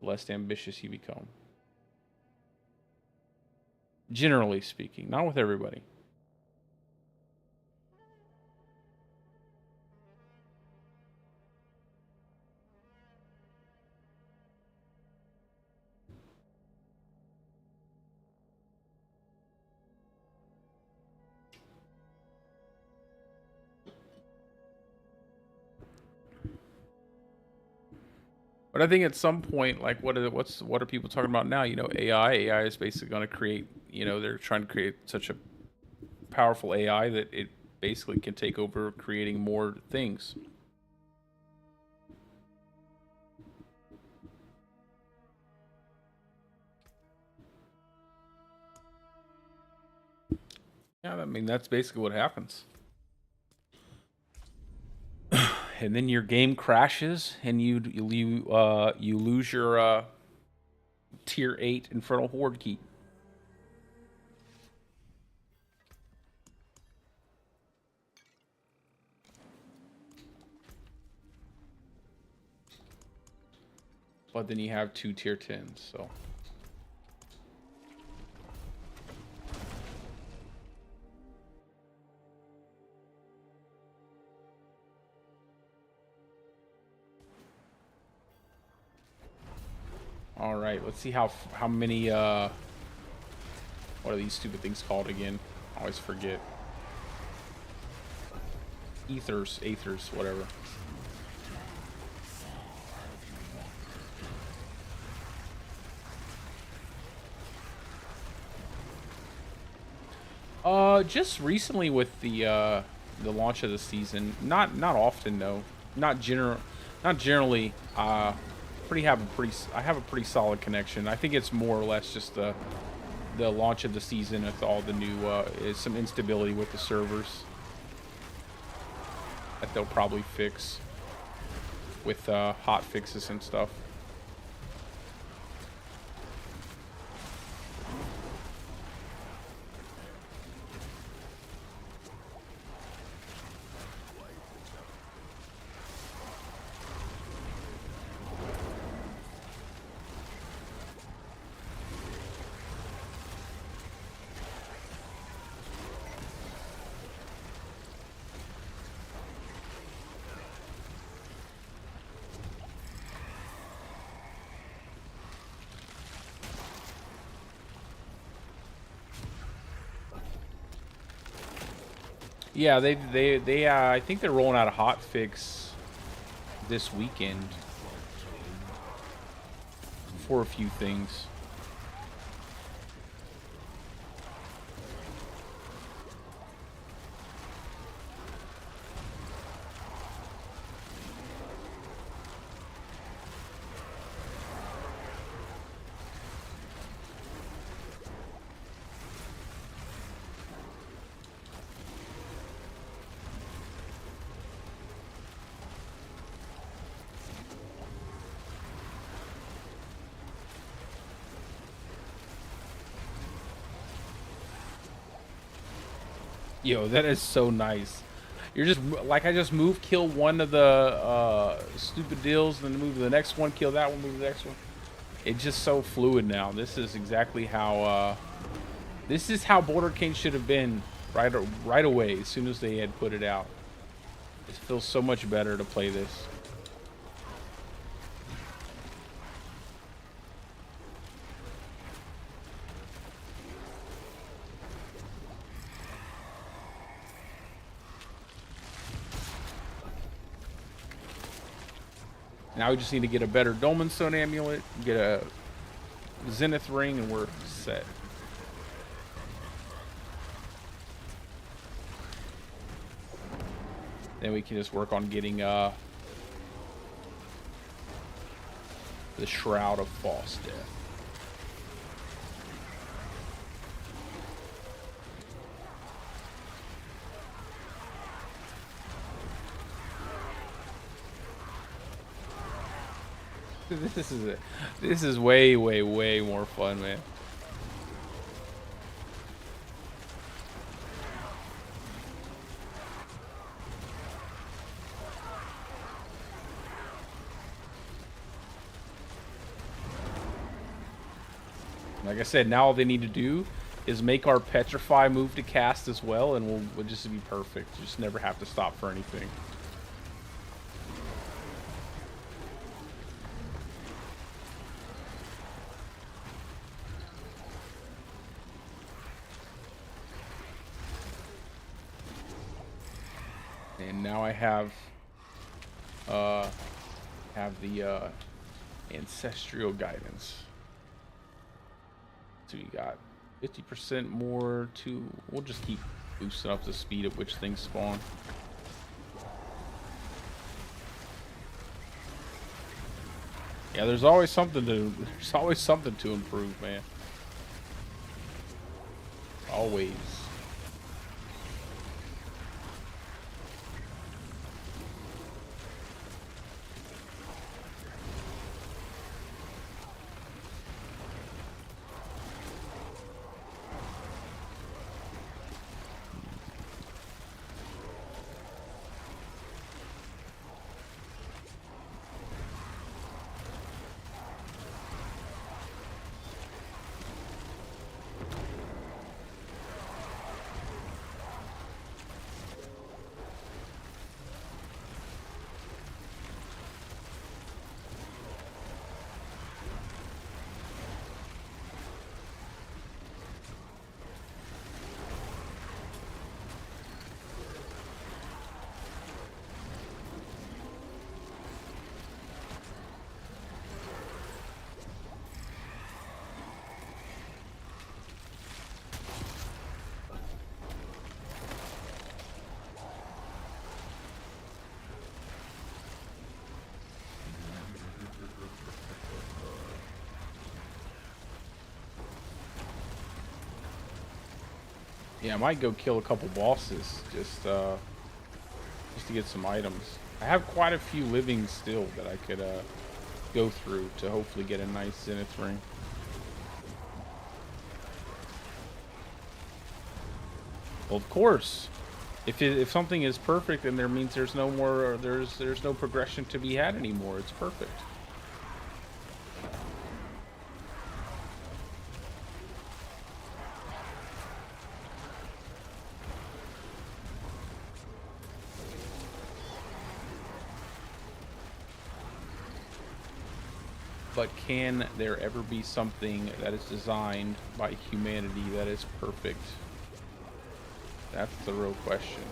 A: the less ambitious you become. Generally speaking, not with everybody. But I think at some point, like, what are people talking about now? You know, AI. AI is basically going to create. You know, they're trying to create such a powerful AI that it basically can take over creating more things. Yeah, I mean that's basically what happens. and then your game crashes, and you lose your tier 8 Infernal Horde key. But then you have 2 tier 10s, so. All right, let's see how many what are these stupid things called again? I always forget. Aethers, whatever. Just recently with the launch of the season. Not often though. Not generally. I have a pretty solid connection. I think it's more or less just the launch of the season with all the new is some instability with the servers that they'll probably fix with hot fixes and stuff. Yeah, they I think they're rolling out a hot fix this weekend for a few things. Yo, that is so nice. You're just like, I just kill one of the stupid deals, and then move to the next one, kill that one, move to the next one. It's just so fluid now. This is exactly how Bouldercane should have been right away as soon as they had put it out. It feels so much better to play this. Now we just need to get a better Dolmen Stone Amulet, get a Zenith Ring, and we're set. Then we can just work on getting the Shroud of False Death. This is way more fun, man. Like I said, now all they need to do is make our Petrify move to cast as well, and we'll just be perfect. Just never have to stop for anything. And now I have the Ancestral Guidance. So you got 50% more to... We'll just keep boosting up the speed at which things spawn. Yeah, there's always something to improve, man. Always. Yeah, I might go kill a couple bosses just to get some items. I have quite a few living still that I could go through to hopefully get a nice Zenith ring. Well, of course, if something is perfect, then there means there's no more, there's no progression to be had anymore. It's perfect. But can there ever be something that is designed by humanity that is perfect? That's the real question.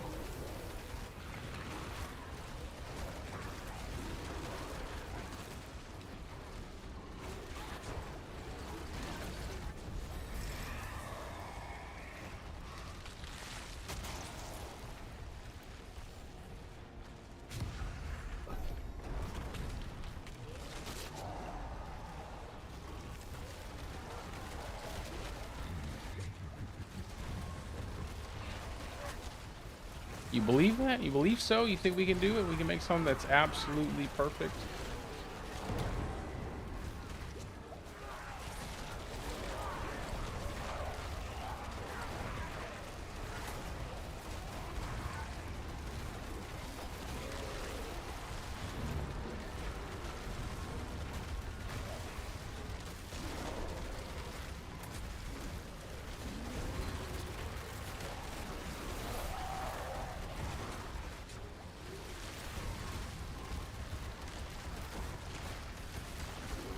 A: You believe that? You believe so? You think we can do it? We can make something that's absolutely perfect?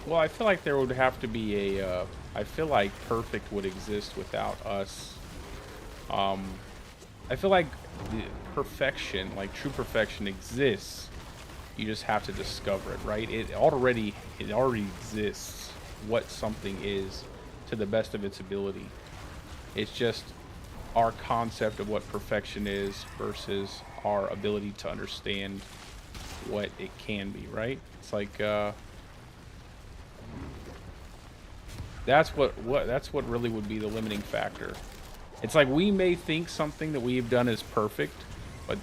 A: Well, I feel like there would have to be a, I feel like perfect would exist without us. I feel like the perfection, like true perfection exists. You just have to discover it, right? It already exists what something is to the best of its ability. It's just our concept of what perfection is versus our ability to understand what it can be, right? It's like, that's what really would be the limiting factor. It's like we may think something that we have done is perfect, but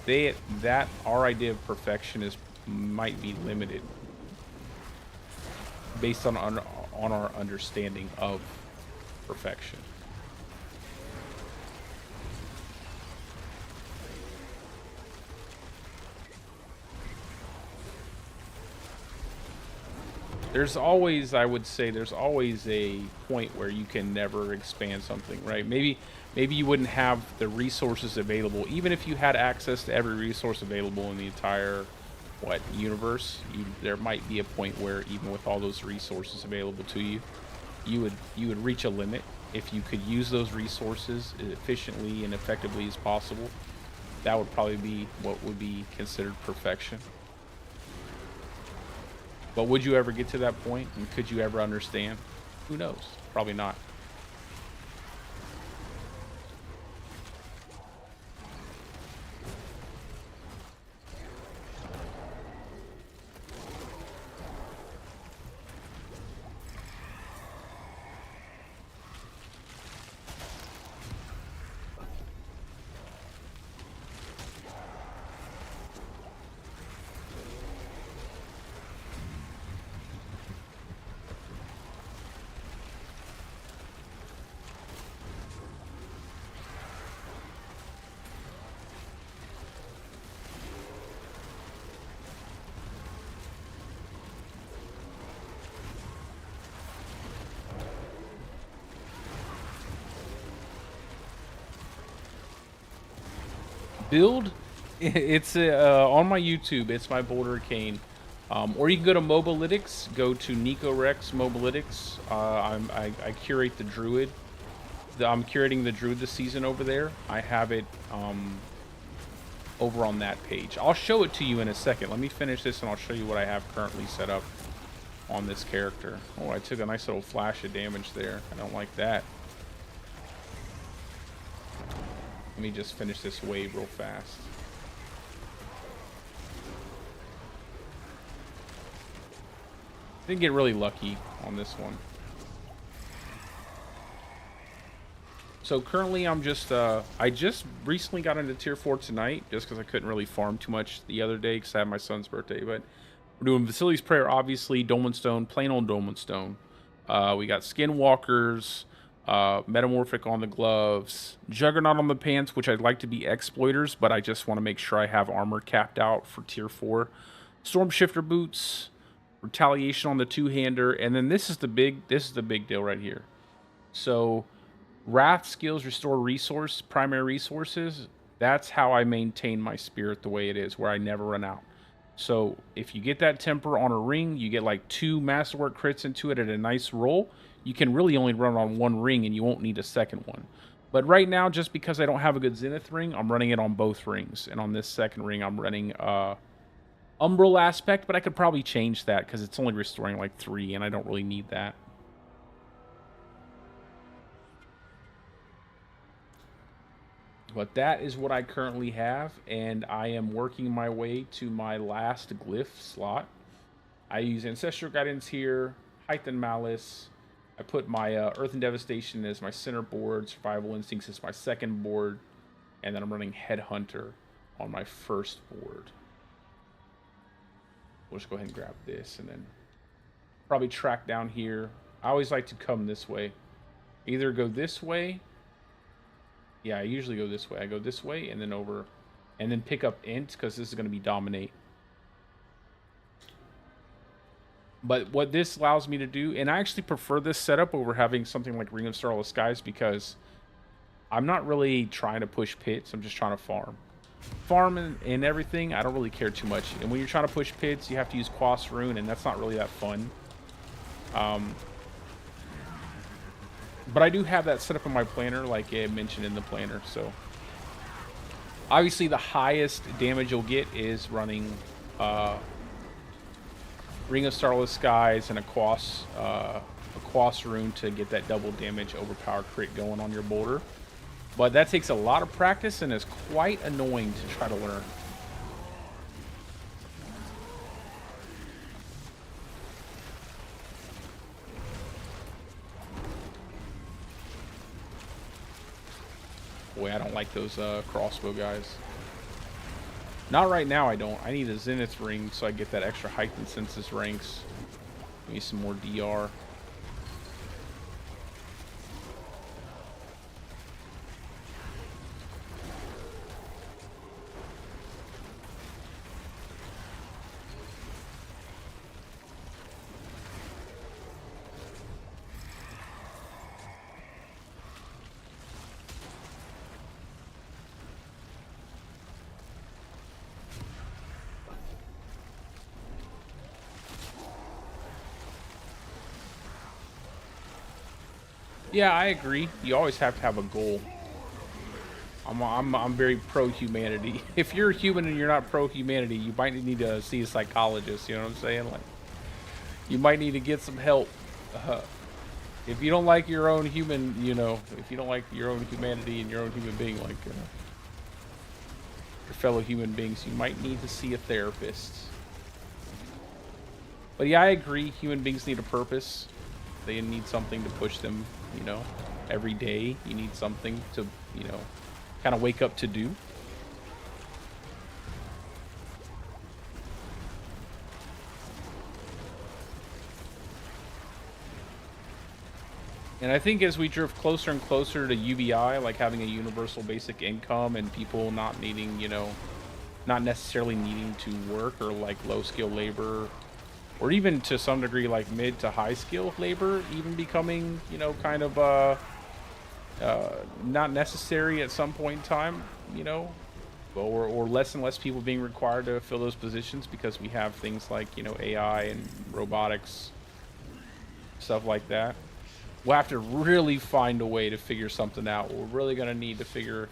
A: our idea of perfection might be limited based on our understanding of perfection. There's always, I would say, there's always a point where you can never expand something, right? Maybe you wouldn't have the resources available. Even if you had access to every resource available in the entire, universe, there might be a point where even with all those resources available to you, you would reach a limit. If you could use those resources as efficiently and effectively as possible, that would probably be what would be considered perfection. But would you ever get to that point? And could you ever understand? Who knows? Probably not. Build, it's on my YouTube. It's my Bouldercane, or you can go to Mobalytics. Go to NikoWrex Mobalytics. I curate the Druid. I'm curating the Druid this season over there. I have it over on that page. I'll show it to you in a second. Let me finish this and I'll show you what I have currently set up on this character. Oh, I took a nice little flash of damage there. I don't like that. Let me just finish this wave real fast. Didn't get really lucky on this one. So currently I'm just, I just recently got into tier 4 tonight, just because I couldn't really farm too much the other day because I had my son's birthday. But we're doing Vasili's Prayer, obviously, Dolmen Stone, plain old Dolmen Stone. We got Skinwalkers, Metamorphic on the gloves, Juggernaut on the pants, which I'd like to be Exploiters, but I just want to make sure I have armor capped out for tier 4. Storm Shifter boots, Retaliation on the two-hander, and then this is the big deal right here. So Wrath skills restore primary resources. That's how I maintain my spirit the way it is, where I never run out. So if you get that temper on a ring, you get like 2 masterwork crits into it at a nice roll. You can really only run on 1 ring and you won't need a second one. But right now, just because I don't have a good Zenith ring, I'm running it on both rings. And on this second ring, I'm running Umbral Aspect, but I could probably change that because it's only restoring like 3 and I don't really need that. But that is what I currently have, and I am working my way to my last glyph slot. I use Ancestral Guidance here, Height and Malice. I put my Earth and Devastation as my center board, Survival Instincts as my second board, and then I'm running Headhunter on my first board. We'll just go ahead and grab this, and then probably track down here. I always like to come this way. Either go this way. Yeah, I usually go this way. I go this way and then over, and then pick up Int, because this is going to be Dominate. But what this allows me to do, and I actually prefer this setup over having something like Ring of Starless Skies, because I'm not really trying to push pits. I'm just trying to farm. Farm and everything, I don't really care too much. And when you're trying to push pits, you have to use Quas Rune, and that's not really that fun. But I do have that set up in my planner, like I mentioned in the planner. So obviously the highest damage you'll get is running Ring of Starless Skies and a Quas Rune to get that double damage overpower crit going on your boulder. But that takes a lot of practice and is quite annoying to try to learn. Boy, I don't like those crossbow guys. Not right now, I don't. I need a Zenith ring so I get that extra heightened senses ranks. Maybe some more DR. Yeah, I agree. You always have to have a goal. I'm very pro-humanity. If you're human and you're not pro-humanity, you might need to see a psychologist, you know what I'm saying? Like, you might need to get some help. If you don't like your own human, you know, if you don't like your own humanity and your own human being, like your fellow human beings, you might need to see a therapist. But yeah, I agree. Human beings need a purpose. They need something to push them, you know, every day. You need something to, you know, kind of wake up to do. And I think as we drift closer and closer to UBI, like having a universal basic income and people not needing, you know, not necessarily needing to work, or like low skill labor, or even to some degree like mid to high skill labor even becoming, you know, kind of not necessary at some point in time, you know, or less and less people being required to fill those positions because we have things like, you know, AI and robotics, stuff like that. We'll have to really find a way to figure something out. We're really going to need to figure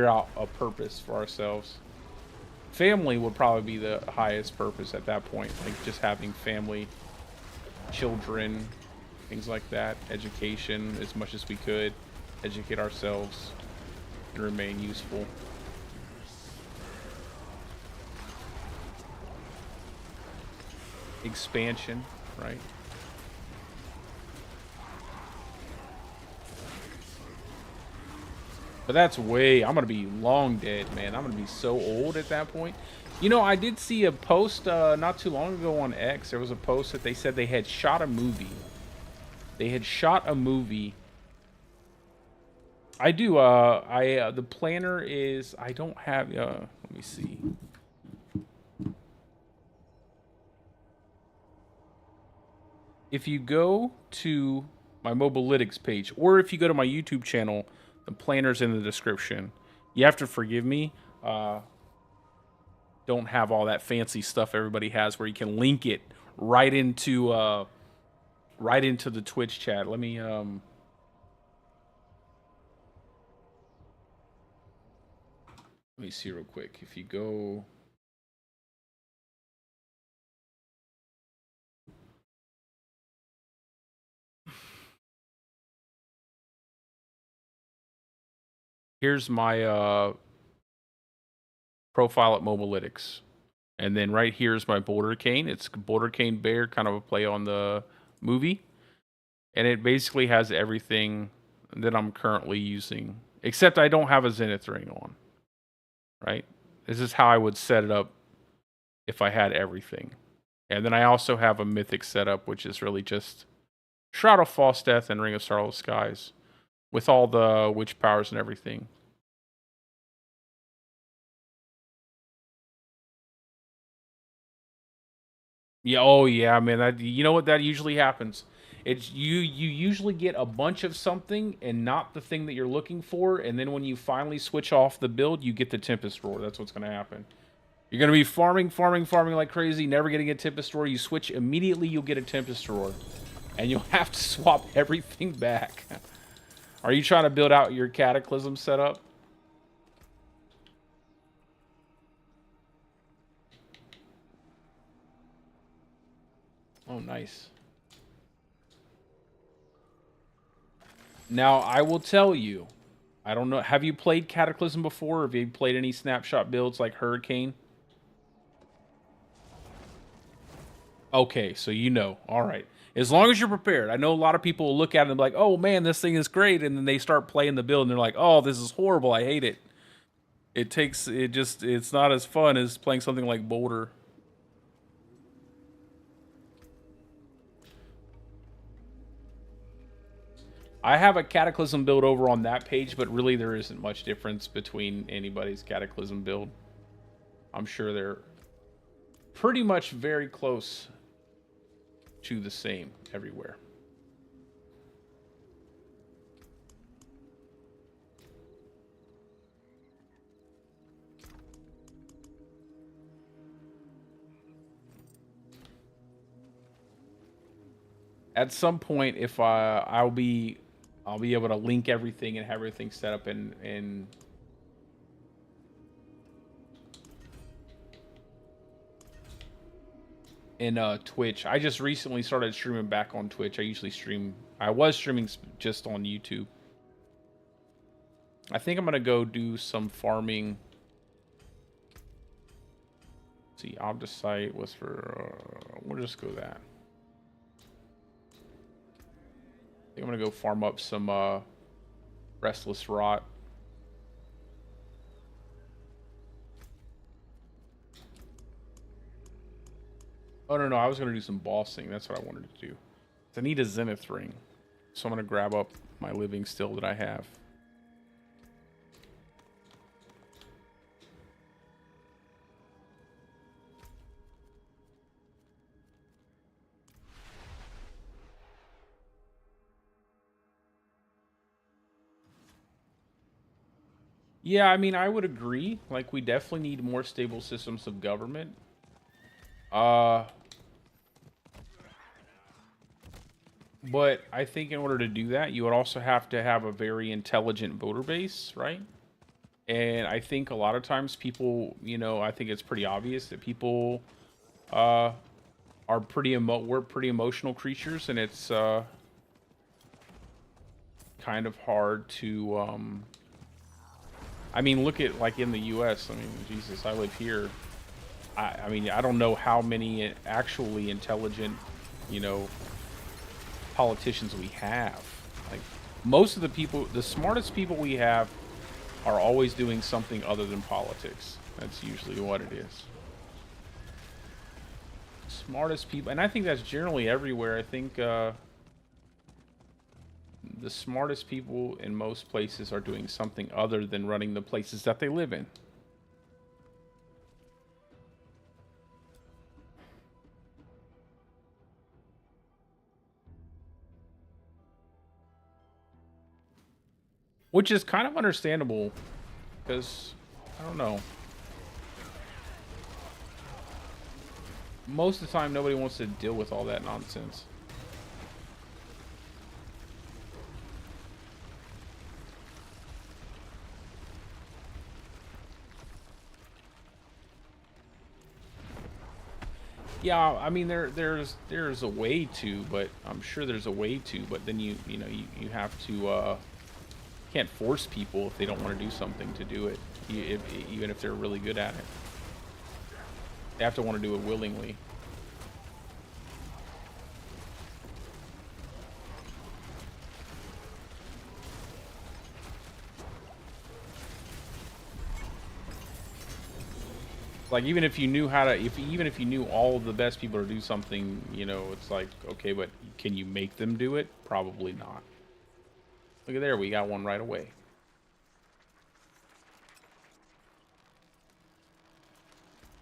A: out a purpose for ourselves. Family would probably be the highest purpose at that point, like just having family, children, things like that. Education, as much as we could educate ourselves and remain useful. Expansion, right? But that's way, I'm going to be long dead, man. I'm going to be so old at that point. You know, I did see a post not too long ago on X. There was a post that they said they had shot a movie. They had shot a movie. I do, the planner is, I don't have, let me see. If you go to my Mobilytics page, or if you go to my YouTube channel, the planner's in the description. You have to forgive me. Don't have all that fancy stuff everybody has where you can link it right into the Twitch chat. Let me see real quick. If you go, here's my profile at Mobilytics. And then right here is my Bouldercane. It's Bouldercane Bear, kind of a play on the movie. And it basically has everything that I'm currently using. Except I don't have a Zenith ring on. Right? This is how I would set it up if I had everything. And then I also have a Mythic setup, which is really just Shroud of False Death and Ring of Starless Skies. With all the witch powers and everything. Yeah, oh yeah, man. That, you know what, that usually happens. It's you usually get a bunch of something and not the thing that you're looking for, and then when you finally switch off the build, you get the Tempest Roar. That's what's gonna happen. You're gonna be farming like crazy, never getting a Tempest Roar. You switch immediately, you'll get a Tempest Roar. And you'll have to swap everything back. Are you trying to build out your Cataclysm setup? Oh, nice. Now, I will tell you, I don't know, have you played Cataclysm before? Or have you played any snapshot builds like Hurricane? Okay, so you know. All right. As long as you're prepared. I know a lot of people will look at it and be like, oh, man, this thing is great. And then they start playing the build and they're like, oh, this is horrible. I hate it. It's not as fun as playing something like Boulder. I have a Cataclysm build over on that page, but really there isn't much difference between anybody's Cataclysm build. I'm sure they're pretty much very close to the same everywhere. At some point, if I'll be able to link everything and have everything set up in Twitch. I just recently started streaming back on Twitch. I was streaming just on YouTube. I think I'm gonna go do some farming. Let's see, Obdicite was for. We'll just go that. I think I'm gonna go farm up some Restless Rot. Oh no, I was gonna do some bossing. That's what I wanted to do. I need a Zenith ring, so I'm gonna grab up my living still that I have. Yeah, I mean, I would agree. Like, we definitely need more stable systems of government. But I think in order to do that, you would also have to have a very intelligent voter base, right? And I think a lot of times people, I think it's pretty obvious that people are we're pretty emotional creatures, and it's kind of hard to I mean, look at, like, in the US. I mean, Jesus, I live here. I mean, I don't know how many actually intelligent, politicians we have. Like, most of the smartest people we have are always doing something other than politics. That's usually what it is. Smartest people, and I think that's generally everywhere. I think the smartest people in most places are doing something other than running the places that they live in. Which is kind of understandable, because, I don't know. Most of the time, nobody wants to deal with all that nonsense. Yeah, I mean there's a way to, but I'm sure there's a way to, but then you have to can't force people if they don't want to do something to do it, even if they're really good at it. They have to want to do it willingly. Like, even if you knew how to, even if you knew all of the best people to do something, you know, it's like, okay, but can you make them do it? Probably not. Look at there, we got one right away.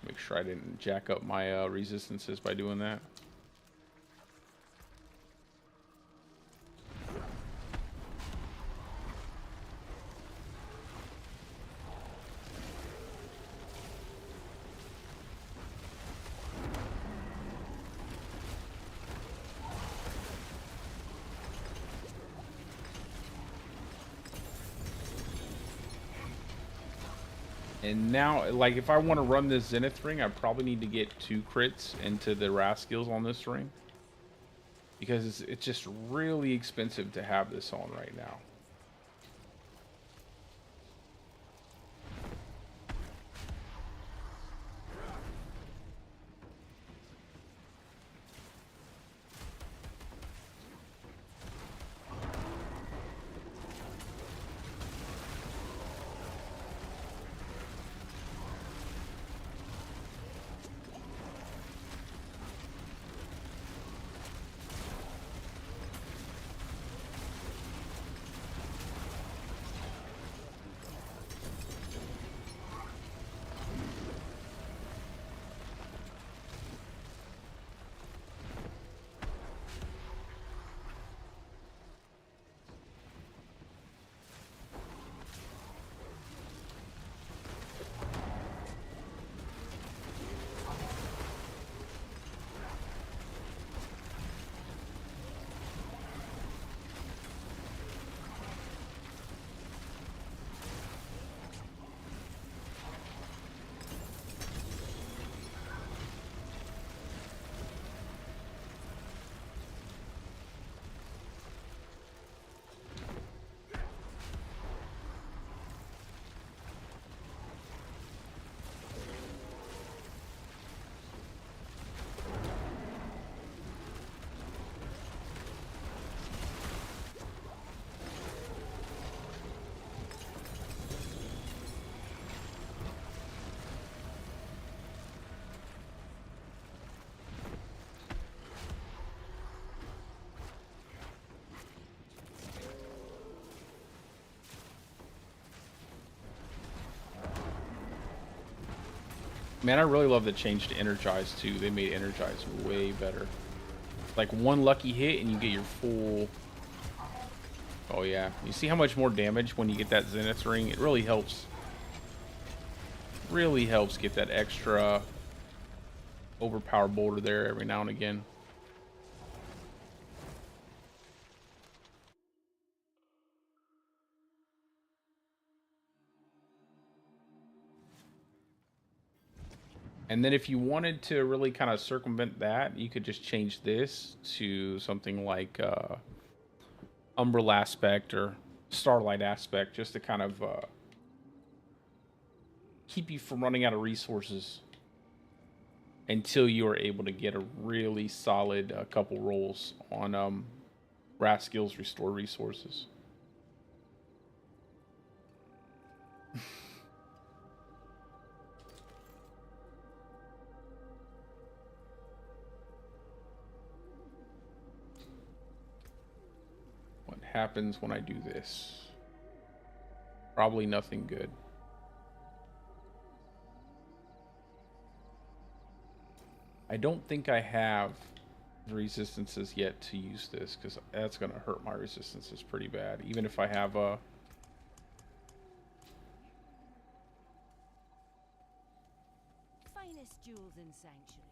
A: Make sure I didn't jack up my resistances by doing that. And now, like, if I want to run this Zenith ring, I probably need to get 2 crits into the Raskills on this ring. Because it's just really expensive to have this on right now. Man, I really love the change to Energize too. They made Energize way better. Like, one lucky hit and you get your full... Oh yeah. You see how much more damage when you get that Zenith ring? It really helps. Really helps get that extra overpowered boulder there every now and again. And then if you wanted to really kind of circumvent that, you could just change this to something like Umbral Aspect or Starlight Aspect, just to kind of keep you from running out of resources until you are able to get a really solid couple rolls on Raskills Restore Resources. happens when I do this? Probably nothing good. I don't think I have the resistances yet to use this, because that's going to hurt my resistances pretty bad. Even if I have a...
B: Finest jewels in Sanctuary.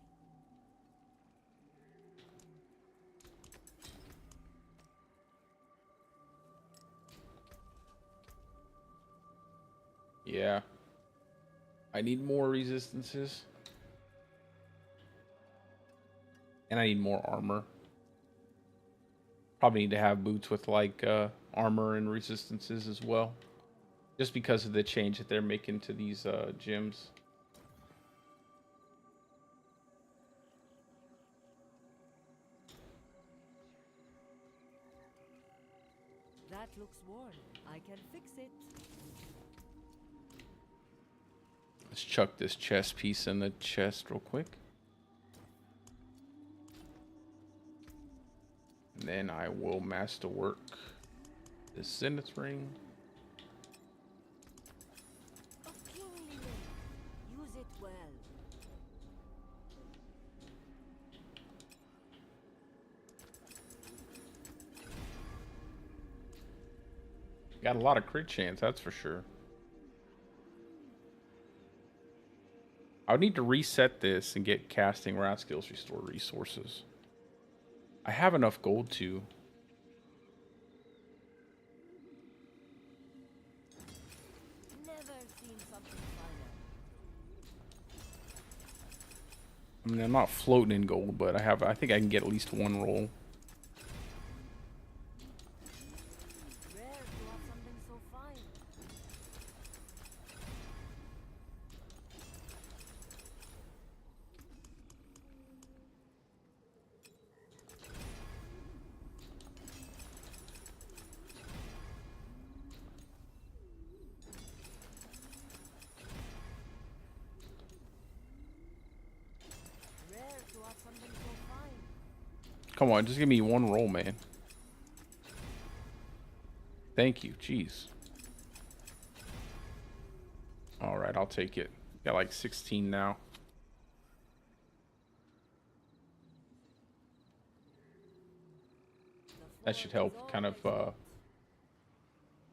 A: Yeah. I need more resistances. And I need more armor. Probably need to have boots with like armor and resistances as well. Just because of the change that they're making to these gyms.
B: That looks worn. I can fix it.
A: Let's chuck this chest piece in the chest real quick. And then I will masterwork this Zenith ring.
B: A kingly ring. Use it well.
A: Got a lot of crit chance, that's for sure. I would need to reset this and get casting wrath skills restore resources. I have enough gold to.
B: Never seen something finer.
A: I mean, I'm not floating in gold, but I think I can get at least one roll.
B: Rare to have something so fine. Rare to have something so fine.
A: Come on, just give me one roll, man. Thank you, jeez. All right, I'll take it. Got like 16 now. That should help kind of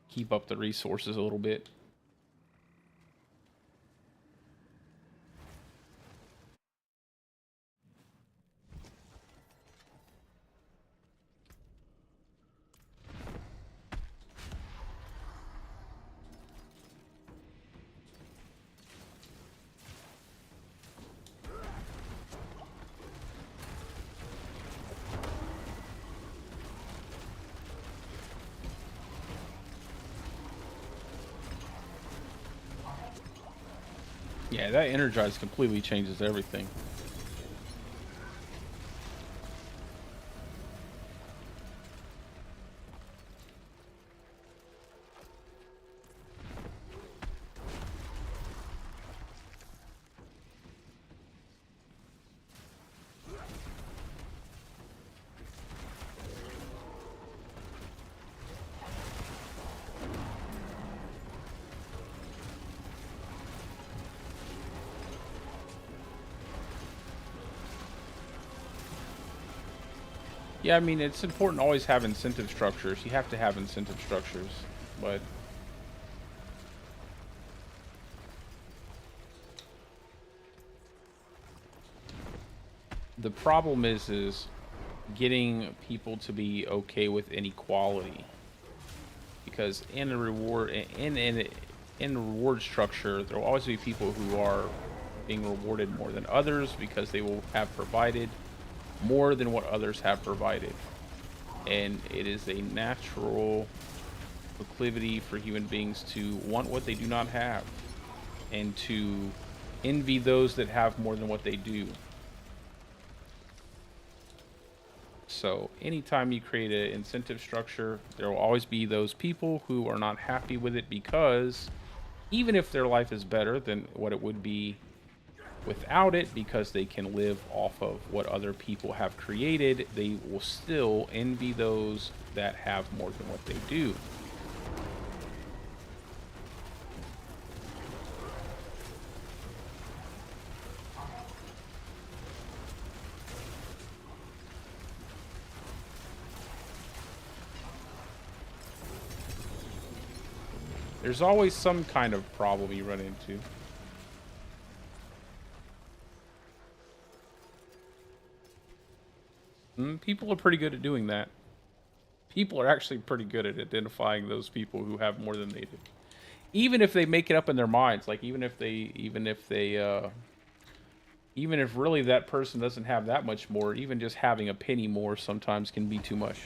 A: keep up the resources a little bit. Yeah, that energize completely changes everything. Yeah, I mean, it's important to always have incentive structures. You have to have incentive structures, but the problem is getting people to be okay with inequality, because in the reward structure, there will always be people who are being rewarded more than others because they will have provided more than what others have provided, and it is a natural proclivity for human beings to want what they do not have and to envy those that have more than what they do. So anytime you create an incentive structure, there will always be those people who are not happy with it, because even if their life is better than what it would be Without it, because they can live off of what other people have created, they will still envy those that have more than what they do. There's always some kind of problem you run into. People are pretty good at doing that. People are actually pretty good at identifying those people who have more than they do. Even if they make it up in their minds, like even if really that person doesn't have that much more, even just having a penny more sometimes can be too much.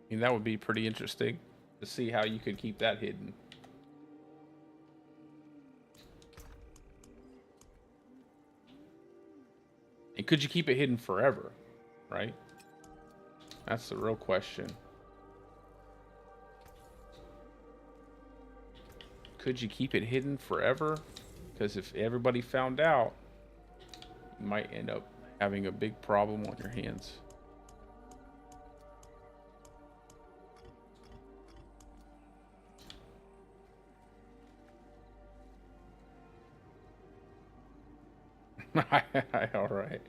A: I mean, that would be pretty interesting to see how you could keep that hidden. And could you keep it hidden forever, right? That's the real question. Could you keep it hidden forever? Because if everybody found out, you might end up having a big problem on your hands. All right,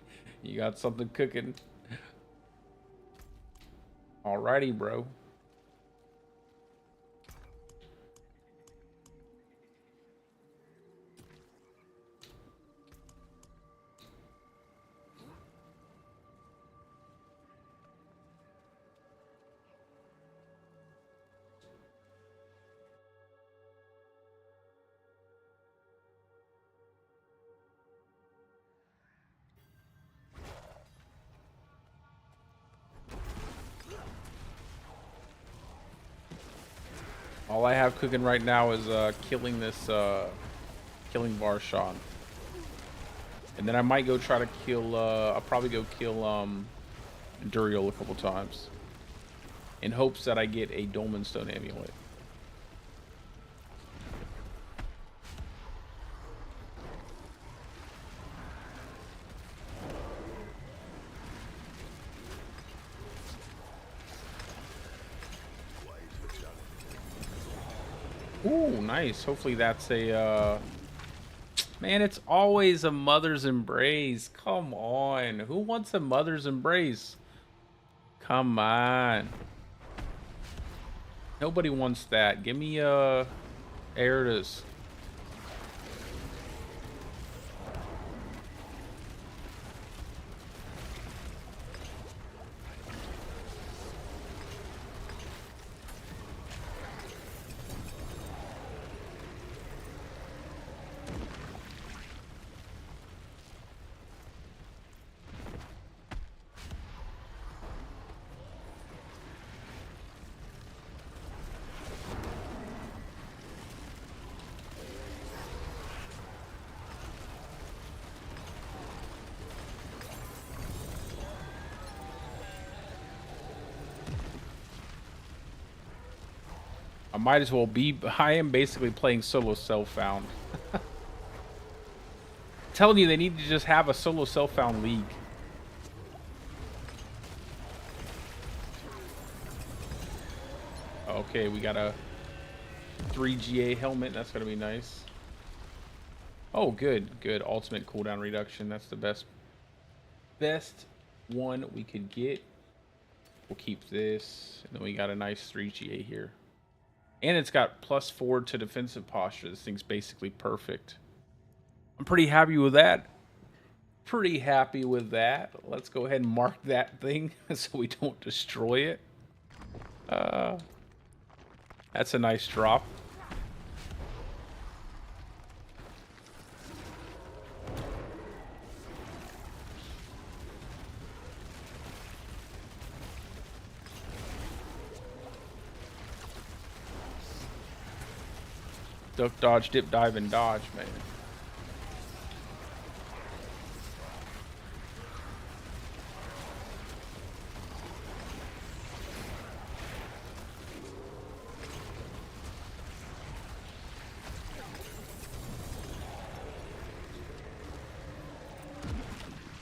A: you got something cooking. Alrighty, bro. All I have cooking right now is killing this killing Varshan. And then I might go try to kill I'll probably go kill Duriel a couple times in hopes that I get a Dolmen Stone amulet. Ooh, nice. Hopefully that's a, man, it's always a mother's embrace. Come on. Who wants a mother's embrace? Come on. Nobody wants that. Give me, there it is. I might as well be. I am basically playing solo self-found. Telling you, they need to just have a solo self-found league. Okay, we got a 3GA helmet. That's gonna be nice. Oh, good, good. Ultimate cooldown reduction. That's the best one we could get. We'll keep this, and then we got a nice 3GA here. And it's got +4 to defensive posture. This thing's basically perfect. I'm pretty happy with that. Pretty happy with that. Let's go ahead and mark that thing so we don't destroy it. That's a nice drop. Duck, dodge, dip, dive, and dodge, man.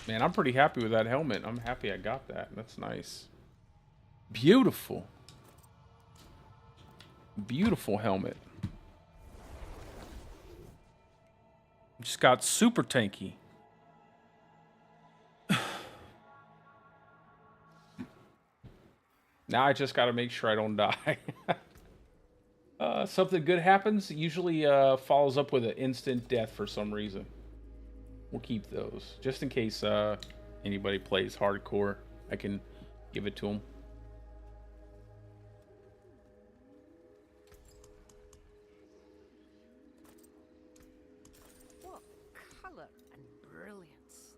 A: Man, I'm pretty happy with that helmet. I'm happy I got that. That's nice. Beautiful. Beautiful helmet. Just got super tanky. Now I just got to make sure I don't die. Something good happens. Usually follows up with an instant death for some reason. We'll keep those. Just in case anybody plays hardcore, I can give it to them.
B: What color and brilliance.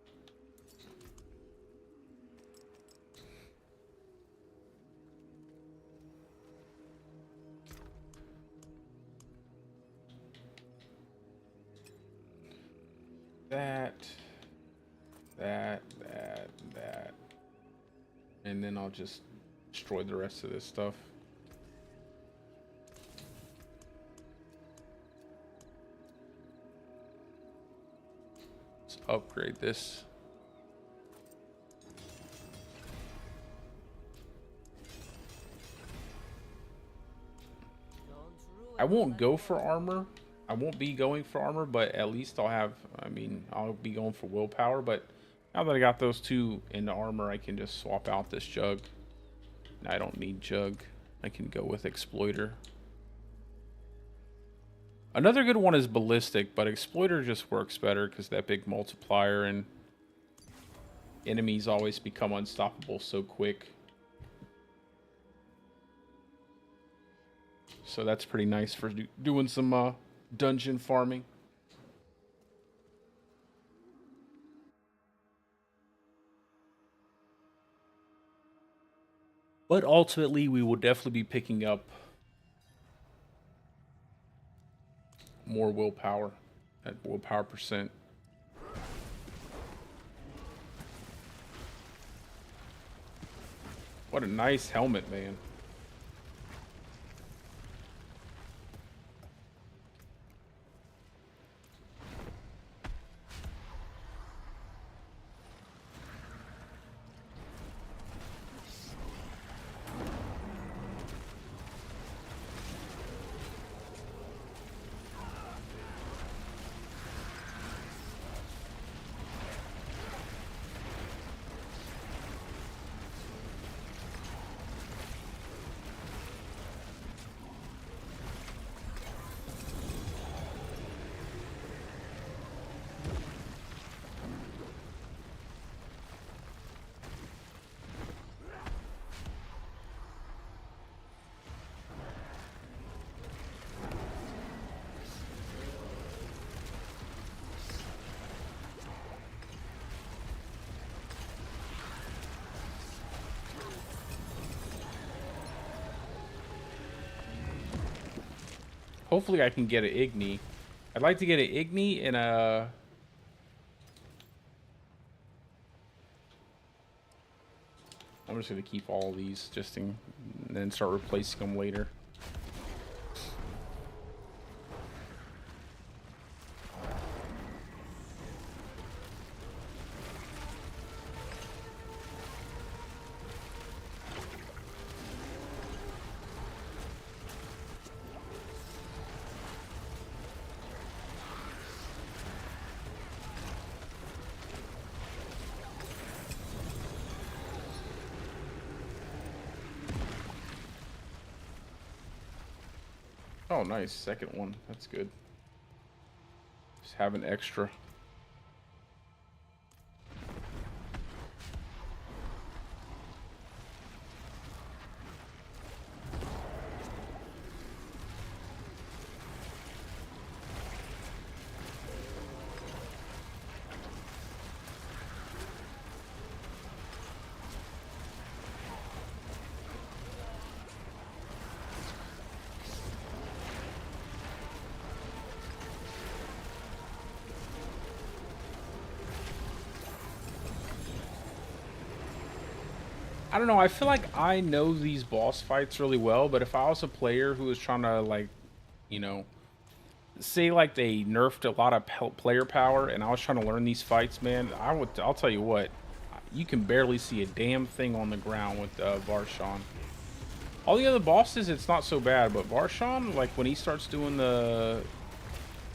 A: That. And then I'll just destroy the rest of this stuff. Let's upgrade this. I won't go for armor. I won't be going for armor, but at least I'll have, I mean, I'll be going for willpower, but now that I got those two into armor, I can just swap out this jug. I don't need jug. I can go with exploiter. Another good one is ballistic, but exploiter just works better because that big multiplier and enemies always become unstoppable so quick. So that's pretty nice for doing some dungeon farming. But ultimately, we will definitely be picking up more willpower at willpower percent. What a nice helmet, man. Hopefully I can get an Igni. I'd like to get an Igni and a... I'm just going to keep all of these just and then start replacing them later. Oh, nice. Second one. That's good. Just have an extra. I don't know. I feel like I know these boss fights really well, but if I was a player who was trying to, like, you know, say like they nerfed a lot of player power, and I was trying to learn these fights, man, I'll tell you what, you can barely see a damn thing on the ground with Varshan. All the other bosses, it's not so bad, but Varshan, like when he starts doing the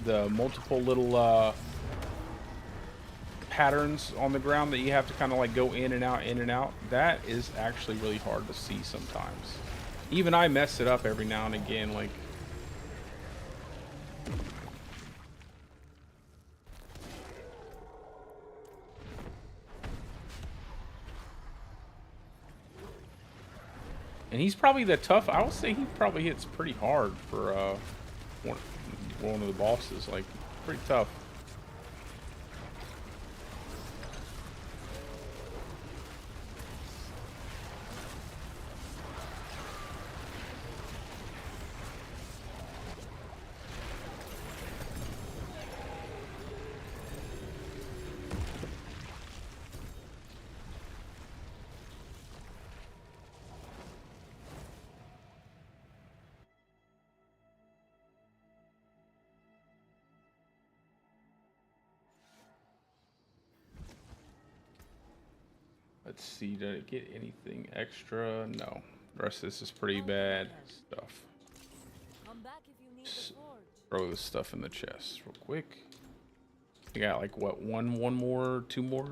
A: multiple little patterns on the ground that you have to kind of like go in and out, that is actually really hard to see sometimes. Even I mess it up every now and again, like. And he's probably the tough. I would say he probably hits pretty hard for one of the bosses. Like, pretty tough. Let's see, did it get anything extra? No. The rest of this is pretty bad stuff.
B: Come back if you need the forge.
A: Throw this stuff in the chest real quick. We got like what, one more, two more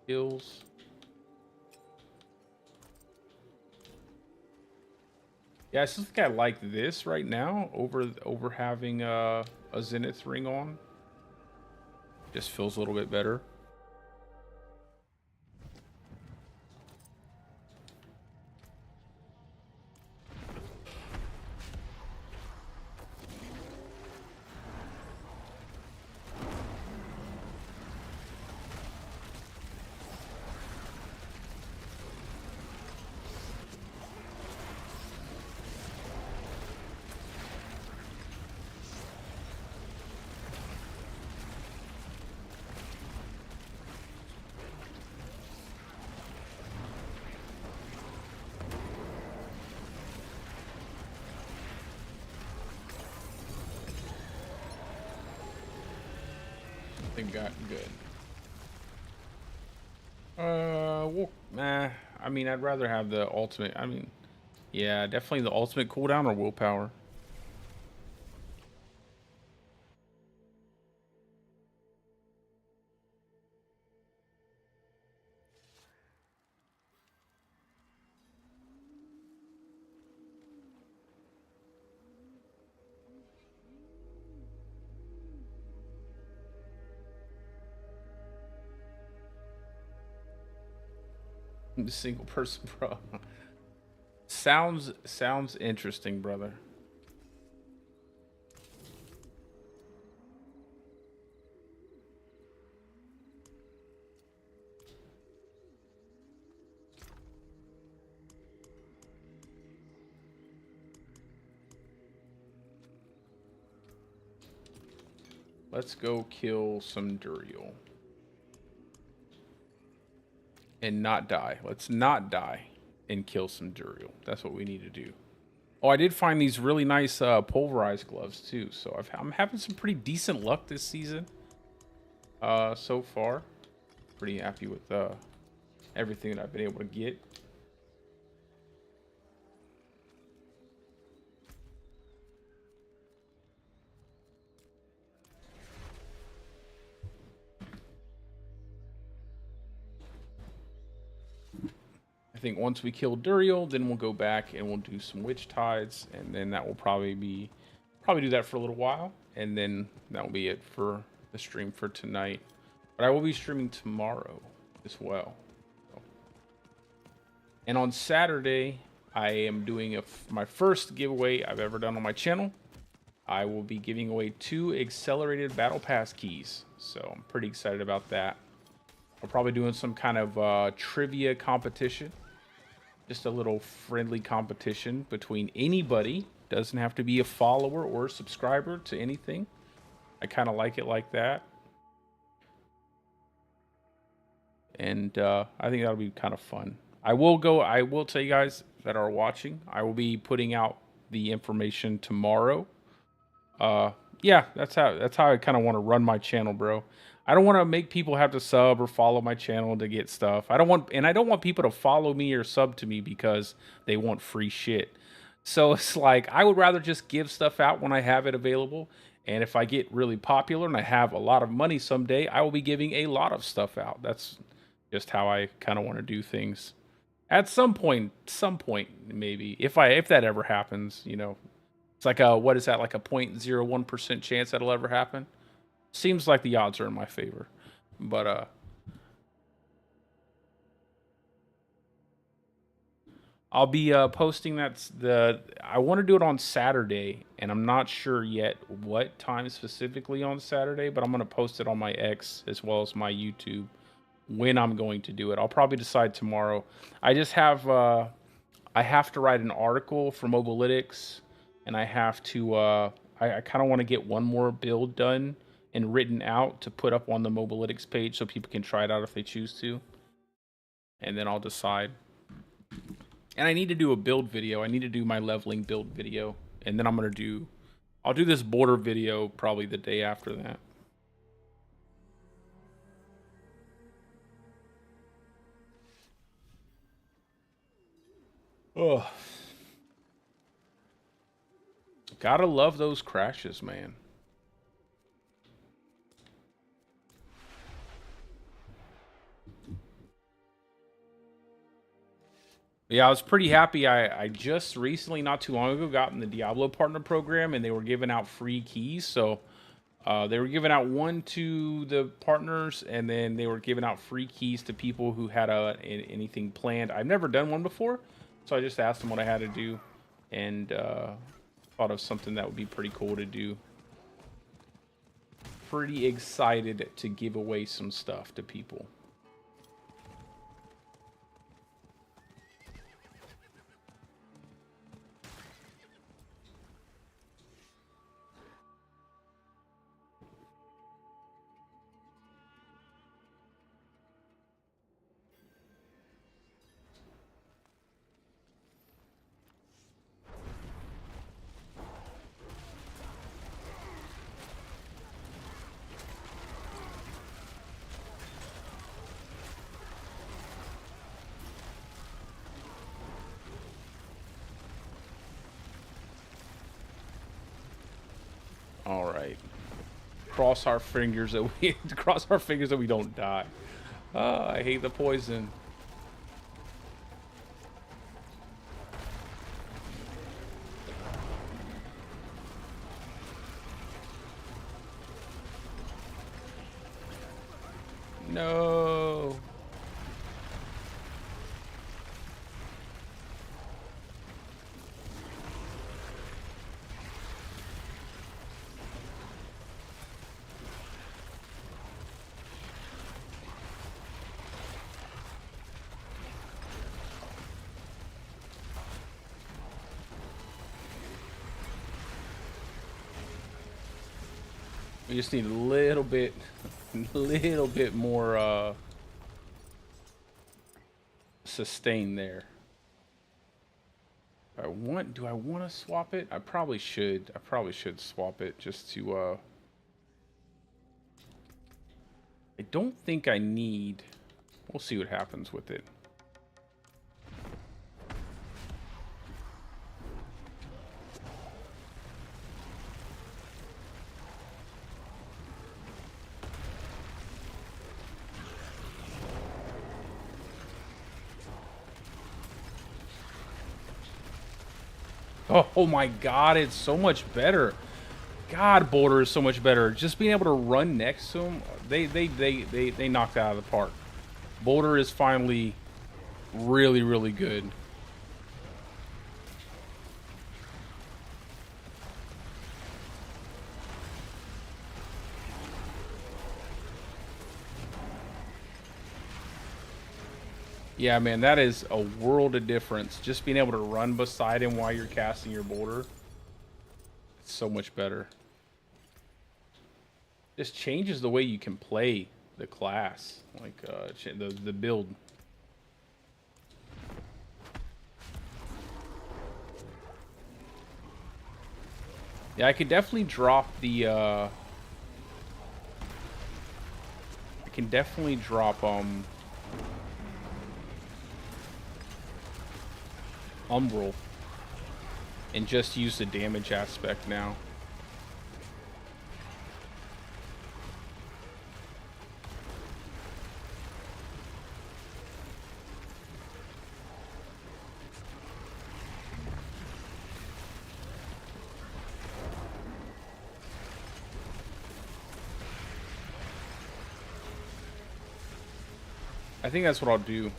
A: kills. Yeah, I still think I like this right now over having a Zenith ring on. Just feels a little bit better. Got good. Well, I mean, I'd rather have the ultimate. I mean, yeah, definitely the ultimate cooldown or willpower. The single person, bro. Sounds interesting, brother. Let's go kill some Duriel. And not die. Let's not die and kill some Duriel. That's what we need to do. Oh, I did find these really nice pulverized gloves too. So I'm having some pretty decent luck this season. So far, pretty happy with everything that I've been able to get. I think once we kill Duriel, then we'll go back and we'll do some witch tides, and then that will probably do that for a little while, and then that will be it for the stream for tonight. But I will be streaming tomorrow as well. So. And on Saturday, I am doing my first giveaway I've ever done on my channel. I will be giving away 2 accelerated battle pass keys, so I'm pretty excited about that. I'm probably doing some kind of trivia competition. Just a little friendly competition between anybody. Doesn't have to be a follower or a subscriber to anything. I kind of like it like that. And I think that'll be kind of fun. I will tell you guys that are watching, I will be putting out the information tomorrow. Yeah, that's how I kind of want to run my channel, bro. I don't want to make people have to sub or follow my channel to get stuff. I don't want people to follow me or sub to me because they want free shit. So it's like I would rather just give stuff out when I have it available. And if I get really popular and I have a lot of money someday, I will be giving a lot of stuff out. That's just how I kind of want to do things. At some point, maybe if that ever happens, you know, it's like a what is that, like a 0.01% chance that'll ever happen. Seems like the odds are in my favor, but I'll be posting I want to do it on Saturday, and I'm not sure yet what time specifically on Saturday, but I'm gonna post it on my X as well as my YouTube when I'm going to do it. I'll probably decide tomorrow. I just have I have to write an article for Mobalytics, and I have to I kind of want to get one more build done and written out to put up on the Mobalytics page so people can try it out if they choose to, and then I'll decide. And I need to do a build video. I need to do my leveling build video, and then I'll do this border video probably the day after that. Oh, gotta love those crashes, man. Yeah, I was pretty happy. I just recently, not too long ago, got in the Diablo partner program, and they were giving out free keys. So they were giving out one to the partners, and then they were giving out free keys to people who had anything planned. I've never done one before, so I just asked them what I had to do, and thought of something that would be pretty cool to do. Pretty excited to give away some stuff to people. All right. Cross our fingers that we don't die. I hate the poison. No. We just need a little bit more sustain there. Do I want to swap it? I probably should. I probably should swap it just to I don't think I need. We'll see what happens with it. Oh my god, it's so much better. God, Boulder is so much better. Just being able to run next to them, they knocked it out of the park. Boulder is finally really, really good. Yeah, man, that is a world of difference. Just being able to run beside him while you're casting your Boulder. It's so much better. Just changes the way you can play the class, like the build. Yeah, I could definitely drop the, I can definitely drop, Umbral and just use the damage aspect now. I think that's what I'll do.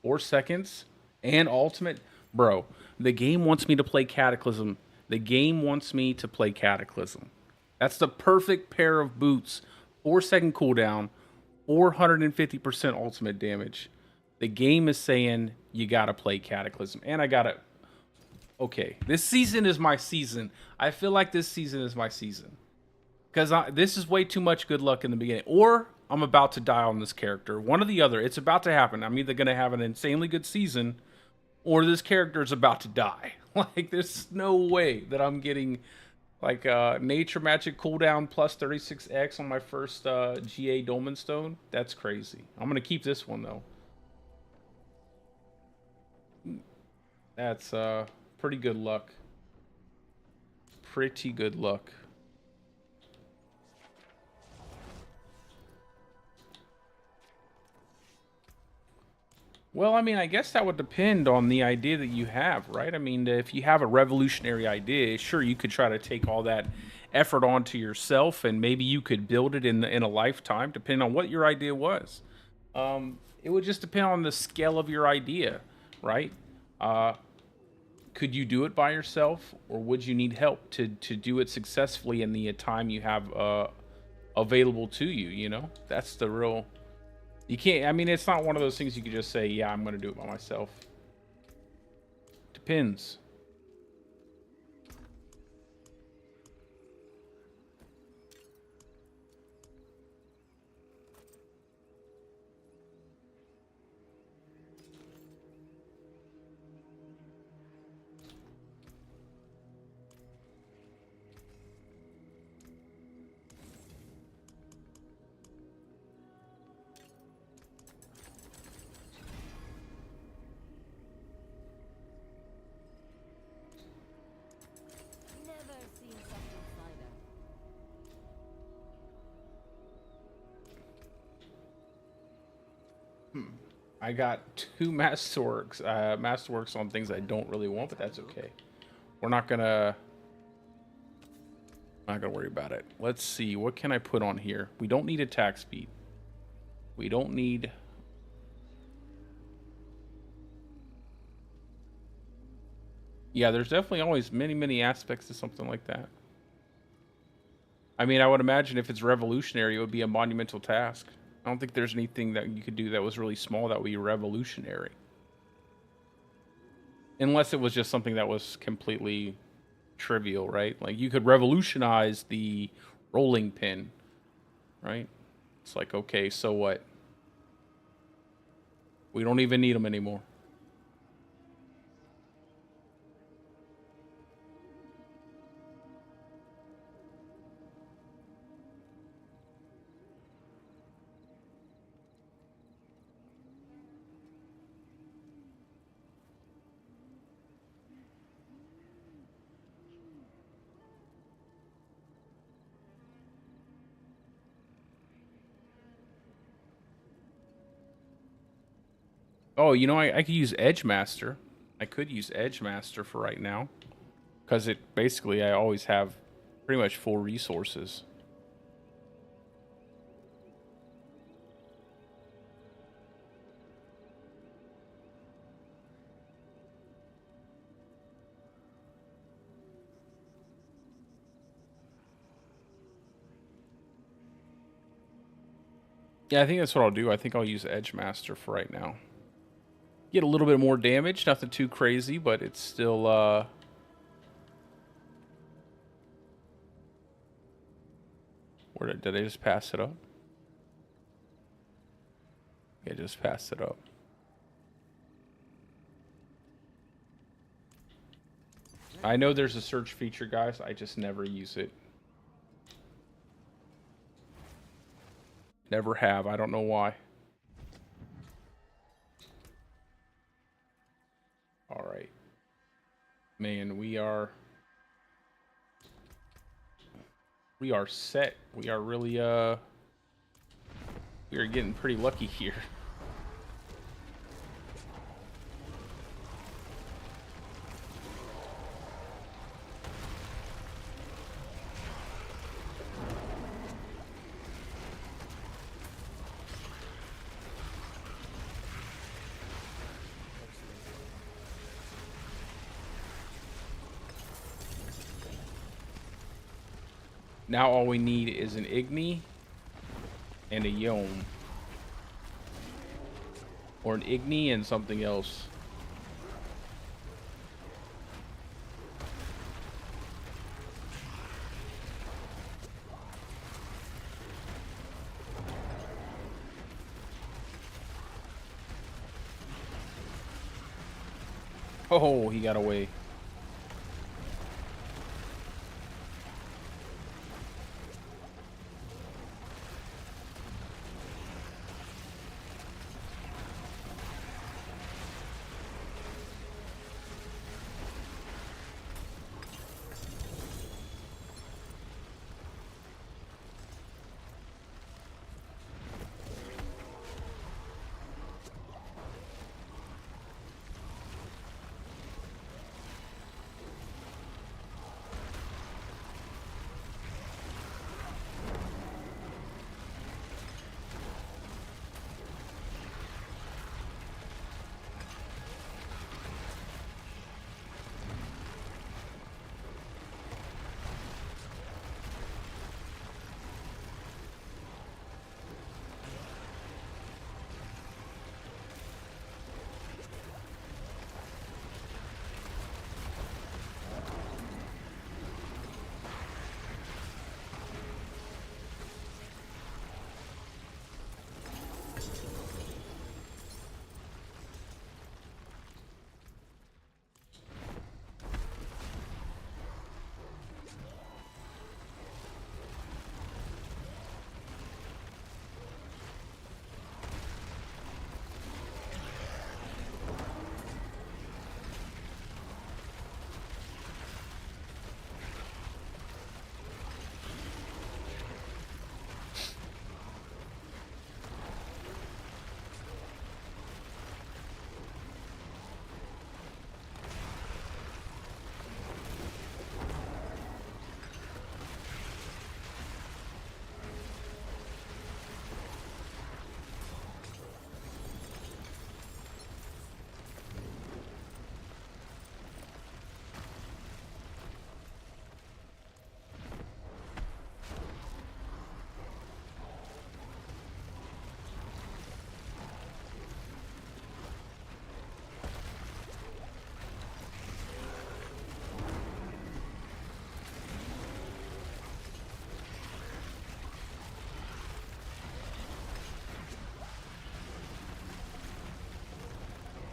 A: Four seconds and ultimate. Bro, the game wants me to play Cataclysm. The game wants me to play Cataclysm. That's the perfect pair of boots. 4-second cooldown, 450% ultimate damage. The game is saying you gotta play Cataclysm. And I gotta... Okay, this season is my season. I feel like this season is my season. Because this is way too much good luck in the beginning. Or I'm about to die on this character. One or the other. It's about to happen. I'm either going to have an insanely good season, or this character is about to die. Like, there's no way that I'm getting, like, Nature Magic cooldown plus 36x on my first GA Dolmen Stone. That's crazy. I'm going to keep this one, though. That's pretty good luck. Pretty good luck. Well, I mean, I guess that would depend on the idea that you have, right? I mean, if you have a revolutionary idea, sure, you could try to take all that effort onto yourself, and maybe you could build it in a lifetime, depending on what your idea was. It would just depend on the scale of your idea, right? Could you do it by yourself, or would you need help to do it successfully in the time you have available to you? You know, that's the real... You can't, I mean, it's not one of those things you could just say, yeah, I'm going to do it by myself. Depends.
B: Never seen something finer.
A: I got 2 Masterworks on things I don't really want, but that's okay. We're not gonna worry about it. Let's see, what can I put on here? We don't need attack speed. We don't need... Yeah, there's definitely always many aspects to something like that. I mean, I would imagine if it's revolutionary, it would be a monumental task. I don't think there's anything that you could do that was really small that would be revolutionary. Unless it was just something that was completely trivial, right? Like, you could revolutionize the rolling pin, right? It's like, okay, so what? We don't even need them anymore. Oh, you know, I could use Edge Master. I could use Edge Master for right now. Because it basically, I always have pretty much full resources. Yeah, I think that's what I'll do. I think I'll use Edge Master for right now. Get a little bit more damage, nothing too crazy, but it's still, Where did I just pass it up? Yeah, just passed it up. I know there's a search feature, guys. I just never use it. Never have. I don't know why. All right. Man, we are set. We are really we are getting pretty lucky here. Now all we need is an Igni and a Yome. Or an Igni and something else. Oh, he got away.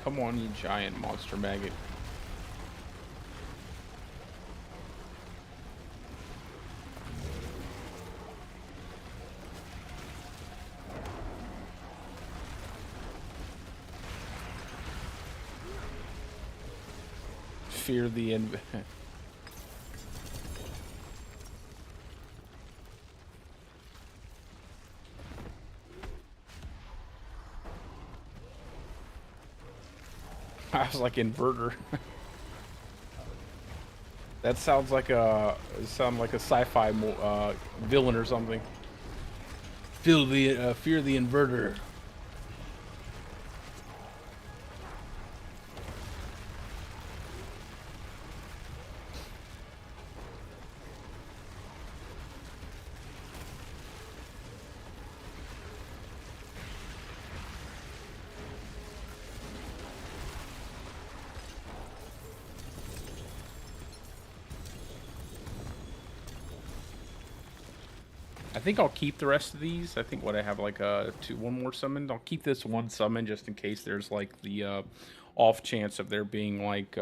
A: Come on, you giant monster maggot. Fear the I was like inverter. That sounds like a sci-fi villain or something. Fear the inverter. I think I'll keep the rest of these. I think what I have like one more summoned. I'll keep this one summoned just in case there's like the off chance of there being like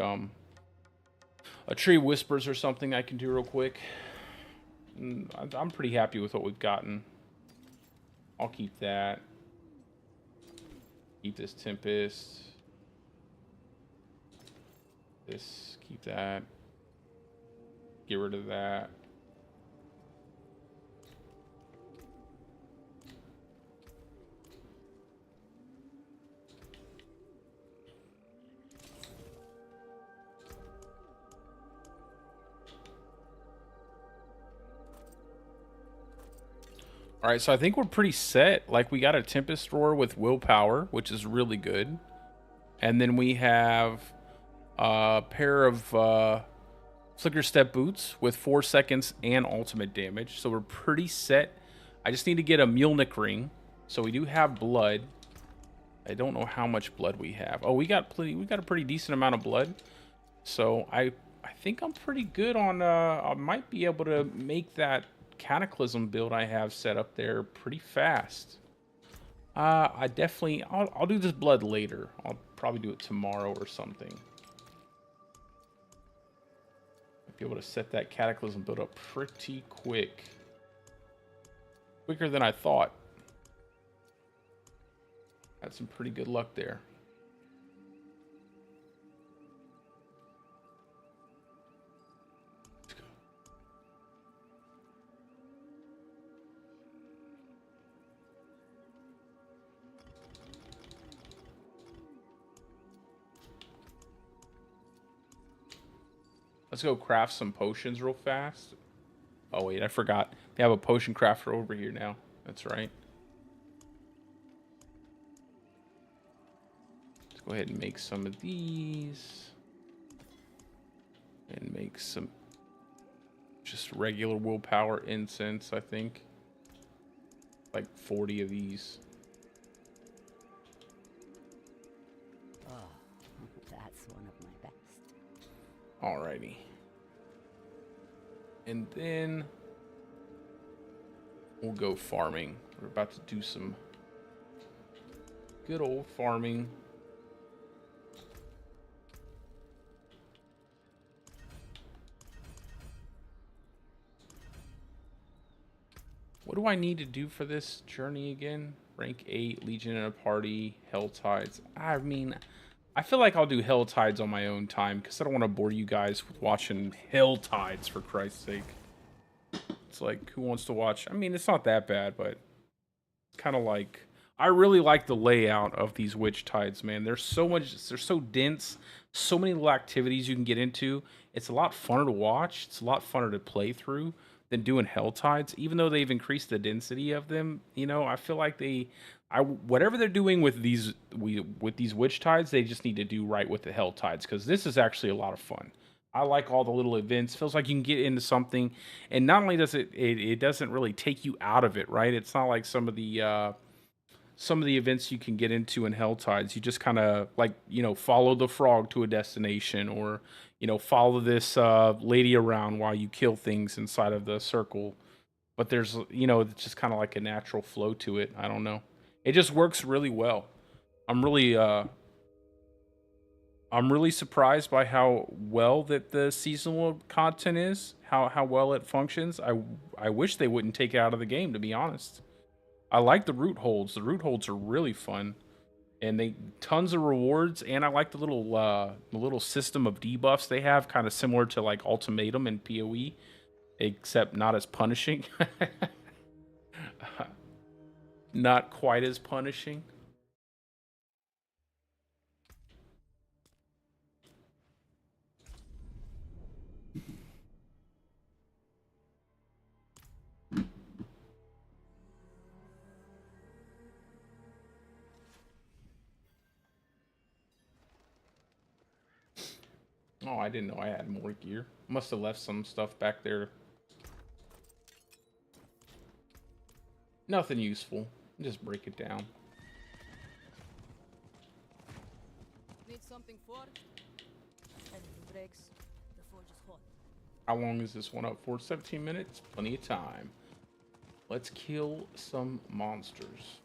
A: a tree whispers or something I can do real quick. I'm pretty happy with what we've gotten. I'll keep that. Keep this Tempest. This, keep that. Get rid of that. All right, so I think we're pretty set. Like, we got a Tempest Roar with willpower, which is really good. And then we have a pair of Flicker Step Boots with 4 seconds and ultimate damage. So we're pretty set. I just need to get a Mjolnir ring. So we do have blood. I don't know how much blood we have. Oh, we got plenty. We got a pretty decent amount of blood. So I think I'm pretty good on. I might be able to make that Cataclysm build I have set up there pretty fast. I'll do this blood later. I'll probably do it tomorrow or something. I'll be able to set that Cataclysm build up pretty quick. Quicker than I thought. Had some pretty good luck there. Let's go craft some potions real fast. Oh, wait, I forgot. They have a potion crafter over here now. That's right. Let's go ahead and make some of these. And make some just regular willpower incense, I think. Like 40 of these.
B: Oh, that's one of my best.
A: Alrighty. And then we'll go farming. We're about to do some good old farming. What do I need to do for this journey again? Rank 8, Legion in a party, Hell Tides. I mean, I feel like I'll do Hell Tides on my own time because I don't want to bore you guys with watching Hell Tides, for Christ's sake. It's like, who wants to watch? I mean, it's not that bad, but it's kind of like, I really like the layout of these Witch Tides, man. There's so much, they're so dense, so many little activities you can get into. It's a lot funner to watch. It's a lot funner to play through than doing Hell Tides. Even though they've increased the density of them, you know, I feel like whatever they're doing with these Witch Tides, they just need to do right with the Hell Tides, because this is actually a lot of fun. I like all the little events. Feels like you can get into something, and not only does it doesn't really take you out of it, right? It's not like some of the events you can get into in Hell Tides. You just kind of, like, you know, follow the frog to a destination, or, you know, follow this lady around while you kill things inside of the circle. But there's, you know, it's just kind of like a natural flow to it. I don't know. It just works really well. I'm really surprised by how well that the seasonal content is, how well it functions. I wish they wouldn't take it out of the game, to be honest. I like the root holds. The root holds are really fun, and they tons of rewards. And I like the little system of debuffs they have, kind of similar to like Ultimatum and PoE, except not as punishing. Not quite as punishing. Oh, I didn't know I had more gear. Must have left some stuff back there. Nothing useful. Just break it down.
B: Need something forged? Anything breaks, the forge is hot.
A: How long is this one up for? 17 minutes? Plenty of time. Let's kill some monsters.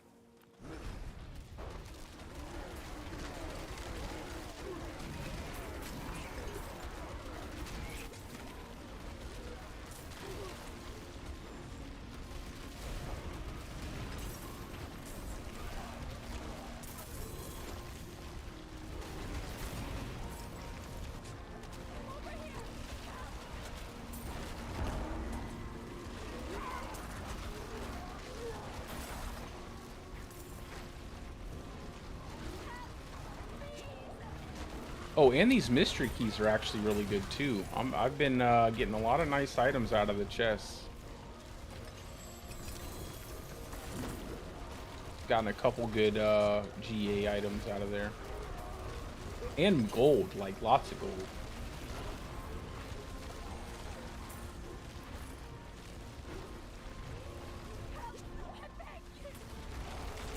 A: Oh, and these mystery keys are actually really good too. I've been getting a lot of nice items out of the chests. Gotten a couple good GA items out of there. And gold, like lots of gold.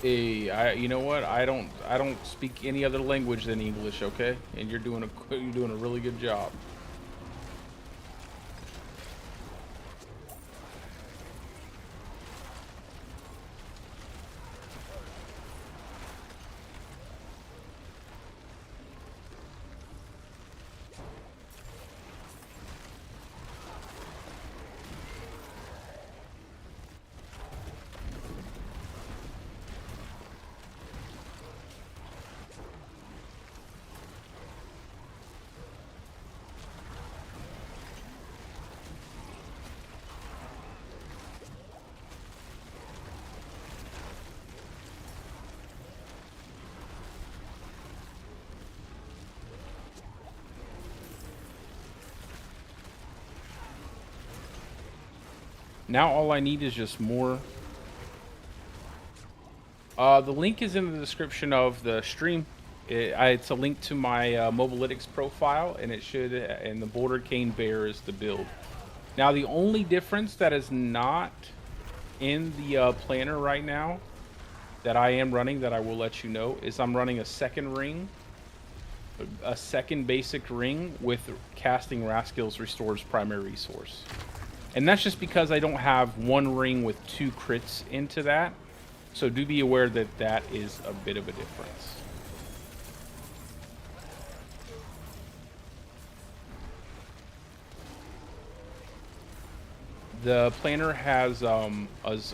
A: Hey, you know what? I don't speak any other language than English, okay? And you're doing a really good job. Now all I need is just more. The link is in the description of the stream. It's a link to my Mobilytics profile, and it should, and the Bouldercane bear is the build. Now the only difference that is not in the planner right now that I am running, that I will let you know, is I'm running a second ring, a second basic ring with casting Raskill's Restores primary resource. And that's just because I don't have one ring with 2 crits into that. So do be aware that that is a bit of a difference. The planner has a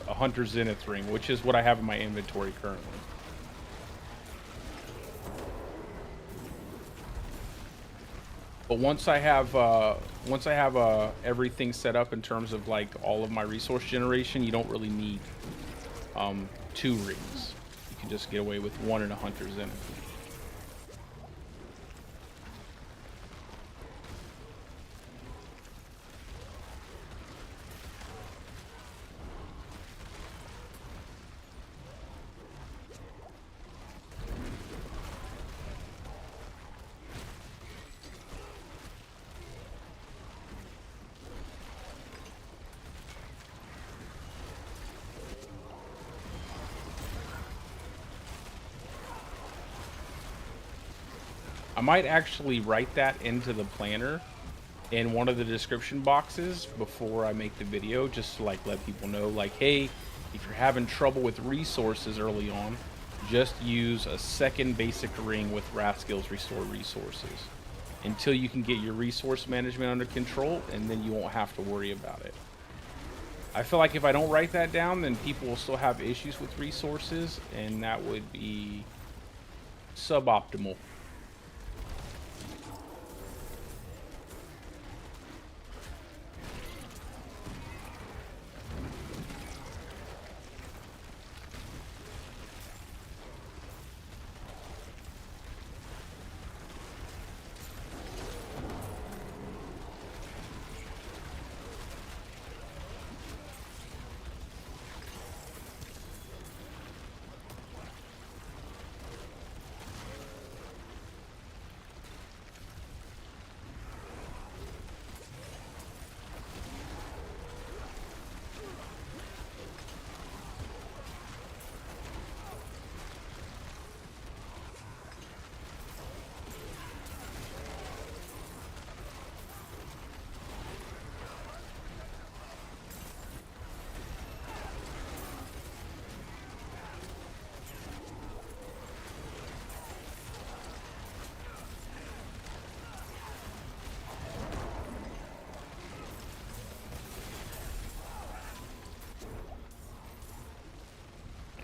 A: Hunter Zenith ring, which is what I have in my inventory currently. But once I have everything set up in terms of like all of my resource generation, you don't really need 2 rings. You can just get away with 1 in a Hunter Zenith. I might actually write that into the planner in one of the description boxes before I make the video, just to like let people know, like, hey, if you're having trouble with resources early on, just use a second basic ring with Raskill's Restore resources until you can get your resource management under control, and then you won't have to worry about it. I feel like if I don't write that down, then people will still have issues with resources, and that would be suboptimal.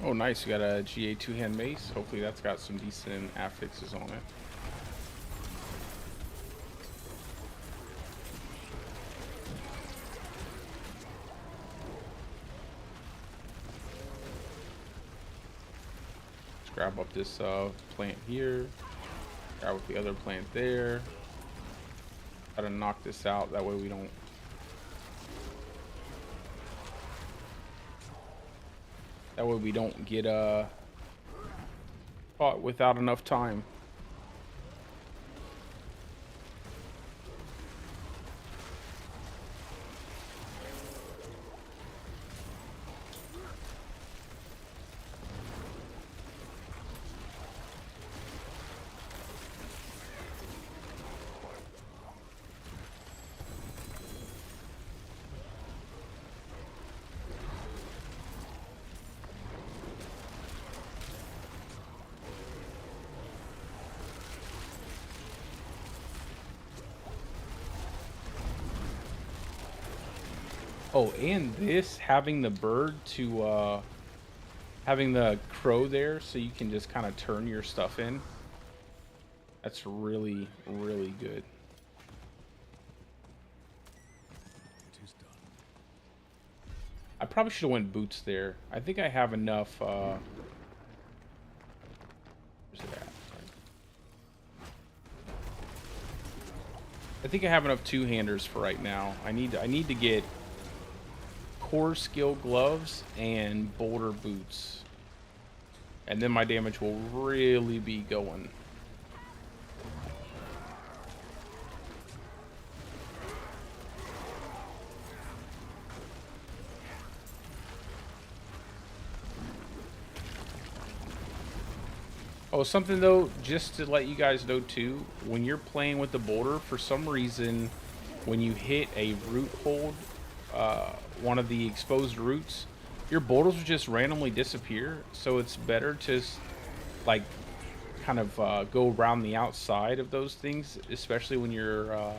A: Oh, nice. You got a GA 2-hand mace. Hopefully that's got some decent affixes on it. Let's grab up this plant here. Grab with the other plant there. Try to knock this out. That way we don't. That way we don't get caught without enough time. Oh, and this, having the bird to, having the crow there so you can just kind of turn your stuff in. That's really, really good. I probably should have went boots there. I think I have enough, where's it at? I think I have enough two-handers for right now. I need to get core skill gloves and boulder boots, and then my damage will really be going. Oh, something though, just to let you guys know too, when you're playing with the boulder, for some reason, when you hit a root hold, one of the exposed roots, your boulders will just randomly disappear. So it's better to like kind of go around the outside of those things, especially when you're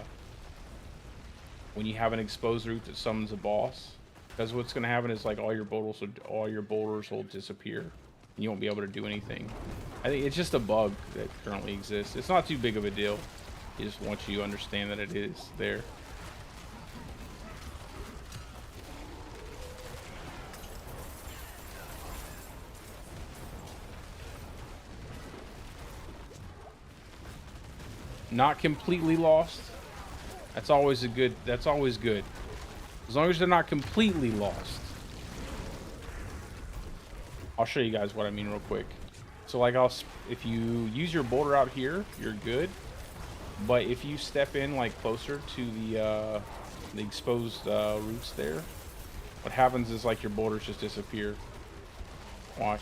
A: when you have an exposed root that summons a boss, because what's going to happen is like all your boulders will disappear and you won't be able to do anything. I think it's just a bug that currently exists. It's not too big of a deal. He just wants you to understand that it is there. Not completely lost. That's always a good. That's always good. As long as they're not completely lost. I'll show you guys what I mean real quick. So like if you use your boulder out here, you're good. But if you step in like closer to the exposed roots there, what happens is like your boulders just disappear. Watch.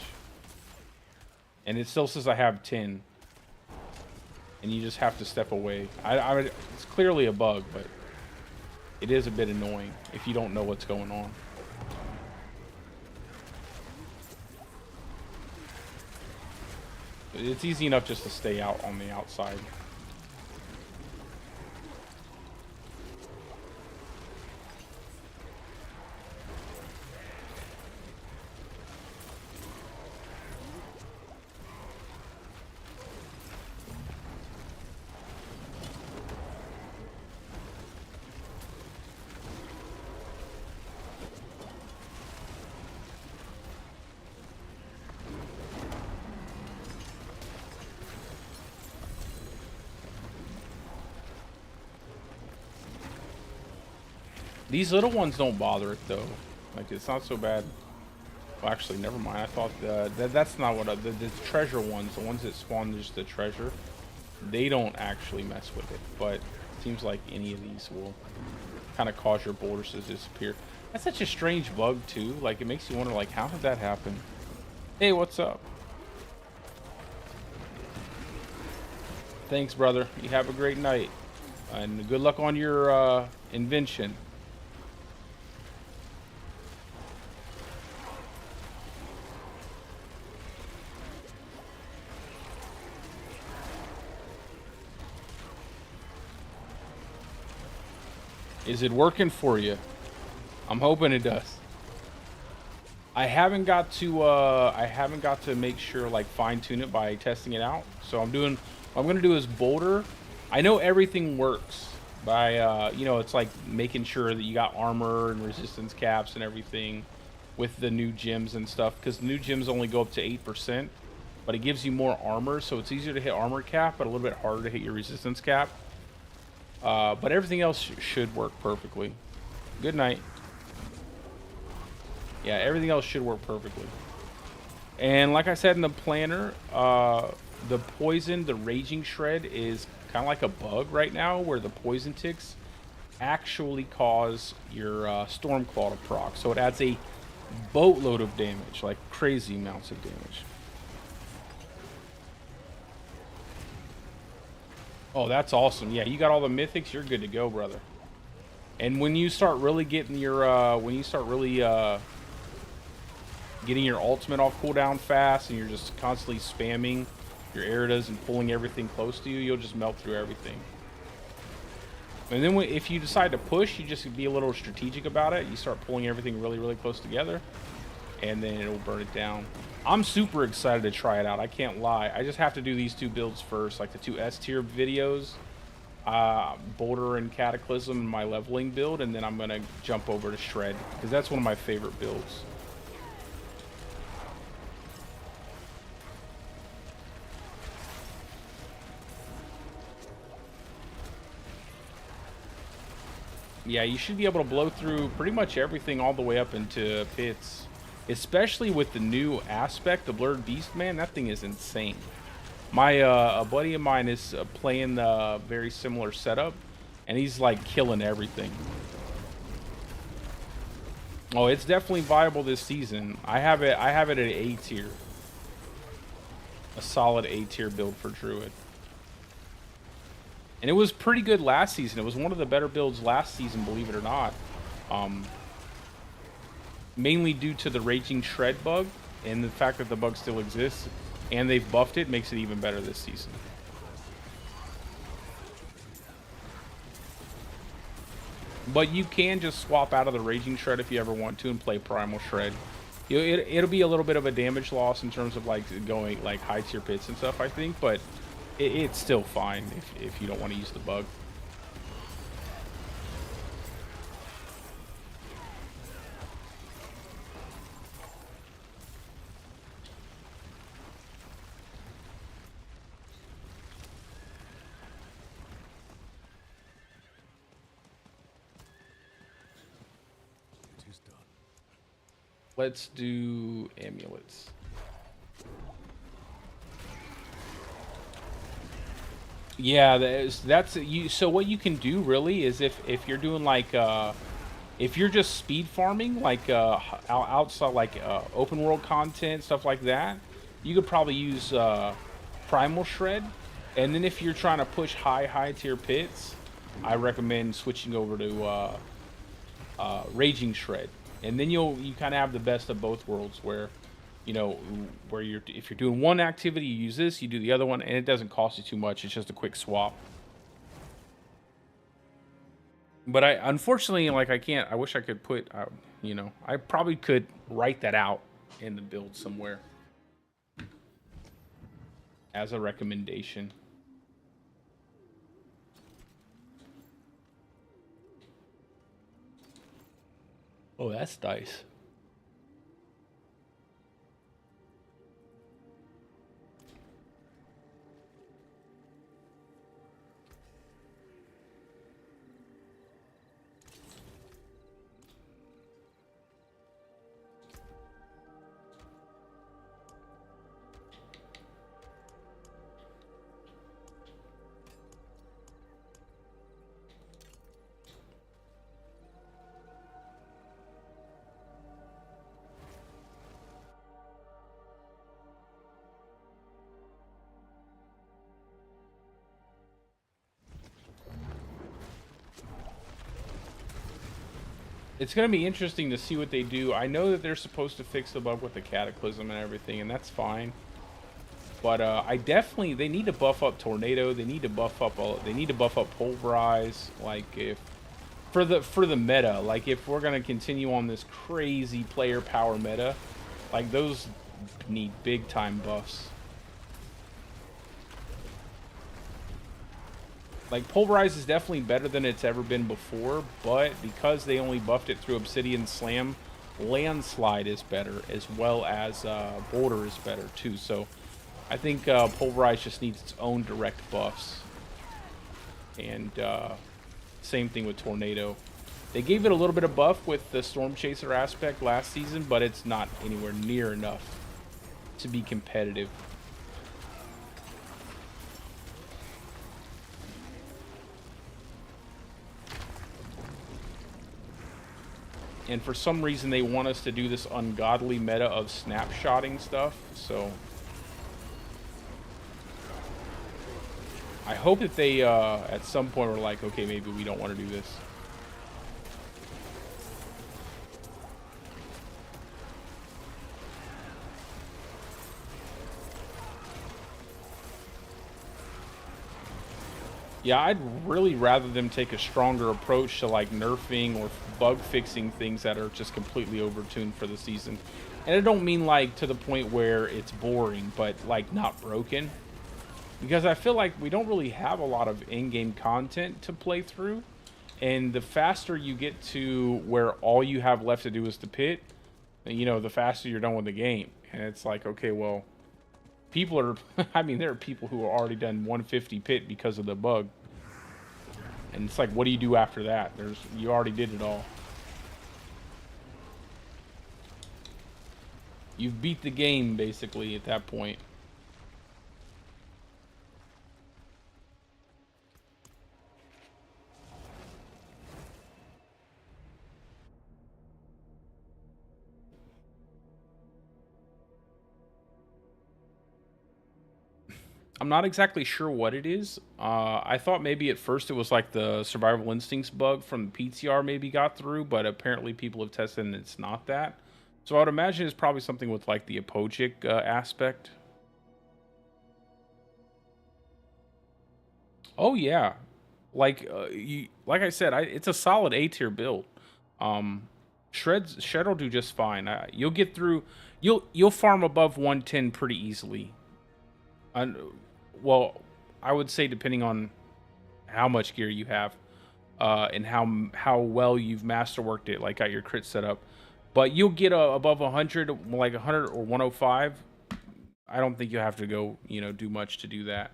A: And it still says I have 10. And you just have to step away. It's clearly a bug, but it is a bit annoying if you don't know what's going on. It's easy enough just to stay out on the outside. These little ones don't bother it though. Like it's not so bad. Well, actually, never mind. I thought that's not what the treasure ones, the ones that spawn just the treasure, they don't actually mess with it. But it seems like any of these will kind of cause your boulders to disappear. That's such a strange bug too. Like it makes you wonder, like, how did that happen? Hey, what's up? Thanks, brother. You have a great night, and good luck on your invention. Is it working for you? I'm hoping it does. I haven't got to make sure, like, fine tune it by testing it out. So what I'm gonna do is boulder. I know everything works by you know, it's like making sure that you got armor and resistance caps and everything with the new gems and stuff, because new gems only go up to 8%. but it gives you more armor, so it's easier to hit armor cap, but a little bit harder to hit your resistance cap. But everything else should work perfectly. Good night. Yeah, everything else should work perfectly. And like I said in the planner, the poison, the raging shred is kind of like a bug right now, where the poison ticks actually cause your Stormclaw to proc. So it adds a boatload of damage, like crazy amounts of damage. Oh, that's awesome. Yeah, you got all the mythics, you're good to go, brother. And when you start really getting your getting your ultimate off cooldown fast, and you're just constantly spamming your Eridas and pulling everything close to you, you'll just melt through everything. And then if you decide to push, you just be a little strategic about it. You start pulling everything really, really close together, and then it'll burn it down. I'm super excited to try it out. I can't lie. I just have to do these 2 builds first, like the 2 S tier videos, Boulder and Cataclysm, and my leveling build, and then I'm gonna jump over to Shred, because that's one of my favorite builds. Yeah, you should be able to blow through pretty much everything all the way up into pits. Especially with the new aspect, the Blurred Beast, man, that thing is insane. My a buddy of mine is playing the very similar setup, and he's like killing everything. Oh, it's definitely viable this season. I have it at A tier. A solid A tier build for Druid. And it was pretty good last season. It was one of the better builds last season, believe it or not. Mainly due to the Raging Shred bug, and the fact that the bug still exists, and they've buffed it, makes it even better this season. But you can just swap out of the Raging Shred if you ever want to and play Primal Shred. It'll be a little bit of a damage loss in terms of like going like high tier pits and stuff, I think, but it's still fine if you don't want to use the bug.
C: It is done.
A: Let's do amulets. Yeah, that's you. So what you can do really is if you're doing like if you're just speed farming like outside like open world content, stuff like that, you could probably use Primal Shred. And then if you're trying to push high tier pits, I recommend switching over to Raging Shred. And then you kind of have the best of both worlds, where you know, where if you're doing one activity, you use this, you do the other one, and it doesn't cost you too much. It's just a quick swap. But unfortunately, like I wish I could put, you know, I probably could write that out in the build somewhere as a recommendation. Oh, that's dice. It's going to be interesting to see what they do. I know that they're supposed to fix the bug with the Cataclysm and everything, and that's fine. But they need to buff up Tornado. They need to buff up Pulverize. Like for the meta, like if we're going to continue on this crazy player power meta, like those need big time buffs. Like, Pulverize is definitely better than it's ever been before, but because they only buffed it through Obsidian Slam, Landslide is better, as well as Boulder is better, too. So, I think Pulverize just needs its own direct buffs. And same thing with Tornado. They gave it a little bit of buff with the Storm Chaser aspect last season, but it's not anywhere near enough to be competitive. And for some reason, they want us to do this ungodly meta of snapshotting stuff, so I hope that they, at some point, were like, okay, maybe we don't want to do this. Yeah, I'd really rather them take a stronger approach to like nerfing or bug fixing things that are just completely overtuned for the season. And I don't mean like to the point where it's boring, but like not broken. Because I feel like we don't really have a lot of in-game content to play through. And the faster you get to where all you have left to do is the pit, you know, the faster you're done with the game. And it's like, okay, well, people are, I mean, there are people who are already done 150 pit because of the bug. And it's like, what do you do after that? You already did it all. You've beat the game, basically, at that point. I'm not exactly sure what it is. I thought maybe at first it was like the survival instincts bug from the PTR maybe got through, but apparently people have tested and it's not that. So I would imagine it's probably something with like the apogic aspect. Oh yeah, like like I said, it's a solid A tier build. Shred will do just fine. You'll get through. You'll farm above 110 pretty easily. Well, I would say depending on how much gear you have, and how well you've masterworked it, like got your crit set up. But you'll get above 100, like 100 or 105. I don't think you have to go, do much to do that.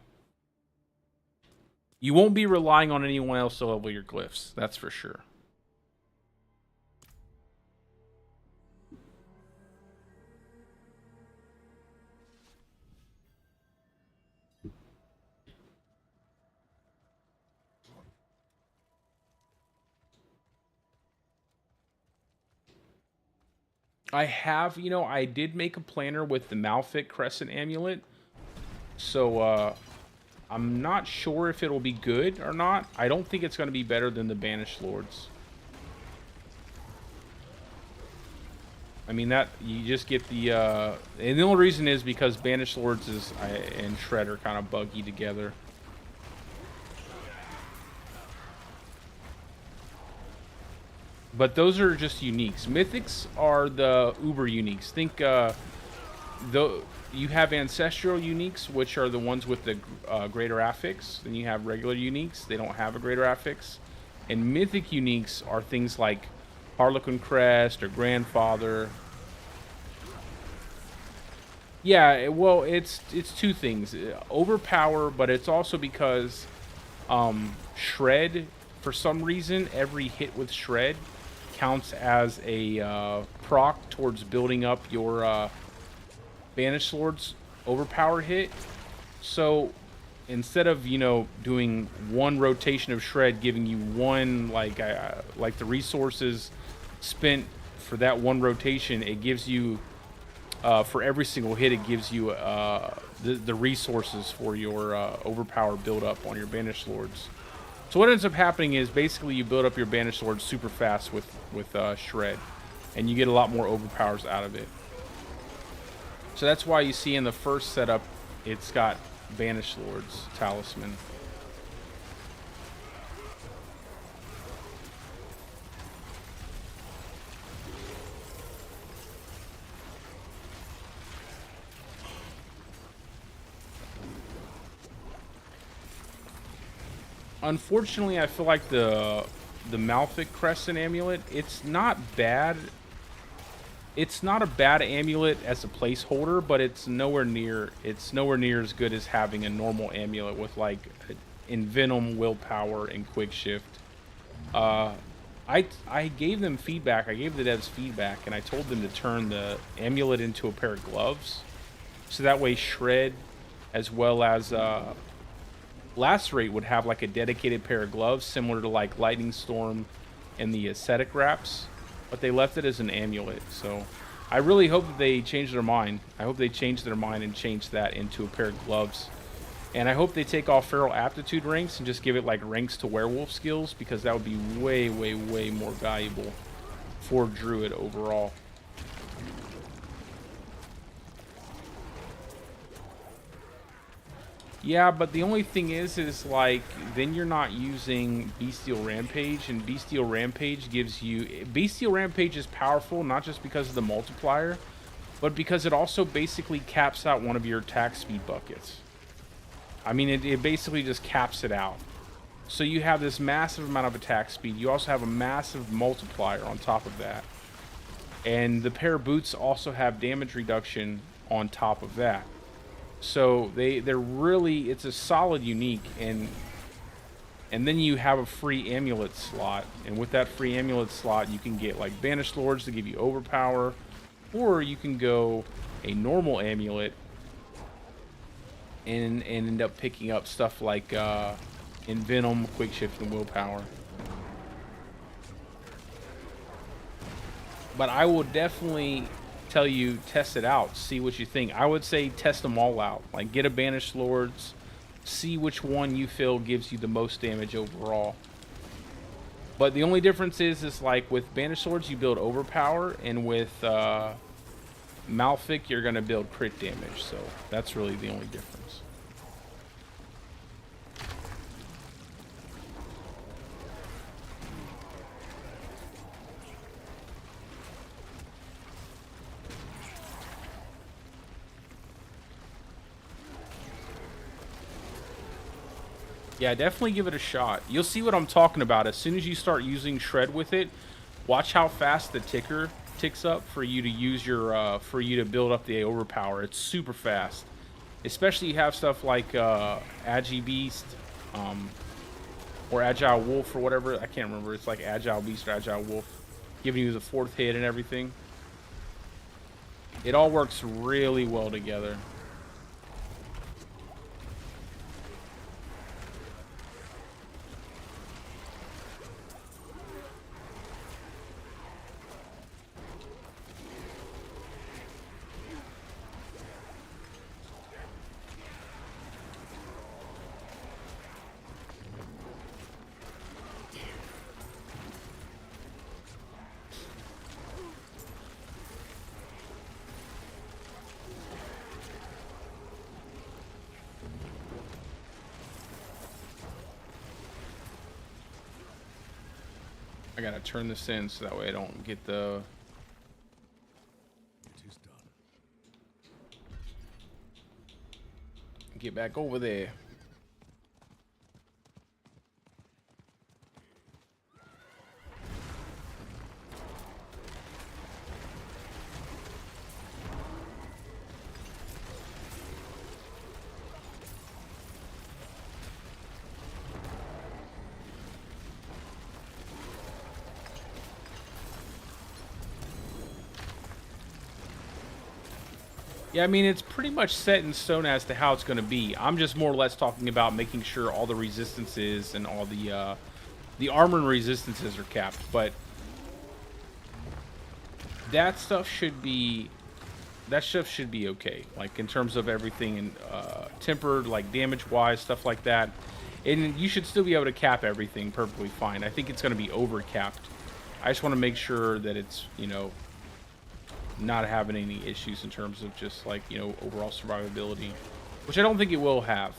A: You won't be relying on anyone else to level your glyphs, that's for sure. I have, I did make a planner with the Malfit Crescent Amulet. So, I'm not sure if it'll be good or not. I don't think it's going to be better than the Banished Lords. I mean, that, you just get the, and the only reason is because Banished Lords and Shred are kind of buggy together. But those are just uniques. Mythics are the uber uniques. Think, you have ancestral uniques, which are the ones with the greater affix. Then you have regular uniques. They don't have a greater affix. And mythic uniques are things like Harlequin Crest or Grandfather. Yeah, well, it's two things. Overpower, but it's also because Shred, for some reason, every hit with Shred counts as a proc towards building up your Banished Lord's overpower hit. So instead of doing one rotation of Shred giving you one like the resources spent for that one rotation, it gives you for every single hit it gives you the resources for your overpower build up on your Banished Lords. So what ends up happening is basically you build up your Banished Lords super fast with Shred, and you get a lot more overpowers out of it. So that's why you see in the first setup, it's got Banished Lord's Talisman. Unfortunately, I feel like the Malfit Crescent Amulet, it's not bad. it's not a bad amulet as a placeholder, but it's nowhere near as good as having a normal amulet with like Envenom, Willpower, and Quick Shift. I gave them feedback. I gave the devs feedback, and I told them to turn the amulet into a pair of gloves, so that way Shred, as well as Lacerate, would have like a dedicated pair of gloves, similar to like Lightning Storm and the Ascetic Wraps. But they left it as an amulet, so I really hope that they change their mind. I hope they change their mind and change that into a pair of gloves. And I hope they take off Feral Aptitude ranks and just give it like ranks to Werewolf skills, because that would be way, way, way more valuable for Druid overall. Yeah, but the only thing is like, then you're not using Bestial Rampage, and Bestial Rampage gives you... Bestial Rampage is powerful, not just because of the multiplier, but because it also basically caps out one of your attack speed buckets. I mean, it basically just caps it out. So you have this massive amount of attack speed. You also have a massive multiplier on top of that. And the pair of boots also have damage reduction on top of that. So they're really, it's a solid unique, and then you have a free amulet slot, and with that free amulet slot you can get like Banished Lords to give you overpower, or you can go a normal amulet and end up picking up stuff like Envenom, Quick Shift, and Willpower. But I will definitely tell you, test it out, see what you think. I would say test them all out. Like, get a Banished Lords, see which one you feel gives you the most damage overall. But the only difference is like with Banished Lords you build overpower, and with Malfic you're gonna build crit damage. So that's really the only difference. Yeah, definitely give it a shot. You'll see what I'm talking about. As soon as you start using Shred with it, watch how fast the ticker ticks up for you to use your, for you to build up the overpower. It's super fast. Especially you have stuff like Agi Beast, or Agile Wolf, or whatever. I can't remember. It's like Agile Beast or Agile Wolf, giving you the 4th hit and everything. It all works really well together. I gotta turn this in so that way I don't get the...
C: It is done.
A: Get back over there. Yeah, I mean, it's pretty much set in stone as to how it's going to be. I'm just more or less talking about making sure all the resistances and all the armor and resistances are capped. But that stuff should be okay. Like, in terms of everything, and tempered, like damage-wise, stuff like that. And you should still be able to cap everything perfectly fine. I think it's going to be over-capped. I just want to make sure that it's, you know, not having any issues in terms of just like, you know, overall survivability, which I don't think it will have.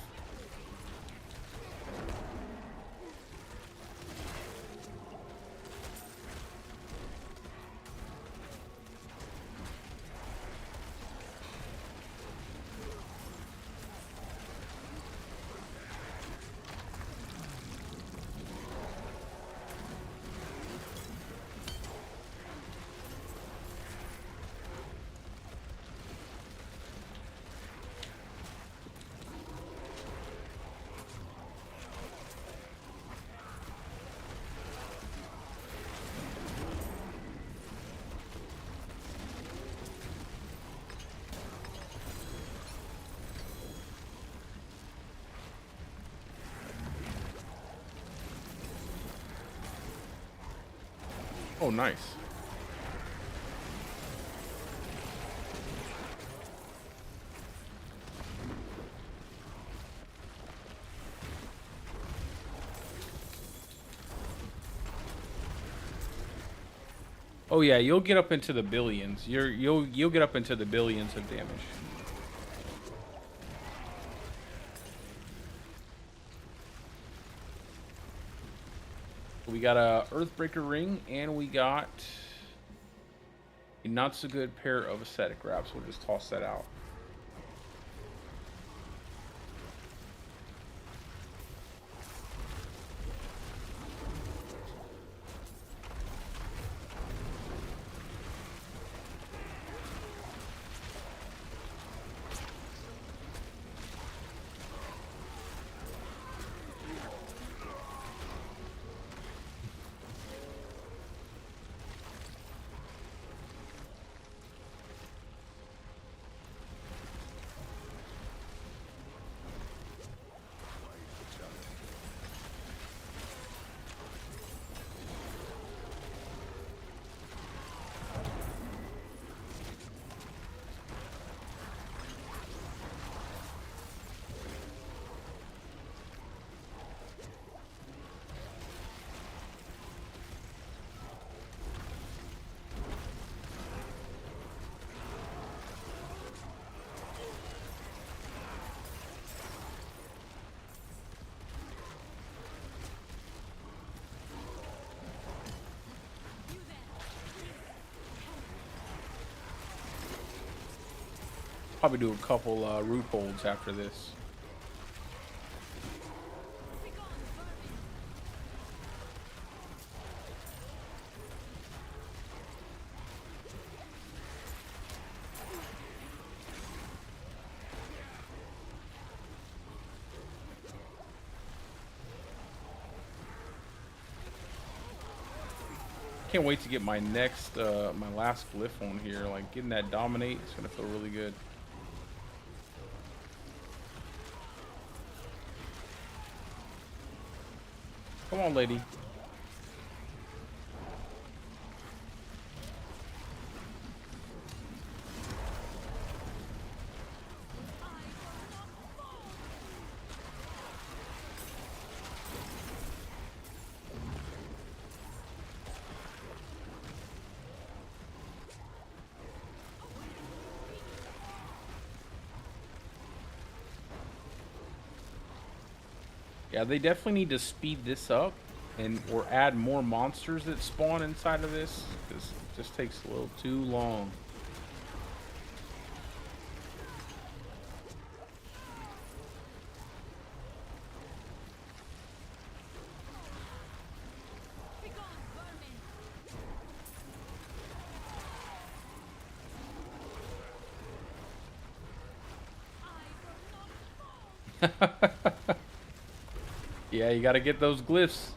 A: Oh, nice. Oh yeah, you'll get up into the billions. You'll get up into the billions of damage. We got a Earthbreaker ring, and we got a not so good pair of ascetic wraps. We'll just toss that out. Probably do a couple root holds after this. Can't wait to get my next, my last glyph on here. Like getting that dominate, it's gonna feel really good. Come on, lady. Yeah, they definitely need to speed this up and or add more monsters that spawn inside of this, because it just takes a little too long. Yeah, you gotta get those glyphs.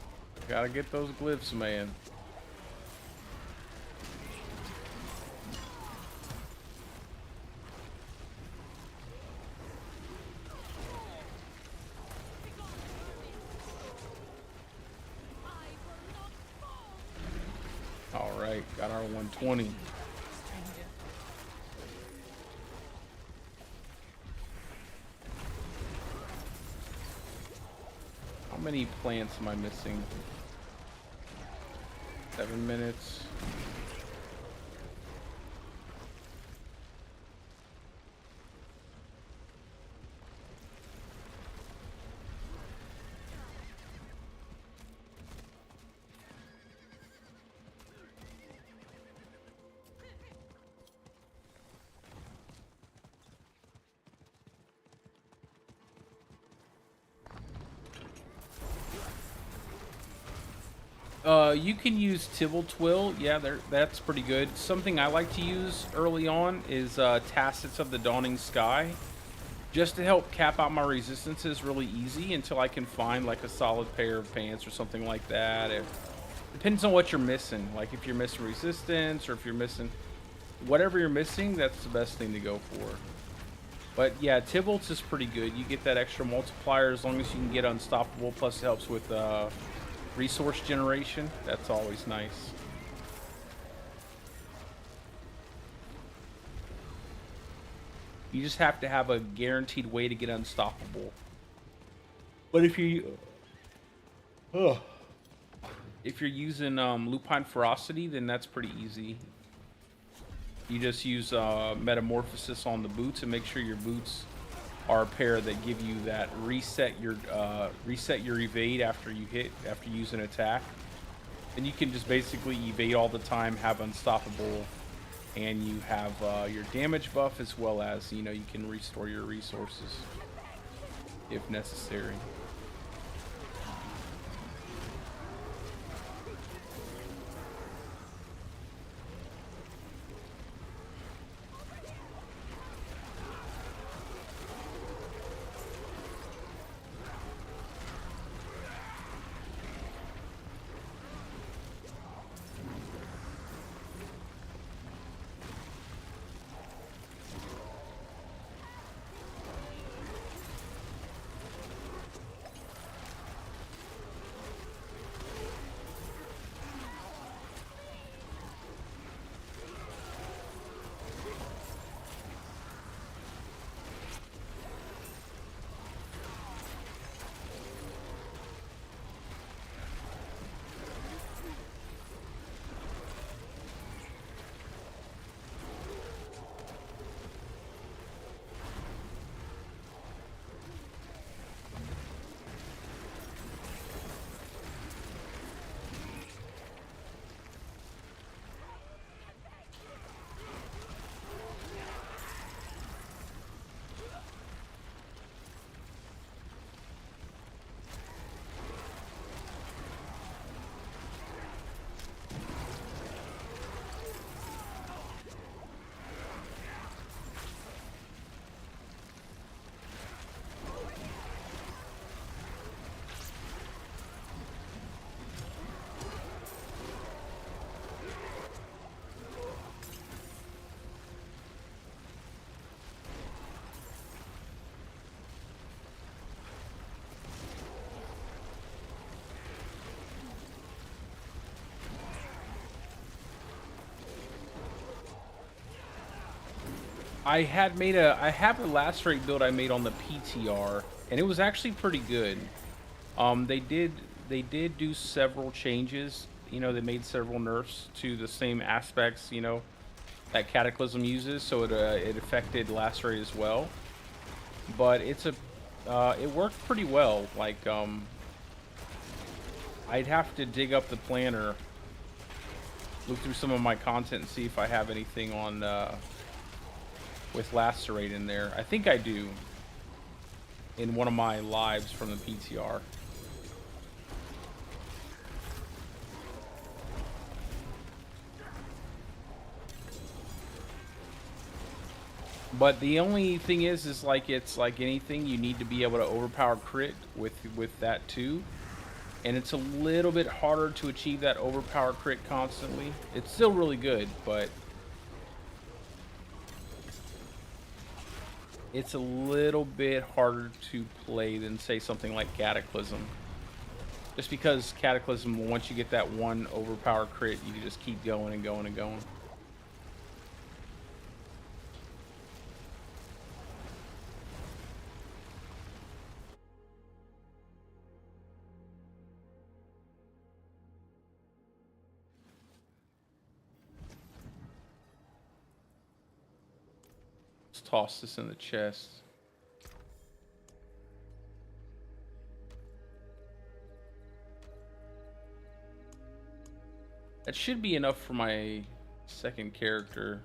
A: Gotta get those glyphs, man. All right, got our 120. How many plants am I missing? 7 minutes. You can use Tibble Twill. Yeah, that's pretty good. Something I like to use early on is Tacits of the Dawning Sky, just to help cap out my resistances really easy until I can find like a solid pair of pants or something like that. Depends on what you're missing. Like if you're missing resistance or if you're missing whatever you're missing, that's the best thing to go for. But yeah, Tibble's is pretty good. You get that extra multiplier as long as you can get Unstoppable, plus it helps with resource generation. That's always nice. You just have to have a guaranteed way to get unstoppable. But if you if you're using Lupine Ferocity, then that's pretty easy. You just use Metamorphosis on the boots and make sure your boots are a pair that give you that reset your evade after you use an attack. And you can just basically evade all the time, have unstoppable, and you have your damage buff, as well as, you know, you can restore your resources if necessary. I have a lacerate build I made on the PTR, and it was actually pretty good. They did do several changes. You know, they made several nerfs to the same aspects, you know, that Cataclysm uses, so it affected lacerate as well. But it worked pretty well. Like, I'd have to dig up the planner, look through some of my content, and see if I have anything on with lacerate in there. I think I do, in one of my lives from the PTR. But the only thing is like, it's like anything, you need to be able to overpower crit with that too. And it's a little bit harder to achieve that overpower crit constantly. It's still really good, but it's a little bit harder to play than, say, something like Cataclysm. Just because Cataclysm, once you get that one overpower crit, you can just keep going and going and going. Let's toss this in the chest. That should be enough for my second character.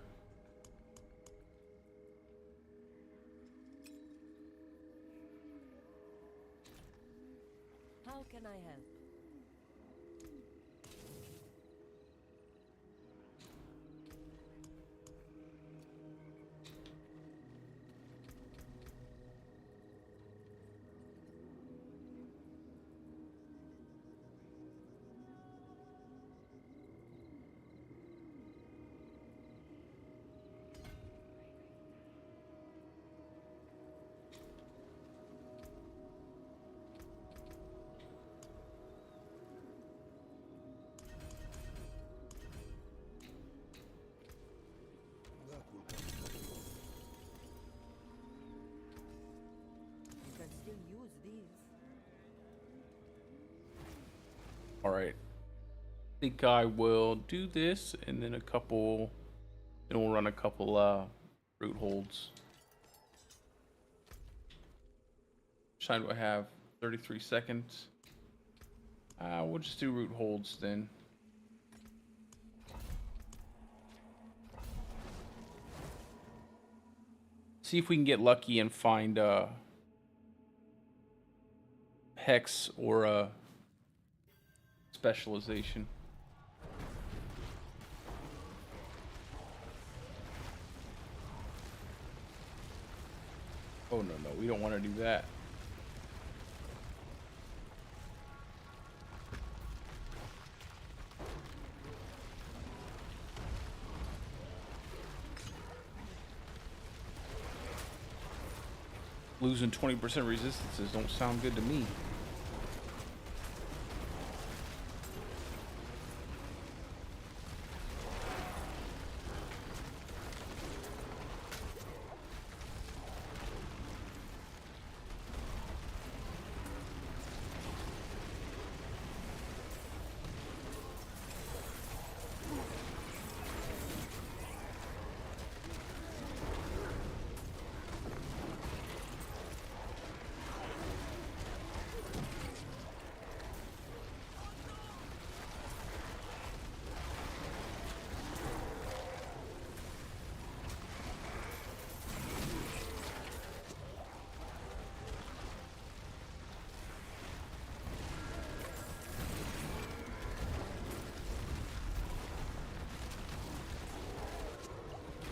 B: How can I help?
A: All right. I think I will do this and then then we'll run a couple root holds. Which time do I have? 33 seconds. We'll just do root holds then. See if we can get lucky and find hex or specialization. Oh no, we don't want to do that. Losing 20% resistances don't sound good to me.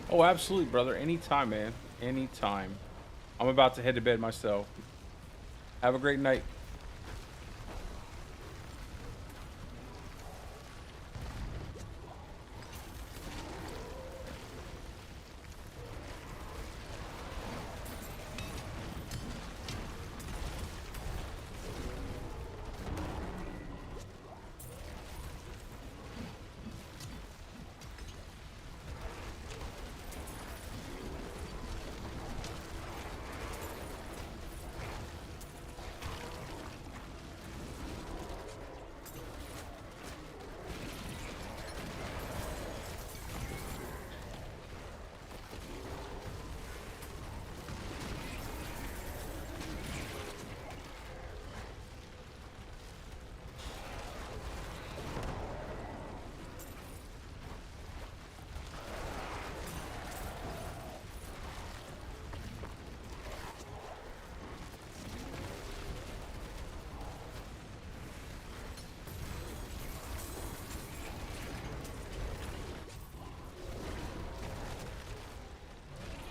A: Oh, absolutely, brother. Anytime, man. Anytime. I'm about to head to bed myself. Have a great night.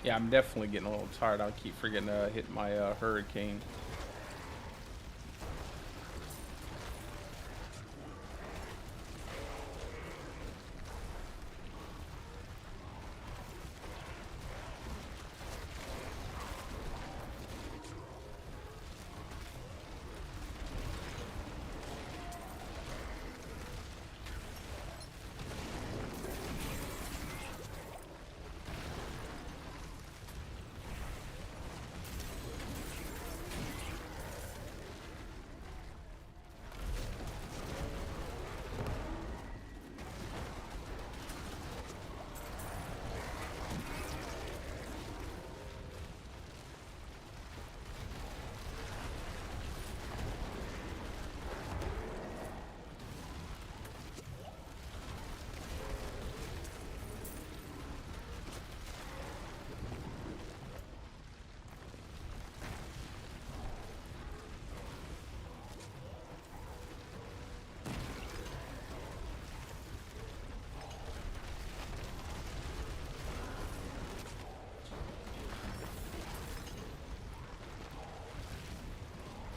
A: Yeah, I'm definitely getting a little tired. I'll keep forgetting to hit my hurricane.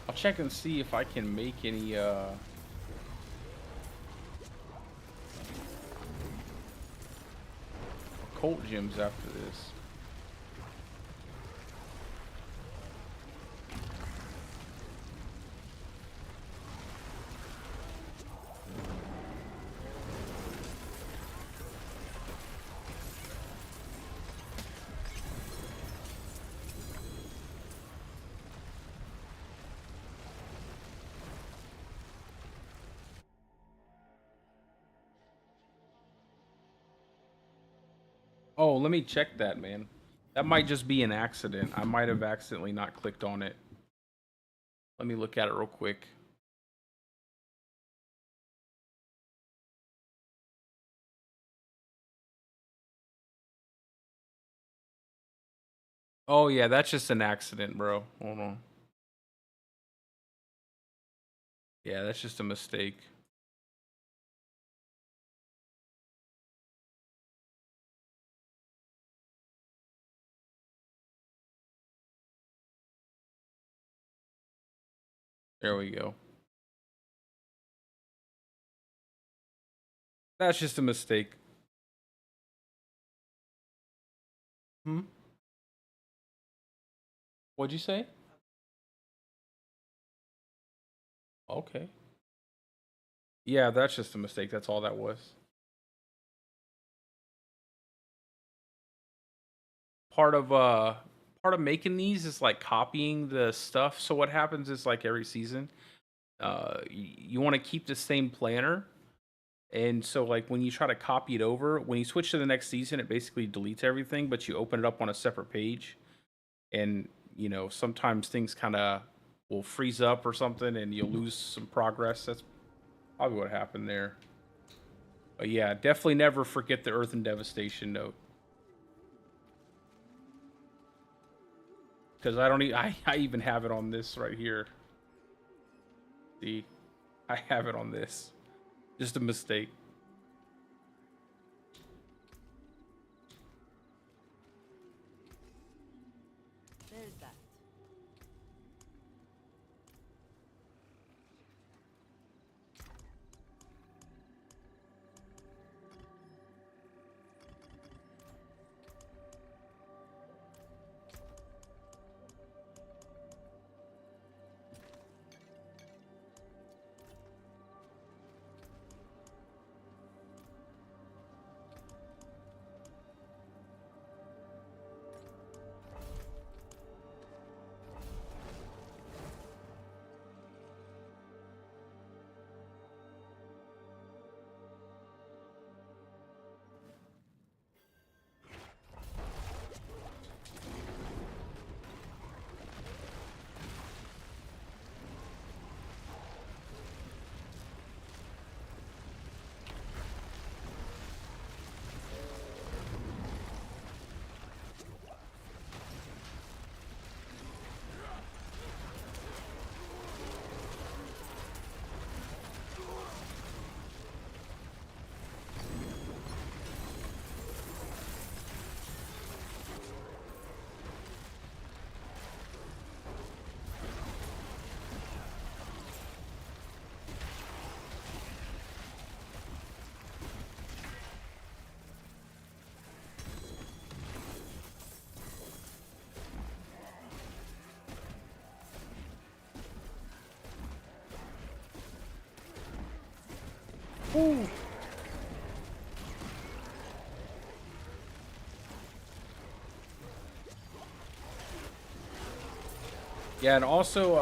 A: I'll check and see if I can make any occult gems after this. Oh, let me check that, man. That might just be an accident. I might have accidentally not clicked on it. Let me look at it real quick. Oh, yeah, that's just an accident, bro. Hold on. Yeah, that's just a mistake. There we go. That's just a mistake. Hmm? What'd you say? Okay. Yeah, that's just a mistake. That's all that was. Part of making these is like copying the stuff. So what happens is like every season, you want to keep the same planner. And so like when you try to copy it over, when you switch to the next season, it basically deletes everything, but you open it up on a separate page. And sometimes things kind of will freeze up or something and you'll lose some progress. That's probably what happened there. But yeah, definitely never forget the Earth and Devastation note. Because I even have it on this right here. See, I have it on this. Just a mistake.
B: There's that.
A: Ooh. Yeah, and also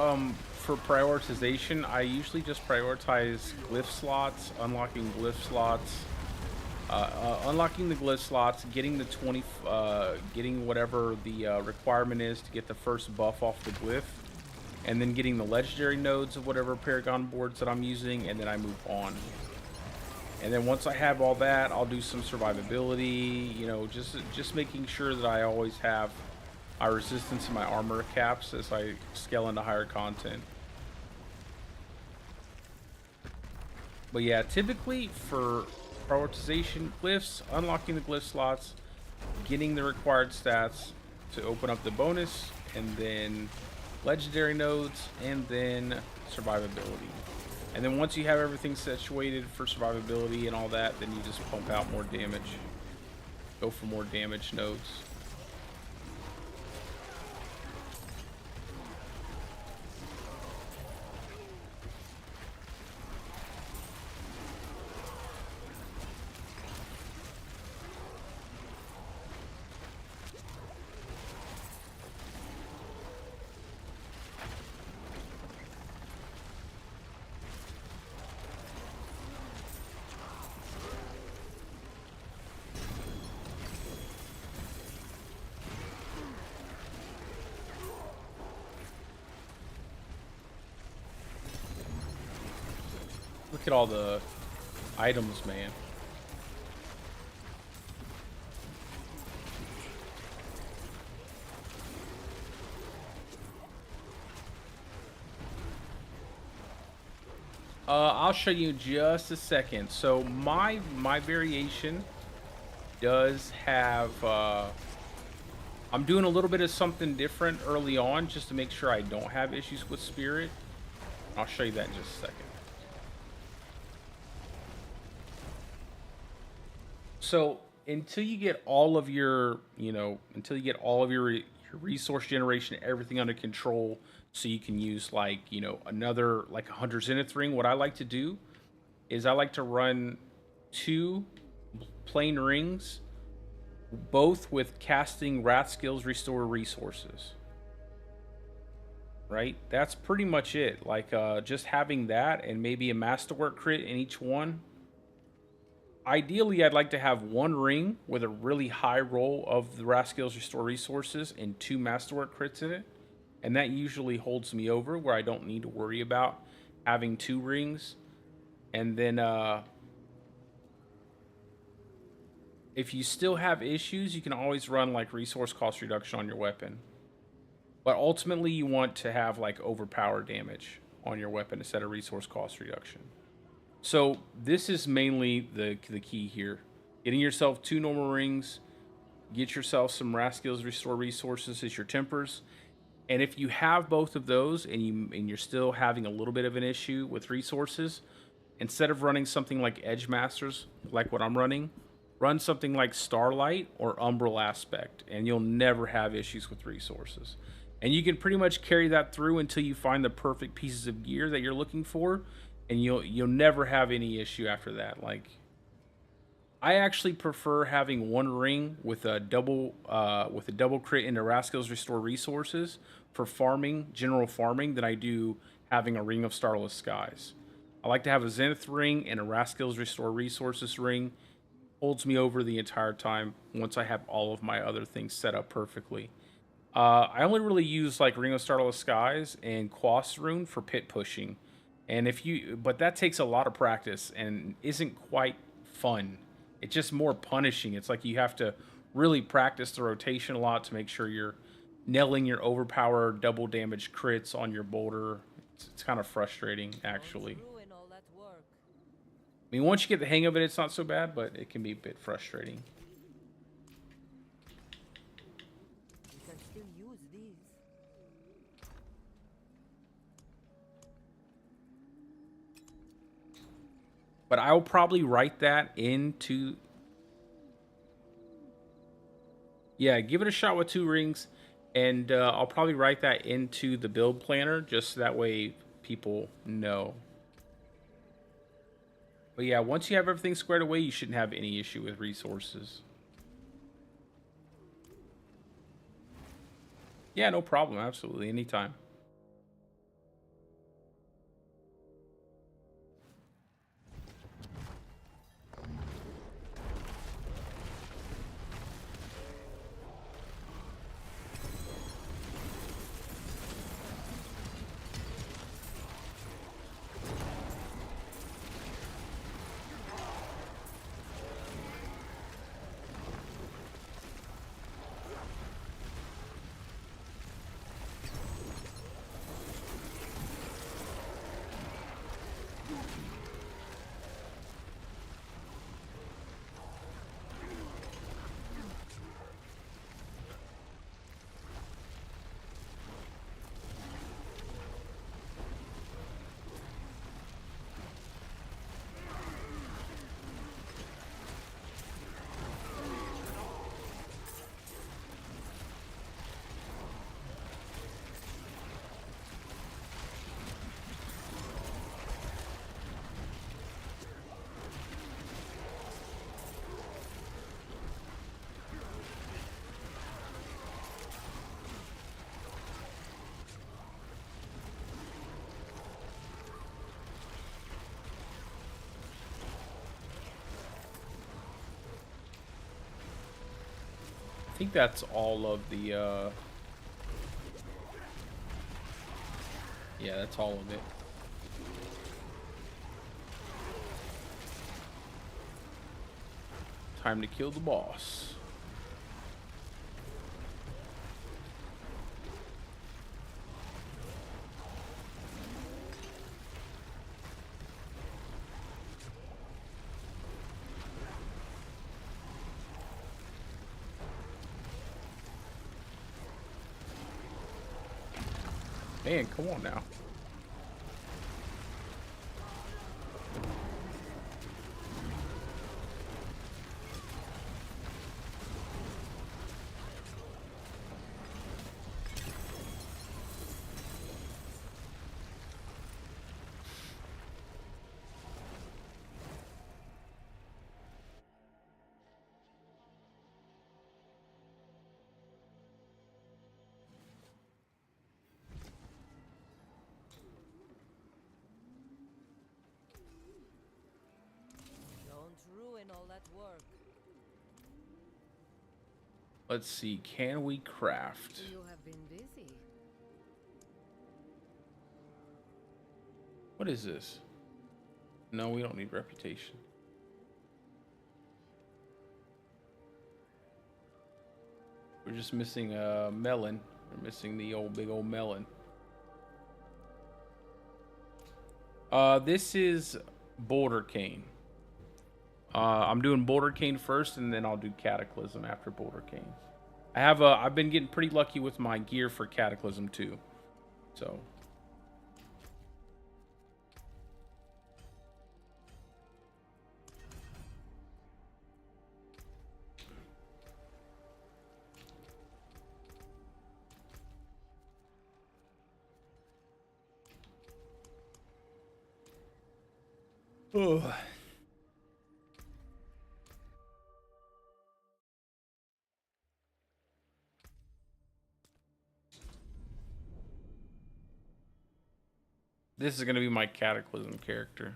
A: for prioritization, I usually just prioritize glyph slots, unlocking glyph slots, unlocking the glyph slots, getting the 20, getting whatever the requirement is to get the first buff off the glyph, and then getting the legendary nodes of whatever Paragon boards that I'm using, and then I move on. And then once I have all that, I'll do some survivability, just making sure that I always have my resistance and my armor caps as I scale into higher content. But yeah, typically for prioritization, glyphs, unlocking the glyph slots, getting the required stats to open up the bonus, and then legendary nodes, and then survivability. And then once you have everything situated for survivability and all that, then you just pump out more damage. Go for more damage nodes. Look at all the items, man. I'll show you in just a second. So my variation does have I'm doing a little bit of something different early on just to make sure I don't have issues with spirit. I'll show you that in just a second. So until you get all of your, until you get all of your resource generation, everything under control, so you can use like, another like a 100 zenith ring. What I like to do is I like to run 2 plain rings, both with casting wrath skills restore resources. Right? That's pretty much it. Like just having that and maybe a masterwork crit in each one. Ideally, I'd like to have 1 ring with a really high roll of the wrath skills restore resources and 2 masterwork crits in it. And that usually holds me over where I don't need to worry about having 2 rings. And then if you still have issues, you can always run like resource cost reduction on your weapon. But ultimately, you want to have like overpower damage on your weapon instead of resource cost reduction. So this is mainly the key here. Getting yourself 2 normal rings, get yourself some wrath skills restore resources as your tempers. And if you have both of those and you're still having a little bit of an issue with resources, instead of running something like Edge Masters, like what I'm running, run something like Starlight or Umbral Aspect, and you'll never have issues with resources. And you can pretty much carry that through until you find the perfect pieces of gear that you're looking for, and you'll never have any issue after that. Like, I actually prefer having 1 ring with a double crit into Rascals Restore Resources for farming, general farming, than I do having a Ring of Starless Skies. I like to have a Zenith ring and a Rascals Restore Resources ring. Holds me over the entire time once I have all of my other things set up perfectly. I only really use like Ring of Starless Skies and Quas Rune for pit pushing. But that takes a lot of practice and isn't quite fun. It's just more punishing. It's like you have to really practice the rotation a lot to make sure you're nailing your overpower double damage crits on your boulder. It's kind of frustrating, actually. I mean, once you get the hang of it, it's not so bad, but it can be a bit frustrating.
B: You can still use these.
A: But I'll probably write that into... Yeah, give it a shot with 2 rings, and I'll probably write that into the build planner, just so that way people know. But yeah, once you have everything squared away, you shouldn't have any issue with resources. Yeah, no problem. Absolutely. Anytime. I think that's all of the, yeah, that's all of it. Time to kill the boss. Man, come on now.
B: Don't ruin all that work.
A: Let's see, can we craft?
B: You have been busy.
A: What is this? No, we don't need reputation. We're just missing a melon. We're missing the big old melon. This is Bouldercane. I'm doing Bouldercane first, and then I'll do Cataclysm after Bouldercane. I've been getting pretty lucky with my gear for Cataclysm too. So. Ugh. This is going to be my Cataclysm character.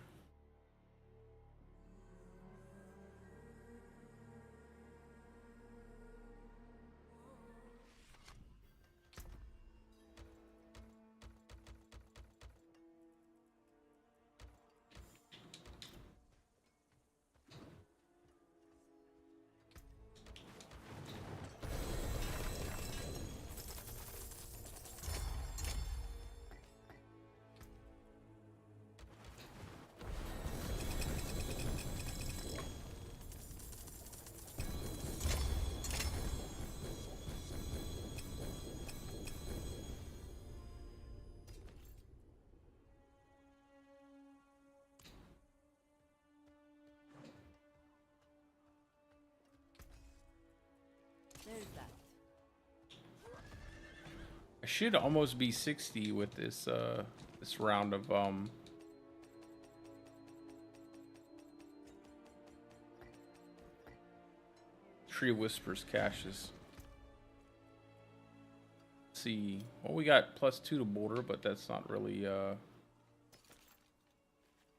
B: There's that.
A: I should almost be 60 with this this round of Tree Whispers caches. Let's see. Well, we got +2 to border, but that's not really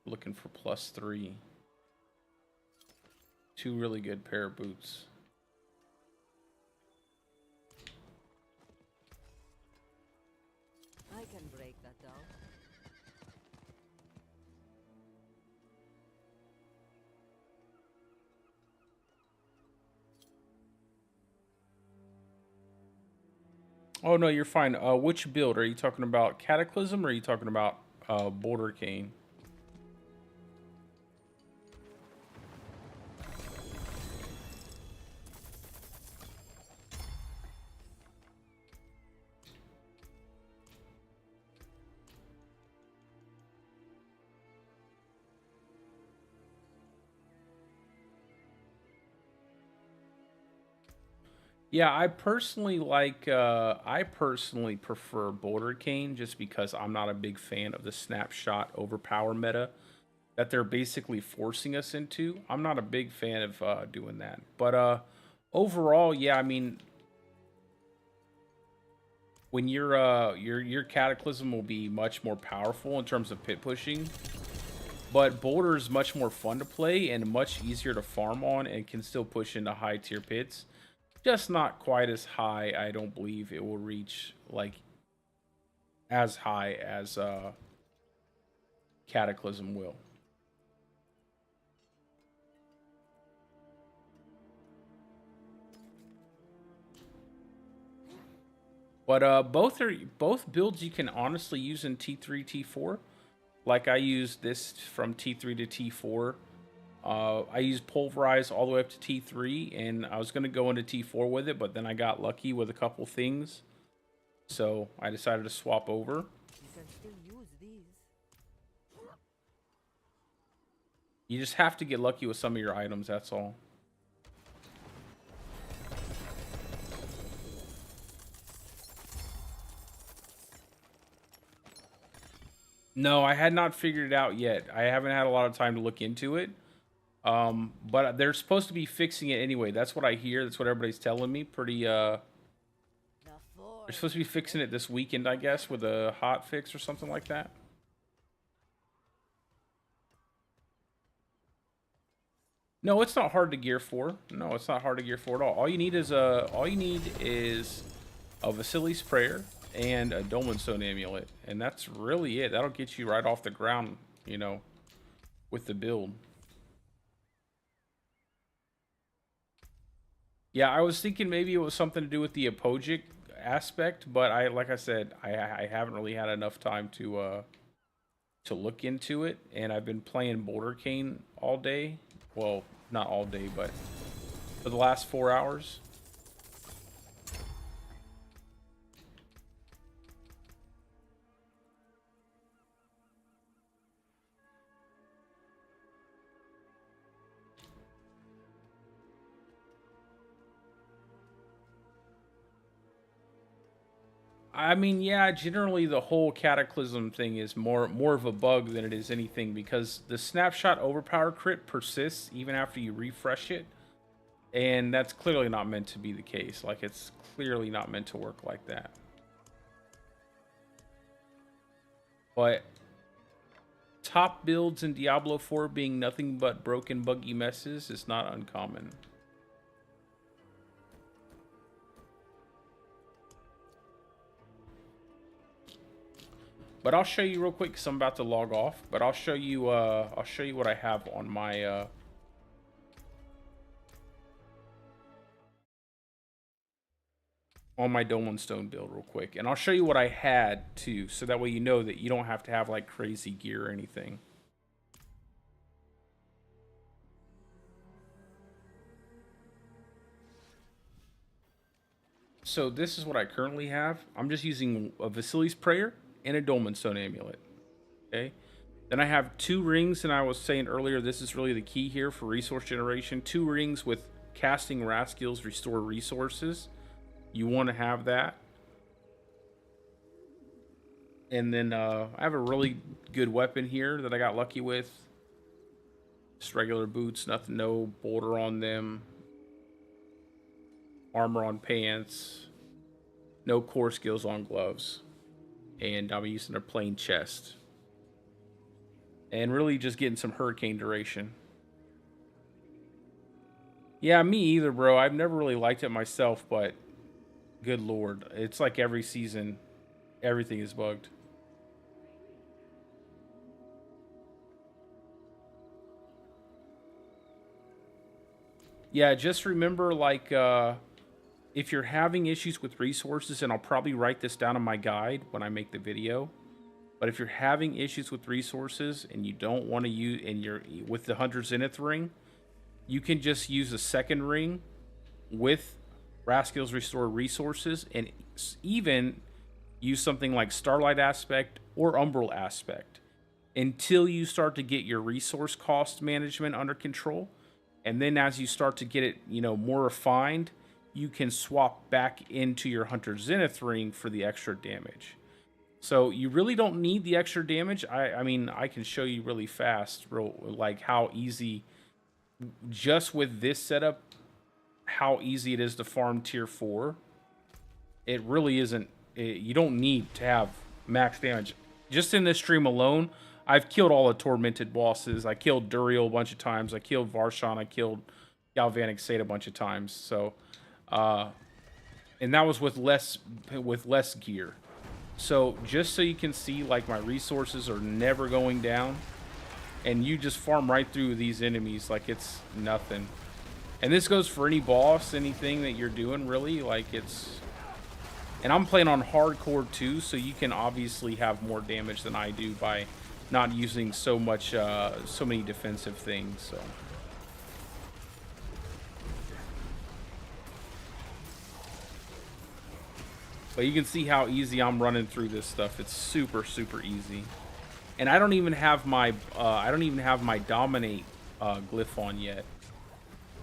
A: looking for +3. 2 really good pair of boots.
B: I can break that down.
A: Oh no, you're fine. Which build are you talking about? Cataclysm, or are you talking about Bouldercane? Yeah, I personally prefer Bouldercane just because I'm not a big fan of the snapshot overpower meta that they're basically forcing us into. I'm not a big fan of doing that. But overall, yeah, I mean, when your Cataclysm will be much more powerful in terms of pit pushing, but Boulder is much more fun to play and much easier to farm on and can still push into high tier pits. Just not quite as high. I don't believe it will reach like as high as Cataclysm will. But both builds you can honestly use in T3, T4. Like I used this from T3 to T4. I used Pulverize all the way up to T3, and I was going to go into T4 with it, but then I got lucky with a couple things. So I decided to swap over.
B: You can still use these.
A: You just have to get lucky with some of your items, that's all. No, I had not figured it out yet. I haven't had a lot of time to look into it. But they're supposed to be fixing it anyway. That's what I hear. That's what everybody's telling me. They're supposed to be fixing it this weekend, I guess, with a hot fix or something like that. No, it's not hard to gear for. No, it's not hard to gear for at all. All you need is a Vasili's Prayer and a Dolmen Stone Amulet, and that's really it. That'll get you right off the ground, you know, with the build. Yeah, I was thinking maybe it was something to do with the Apogic aspect, but like I said, I haven't really had enough time to look into it, and I've been playing Bouldercane all day. Well, not all day, but for the last 4 hours. I mean, yeah, generally the whole Cataclysm thing is more of a bug than it is anything, because the snapshot overpower crit persists even after you refresh it, and that's clearly not meant to be the case. Like, it's clearly not meant to work like that. But top builds in Diablo 4 being nothing but broken, buggy messes is not uncommon. But I'll show you real quick because I'm about to log off. But I'll show you what I have on my Dolmen Stone build real quick, and I'll show you what I had too, so that way you know that you don't have to have like crazy gear or anything. So this is what I currently have. I'm just using a Vasili's Prayer and a Dolmen Stone Amulet. Okay. Then I have 2 rings, and I was saying earlier, this is really the key here for resource generation. 2 rings with casting Raskills restore resources. You want to have that. And then I have a really good weapon here that I got lucky with. Just regular boots, nothing, no boulder on them. Armor on pants. No core skills on gloves. And I'm using a plain chest. And really just getting some hurricane duration. Yeah, me either, bro. I've never really liked it myself, but good lord. It's like every season, everything is bugged. Yeah, just remember, like, if you're having issues with resources, and I'll probably write this down in my guide when I make the video, but if you're having issues with resources and you don't want to use, and you're with the 100 Zenith ring, you can just use a second ring with Raskills Restore Resources, and even use something like Starlight Aspect or Umbral Aspect until you start to get your resource cost management under control. And then as you start to get it, you know, more refined, you can swap back into your Hunter Zenith ring for the extra damage. So you really don't need the extra damage. I mean, I can show you really fast, like how easy, just with this setup, how easy it is to farm tier 4. It really isn't, you don't need to have max damage. Just in this stream alone, I've killed all the tormented bosses. I killed Duriel a bunch of times. I killed Varshan. I killed Galvanic Sate a bunch of times. So, and that was with less gear. So just so you can see, like, my resources are never going down, and you just farm right through these enemies like it's nothing. And this goes for any boss, anything that you're doing, really. Like, it's And I'm playing on hardcore too, so you can obviously have more damage than I do by not using so many defensive things. So. But you can see how easy I'm running through this stuff. It's super, super easy. And I don't even have my dominate glyph on yet.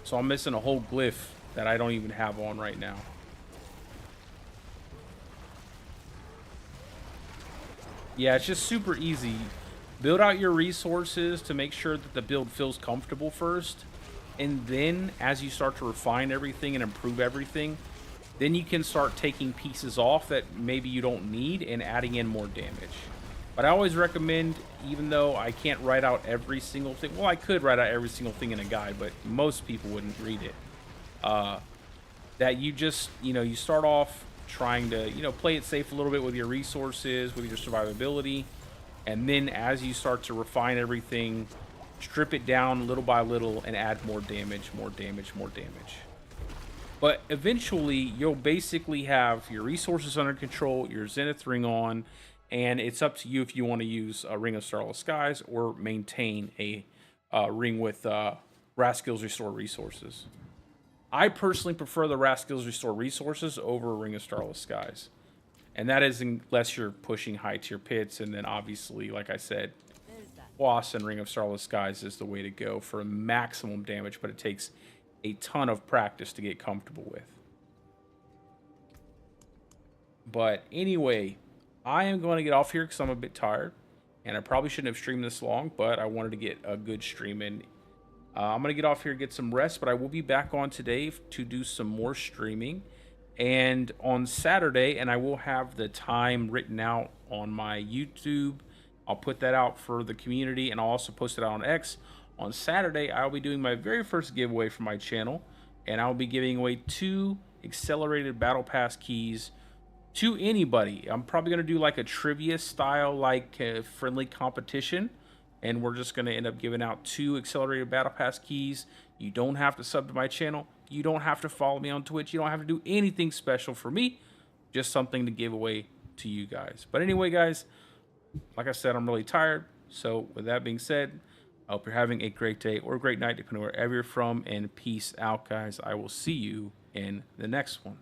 A: So I'm missing a whole glyph that I don't even have on right now. Yeah, it's just super easy. Build out your resources to make sure that the build feels comfortable first. And then as you start to refine everything and improve everything, then you can start taking pieces off that maybe you don't need and adding in more damage. But I always recommend, even though I can't write out every single thing, well, I could write out every single thing in a guide, but most people wouldn't read it, that you just, you start off trying to, play it safe a little bit with your resources, with your survivability, and then as you start to refine everything, strip it down little by little and add more damage, more damage, more damage. But eventually, you'll basically have your resources under control, your Zenith ring on, and it's up to you if you want to use a Ring of Starless Skies or maintain a ring with Raskill's Restore Resources. I personally prefer the Raskill's Restore Resources over a Ring of Starless Skies. And that is unless you're pushing high tier pits, and then obviously, like I said, Boss and Ring of Starless Skies is the way to go for maximum damage, but it takes a ton of practice to get comfortable with. But anyway, I am going to get off here because I'm a bit tired, and I probably shouldn't have streamed this long, but I wanted to get a good stream in. I'm going to get off here and get some rest, but I will be back on today to do some more streaming, and on Saturday, and I will have the time written out on my YouTube. I'll put that out for the community, and I'll also post it out on X. On Saturday, I'll be doing my very first giveaway for my channel, and I'll be giving away 2 accelerated battle pass keys to anybody. I'm probably going to do like a trivia style, like friendly competition, and we're just going to end up giving out 2 accelerated battle pass keys. You don't have to sub to my channel. You don't have to follow me on Twitch. You don't have to do anything special for me. Just something to give away to you guys. But anyway, guys, like I said, I'm really tired. So with that being said, I hope you're having a great day or a great night, depending on wherever you're from. And peace out, guys. I will see you in the next one.